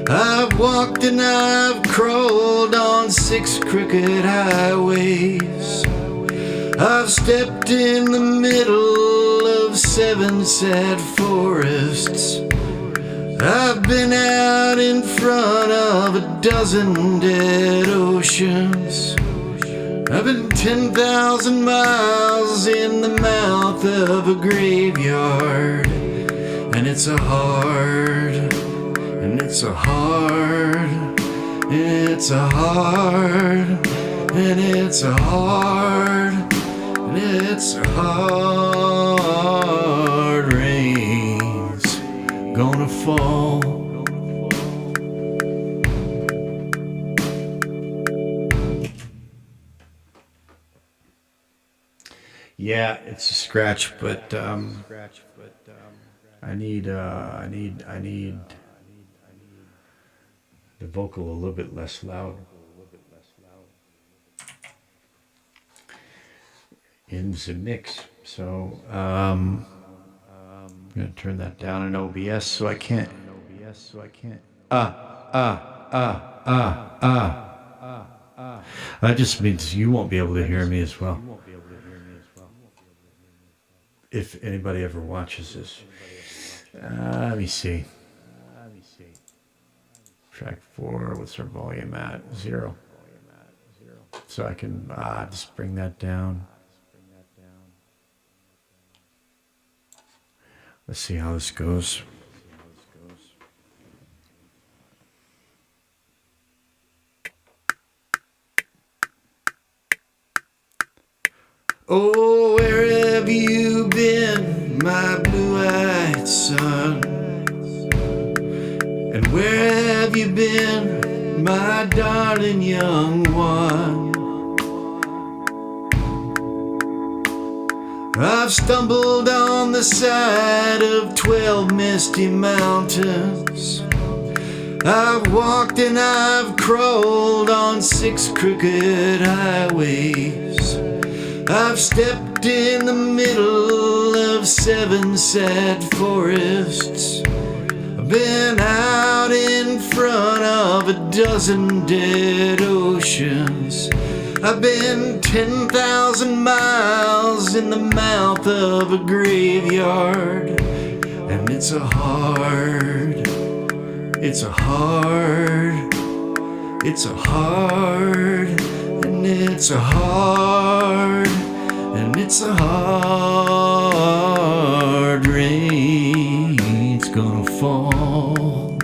S1: I've walked and I've crawled on 6 crooked highways. I've stepped in the middle of 7 sad forests. I've been out in front of a dozen dead oceans. I've been 10,000 miles in the mouth of a graveyard. And it's a hard, and it's a hard, and it's a hard, and it's a hard, and it's a hard rain's gonna fall. Yeah, it's a scratch, but I need the vocal a little bit less loud in the mix. So I'm gonna turn that down in OBS so I can't. That just means you won't be able to hear me as well. If anybody ever watches this. Let me see. Track 4, what's our volume at? 0. So I can just bring that down. Let's see how this goes. Oh, where have you been, my blue-eyed son? And where have you been, my darling young one? I've stumbled on the side of 12 misty mountains. I've walked and I've crawled on 6 crooked highways. I've stepped in the middle of 7 sad forests. I've been out in front of a dozen dead oceans. I've been 10,000 miles in the mouth of a graveyard. And it's a hard, and it's a hard, and it's a hard rain's gonna fall.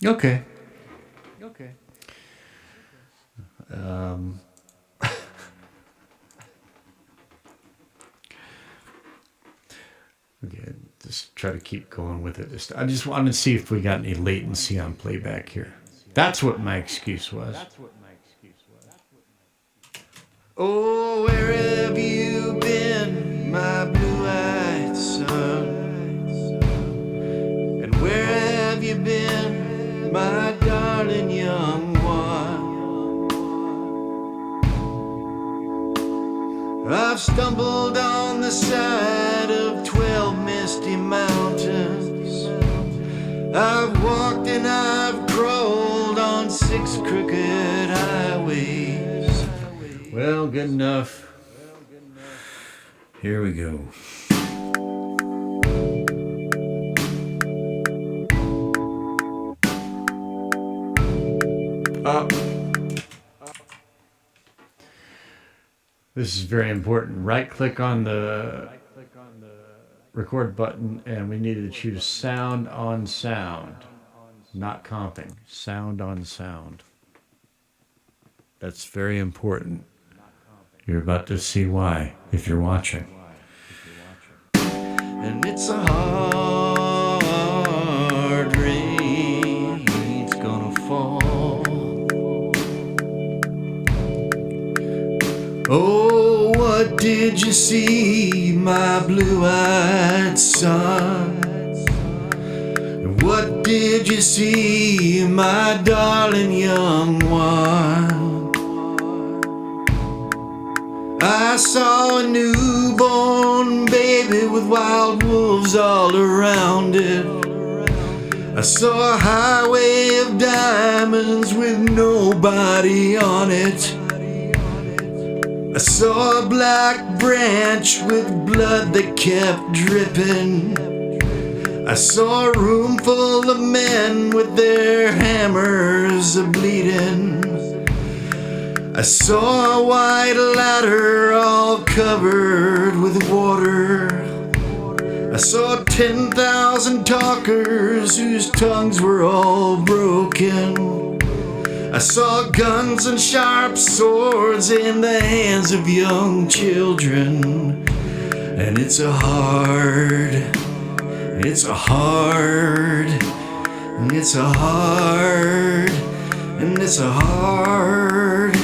S1: Okay. Okay, just try to keep going with it. I just wanted to see if we got any latency on playback here. That's what my excuse was. Oh, where have you been, my blue-eyed son? And where have you been, my darling young one? I've stumbled on the side of 12 misty mountains. I've walked and I've crawled on 6 crooked highways. Well, good enough. Here we go. Up. This is very important. Right click on the record button, and we needed to choose sound on sound, not comping. Sound on sound. That's very important. You're about to see why if you're watching. And it's a hard rain's gonna fall. Oh, what did you see, my blue-eyed son? And what did you see, my darling young one? I saw a newborn baby with wild wolves all around it. I saw a highway of diamonds with nobody on it. I saw a black branch with blood that kept dripping. I saw a room full of men with their hammers a-bleeding. I saw a white ladder all covered with water. I saw 10,000 talkers whose tongues were all broken. I saw guns and sharp swords in the hands of young children. And it's a hard, and it's a hard, and it's a hard, and it's a hard,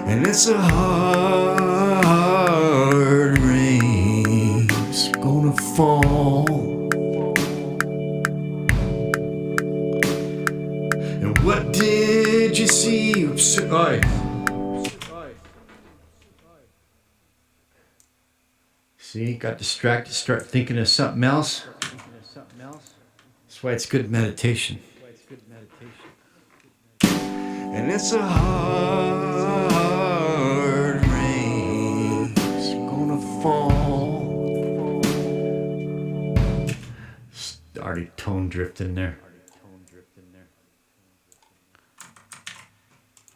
S1: and it's a hard rain's gonna fall. And what did you see? Oops, see, got distracted, start thinking of something else. That's why it's good meditation. And it's a hard rain's gonna fall. Already tone drifting there.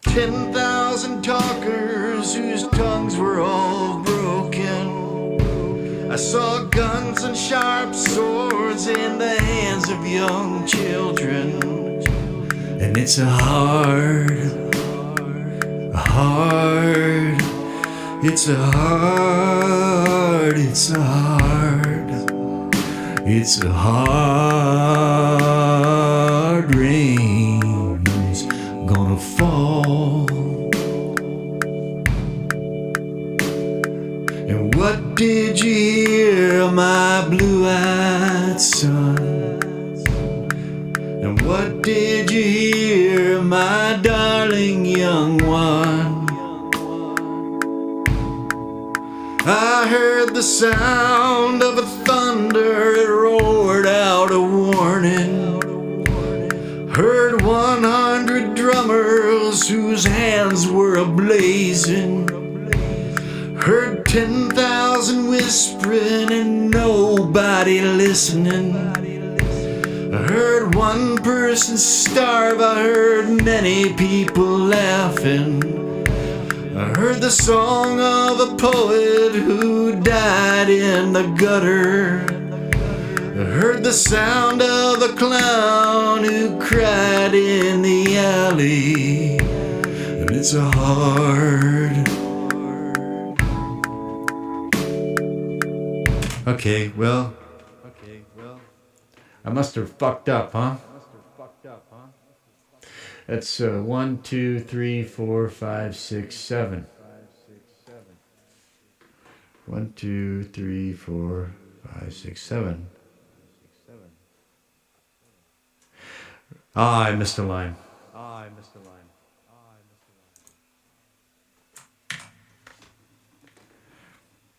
S1: 10,000 10,000 talkers whose tongues were all broken. I saw guns and sharp swords in the hands of young children. And it's a hard, it's a hard, it's a hard, it's a hard rain's gonna fall. And what did you hear, my blue-eyed son? And what did you hear, my darling young one? I heard the sound of a thunder, it roared out a warning. Heard 100 drummers whose hands were a-blazing. Heard 10,000 whispering and nobody listening. I heard one person starve, I heard many people laughing. I heard the song of a poet who died in the gutter. I heard the sound of a clown who cried in the alley. And it's a hard. Okay, well, I must have fucked up, huh? That's 1, 2, 3, 4, 5, 6, 7. 1, 2, 3, 4, 5, 6, 7. Ah, I missed a line.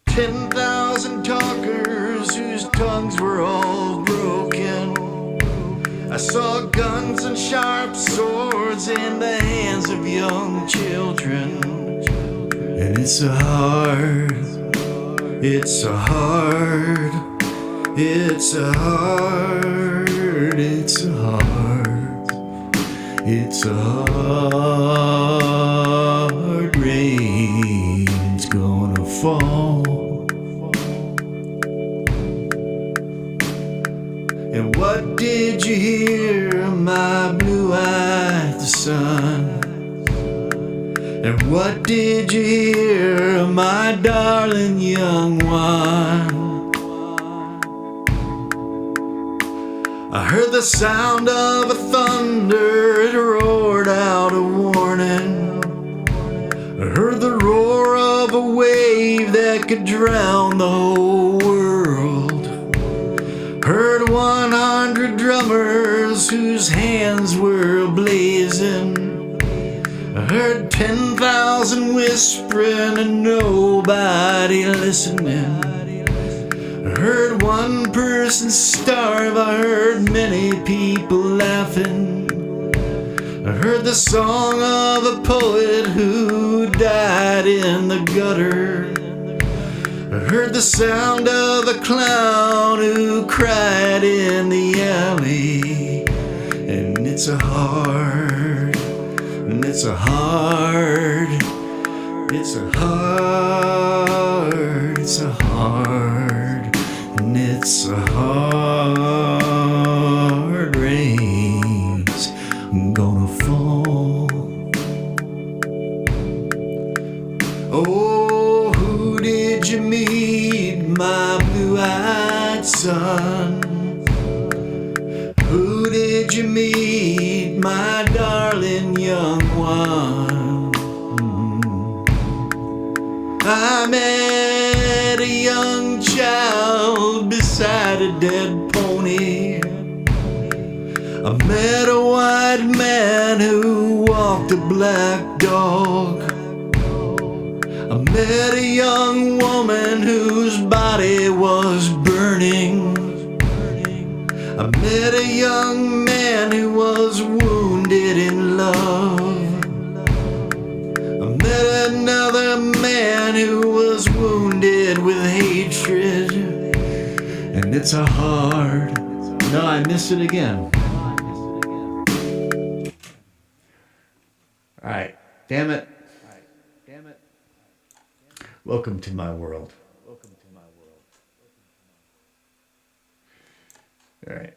S1: 10,000 talkers whose tongues were all broken. I saw guns and sharp swords in the hands of young children. And it's a hard, it's a hard, it's a hard, it's a hard, it's a hard rain's gonna fall. And what did you hear, my blue-eyed son? And what did you hear, my darling young one? I heard the sound of a thunder, it roared out a warning. I heard the roar of a wave that could drown the whole world. Heard 100 drummers whose hands were blazing. I heard 10,000 whispering and nobody listening. I heard one person starve, I heard many people laughing. I heard the song of a poet who died in the gutter. I heard the sound of a clown who cried in the alley. And it's a hard, and it's a hard, it's a hard, it's a hard, and it's a hard rain's gonna fall. Oh, who did you meet, my blue-eyed son? Who did you meet, my darling young one? I met a young child beside a dead pony. I met a white man who walked a black dog. I met a young woman whose body was burning. I met a young man who was wounded in love. I met another man who was wounded with hatred. And it's a hard... No, I missed it again. Alright, damn it. Welcome to my world. All right.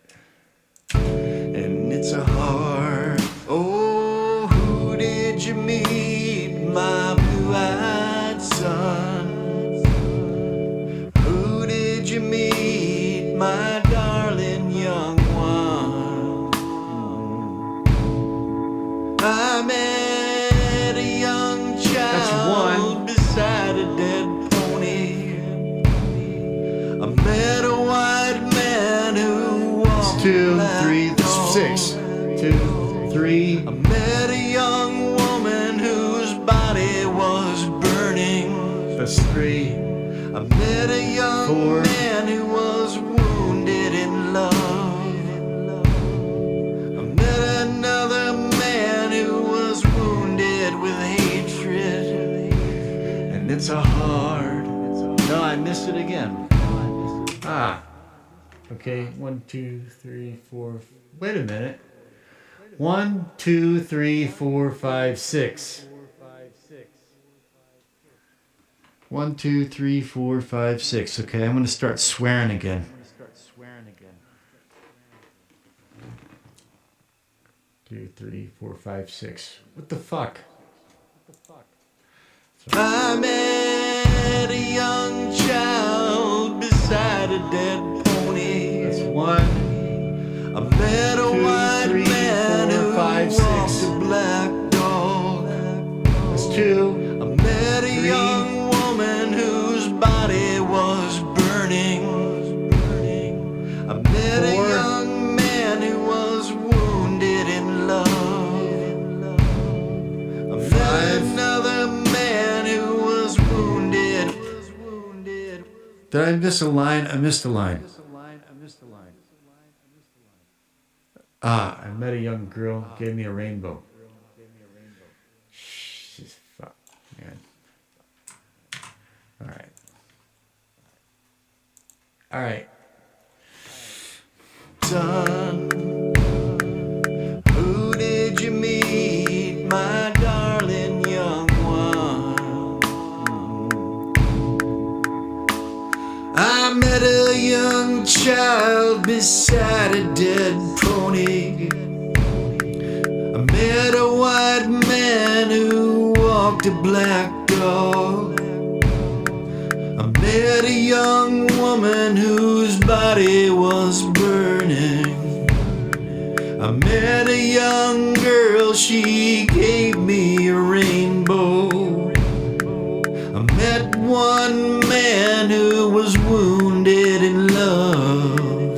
S1: And it's a hard. Oh, who did you meet, my blue-eyed son? Who did you meet, my darling young one? I met a young child beside a dead pony. I met a white man who walked. 2, 3, that's 6. 2, 3. I met a young woman whose body was burning. That's 3. I met a young 4. Man who was wounded in love. I met another man who was wounded with hatred. And it's a hard. No, I missed it again. Ah. Okay, 1, 2, 3, 4. Wait a minute. 1, 2, 3, 4, 5, 6. 1, 2, 3, 4, 5, 6. Okay, I'm going to start swearing again. 2, 3, 4, 5, 6. What the fuck? I met a young child beside a dead pony. That's 1. I met a white man who walked a black dog. That's 2. I met a young woman whose body was burning. I met a young man who was wounded in love. I met another man who was wounded. Did I miss a line? I missed a line. Ah, I met a young girl, gave me a rainbow. She's fuck, man. All right. All right. Son, who did you meet, my darling young one? I met a young child beside a dead pony. I met a white man who walked a black dog. I met a young woman whose body was burning. I met a young girl, she gave me a rainbow. I met one man who was wounded in love.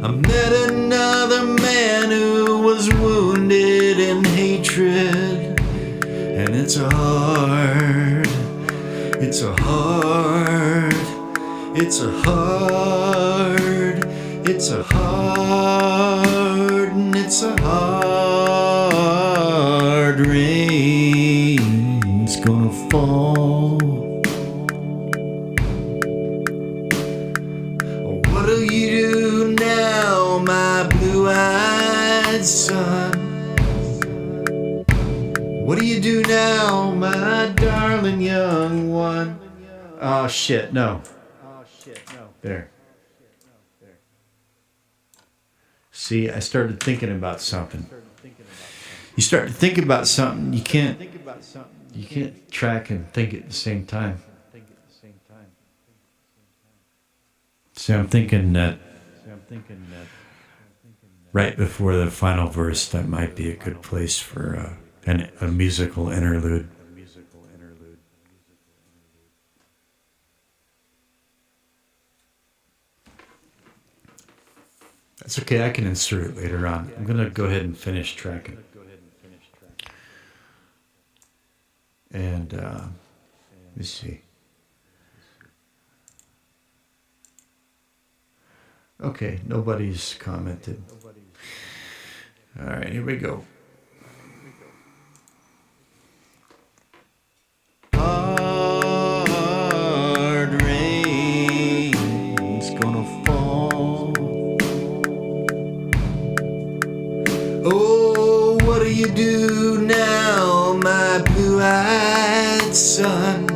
S1: I met another man who was wounded in hatred. And it's a hard, it's a hard, it's a hard, it's a hard, and it's a hard rain's gonna fall. What do you do now, my blue-eyed son? What do you do now, my darling young one? Oh shit, no. There. See, I started thinking about something. You start to think about something, you can't track and think at the same time. So I'm thinking that right before the final verse, that might be a good place for a musical interlude. That's okay, I can insert it later on. I'm going to go ahead and finish tracking. And let me see. Okay, nobody's commented. All right, here we go. Hard rain's gonna fall. Oh, what do you do now, my blue-eyed son?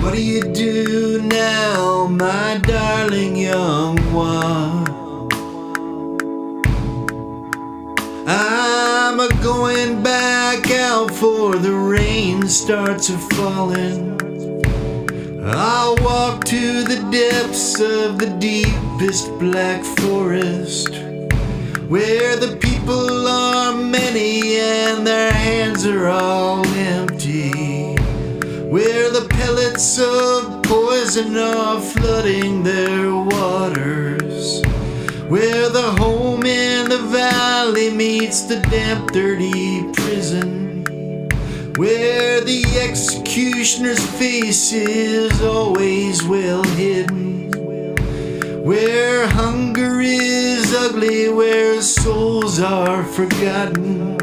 S1: What do you do now, my darling young one? I'm a-going back out for the rain starts a-falling. I'll walk to the depths of the deepest black forest, where the people are many and their hands are all empty, where the pellets of poison are flooding their waters, where the home in the valley meets the damp, dirty prison, where the executioner's face is always well hidden, where hunger is ugly, where souls are forgotten,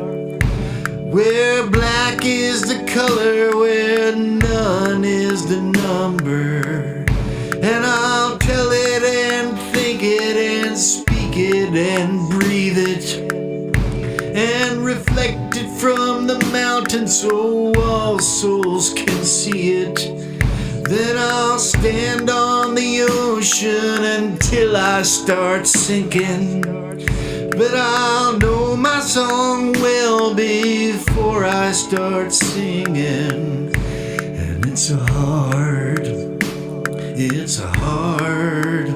S1: where black is the color, where none is the number. And I'll tell it and think it and speak it and breathe it and reflect it from the mountain so all souls can see it. Then I'll stand on the ocean until I start sinking, but I'll know my song well before I start singing. And it's a hard, it's a hard,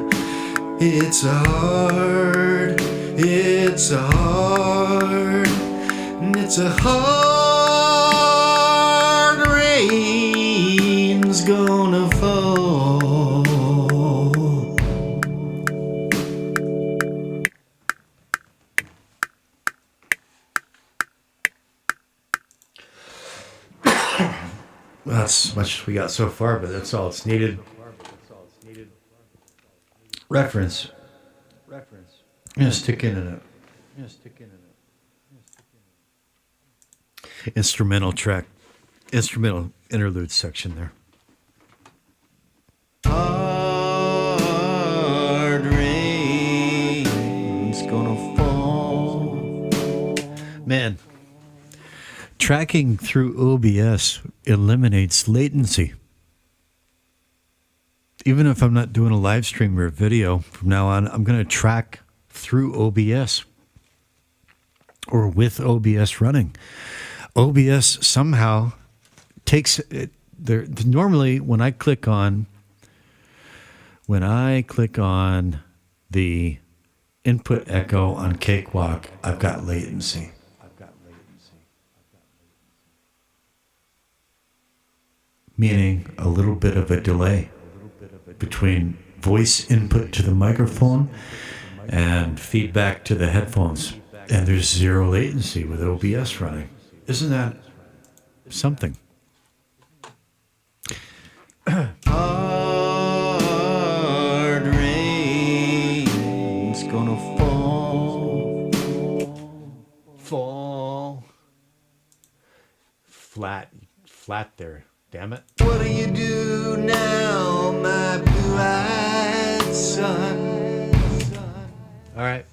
S1: it's a hard, it's a hard, and it's a hard rain's gonna fall. That's much we got so far, but that's all it's needed. Reference. Yeah, stick in it. Instrumental track. Instrumental interlude section there. Hard rain's gonna fall. Man, tracking through OBS eliminates latency. Even if I'm not doing a live stream or a video, from now on, I'm going to track through OBS or with OBS running. OBS somehow takes it there. Normally, when I click on the input echo on Cakewalk, I've got latency. Meaning a little bit of a delay between voice input to the microphone and feedback to the headphones. And there's zero latency with OBS running. Isn't that something? Hard rain's gonna fall. Fall. Flat there. Damn it. What do you do now, my blue-eyed son? All right.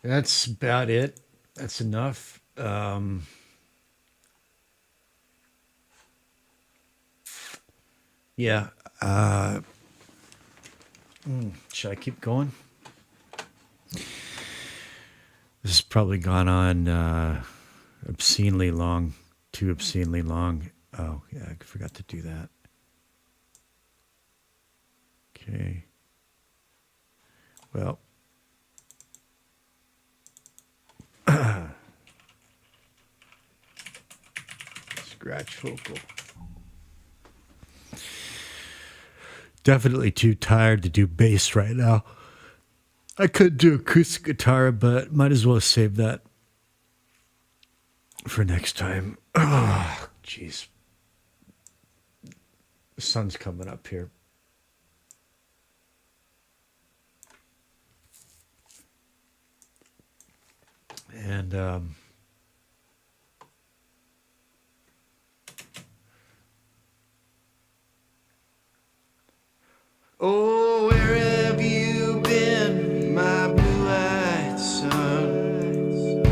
S1: That's about it. That's enough. Yeah. Should I keep going? This has probably gone on obscenely long. Too obscenely long. Oh, yeah, I forgot to do that. Okay. Well. Scratch vocal. Definitely too tired to do bass right now. I could do acoustic guitar, but might as well save that for next time. Oh, jeez. The sun's coming up here. And oh, where have you been, my blue-eyed son?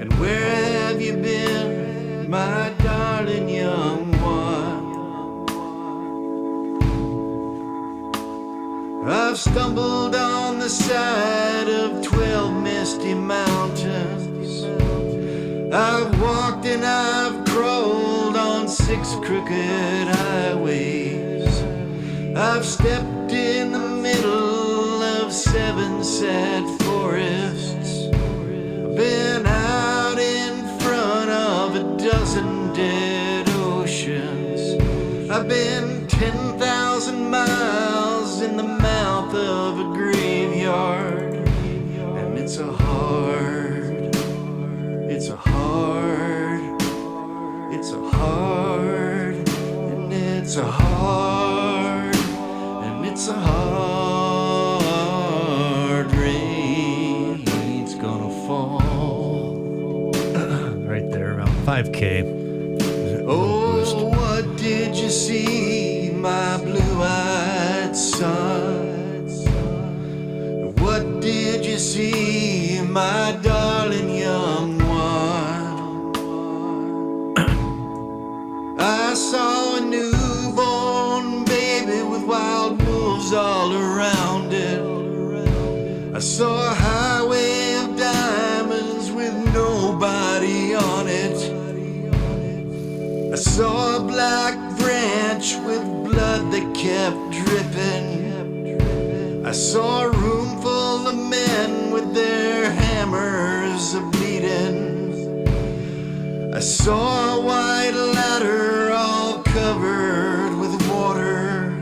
S1: And where have you been, my darling young I've stumbled on the side of 12 misty mountains. I've walked and I've crawled on 6 crooked highways. I've stepped in the middle of 7 sad forests. I've been out in front of a dozen dead oceans. I've been 10,000 miles in the mouth of a graveyard. And it's a hard, and it's a hard, and it's a hard, and it's a hard rain's gonna fall. Right there, around 5K. Oh, what did you see, my blue-eyed son? What did you see, my darling young one? I saw a newborn baby with wild wolves all around it. I saw a highway of diamonds with nobody on it. I saw a black branch with blood that kept dripping. I saw a room full of men with their hammers a-bleeding. I saw a white ladder all covered with water.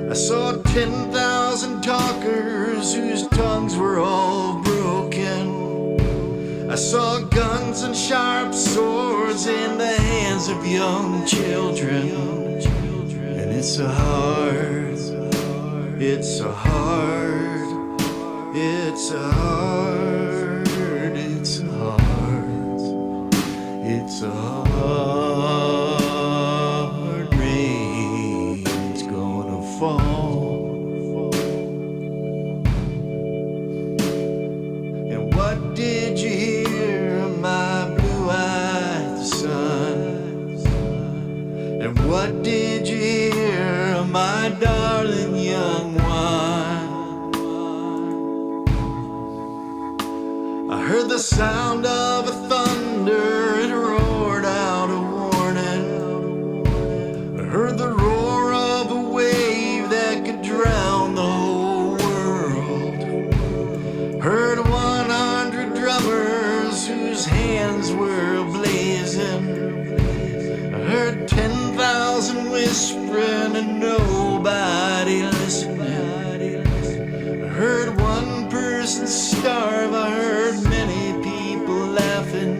S1: I saw 10,000 talkers whose tongues were all broken. I saw guns and sharp swords in the hands of young children. And it's a hard, it's a hard, it's a hard, it's a hard, it's a hard rain's gonna fall. And what did you hear, my blue-eyed son? And what did you hear, my darling young one? I heard the sound of a thunder, it roared out a warning. I heard the roar of a wave that could drown the whole world. Heard 100 drummers whose hands were blazing. I heard 10,000 whispering and nobody listening. I heard one person starve. I heard many people laughing.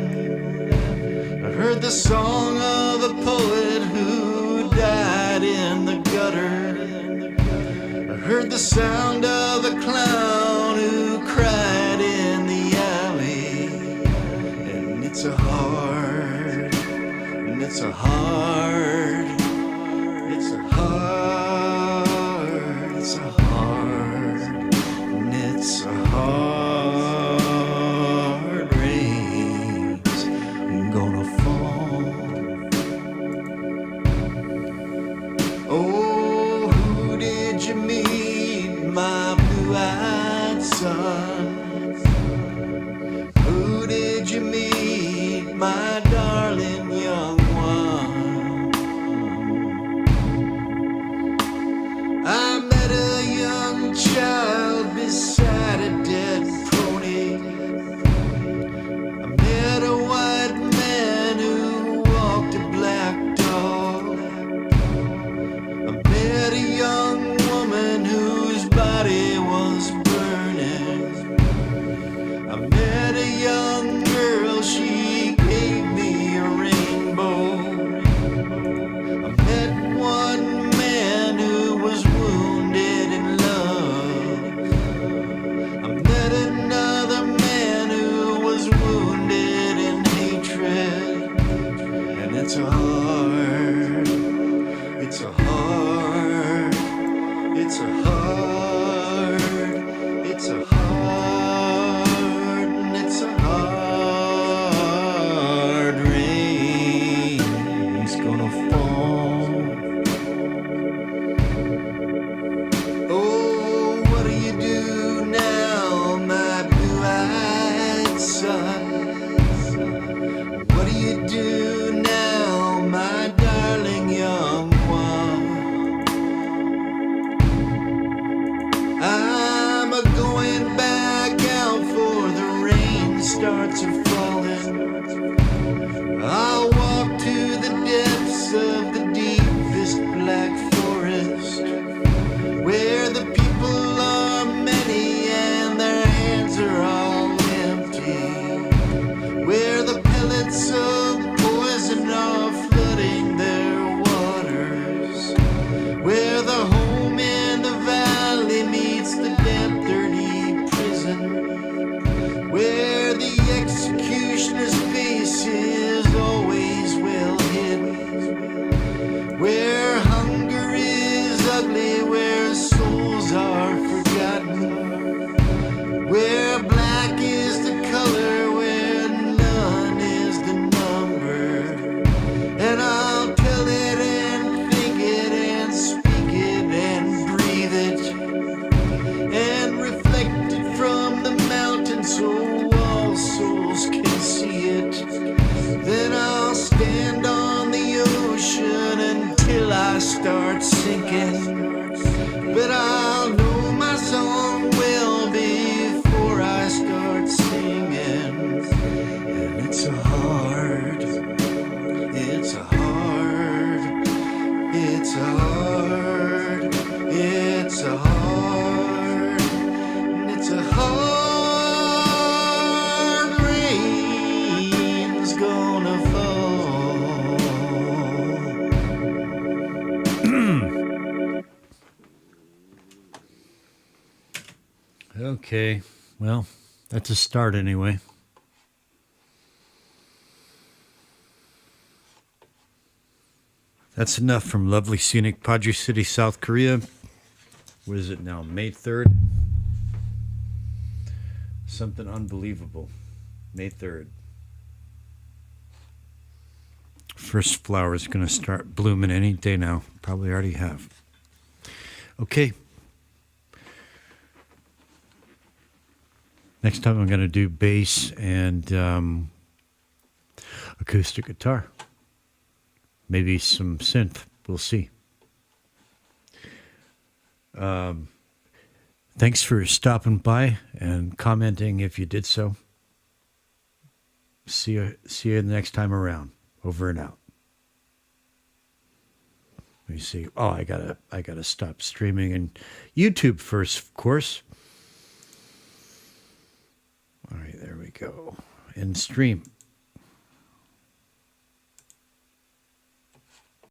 S1: I heard the song of a poet who died in the gutter. I heard the sound of a clown who cried in the alley. And it's a hard, and it's a hard, it's a hard, it's a hard, and it's a hard rain's gonna fall. Oh, who did you meet, my blue-eyed son? Who did you meet, my darling young one? starts a-falling. I'll walk to the depths of the deepest black forest, where the people are many and their hands are all empty, where the pellets of poison are flooding their waters, where the home in the valley meets the damp, dirty prison, where the executioner's face is always well hidden, where hunger is ugly, where souls are forgotten, where black is the color, where none is the number. And I'll tell it and think it and speak it and breathe it and reflect it from the mountain so all souls can see it. Then I'll stand on the ocean until I start sinking, but I'll know my song well before I start singing. And it's a hard, it's a hard, it's a hard, it's a hard, it's a hard rain's gonna fall. Okay, well, that's a start anyway. That's enough from lovely scenic Padre City, South Korea. What is it now, May 3rd? Something unbelievable. May 3rd. First flower is going to start blooming any day now. Probably already have. Okay. Next time I'm going to do bass and acoustic guitar. Maybe some synth. We'll see. Thanks for stopping by and commenting if you did so. See you the next time around. Over and out. Let me see. Oh, I gotta stop streaming and YouTube first, of course. All right, there we go. End stream.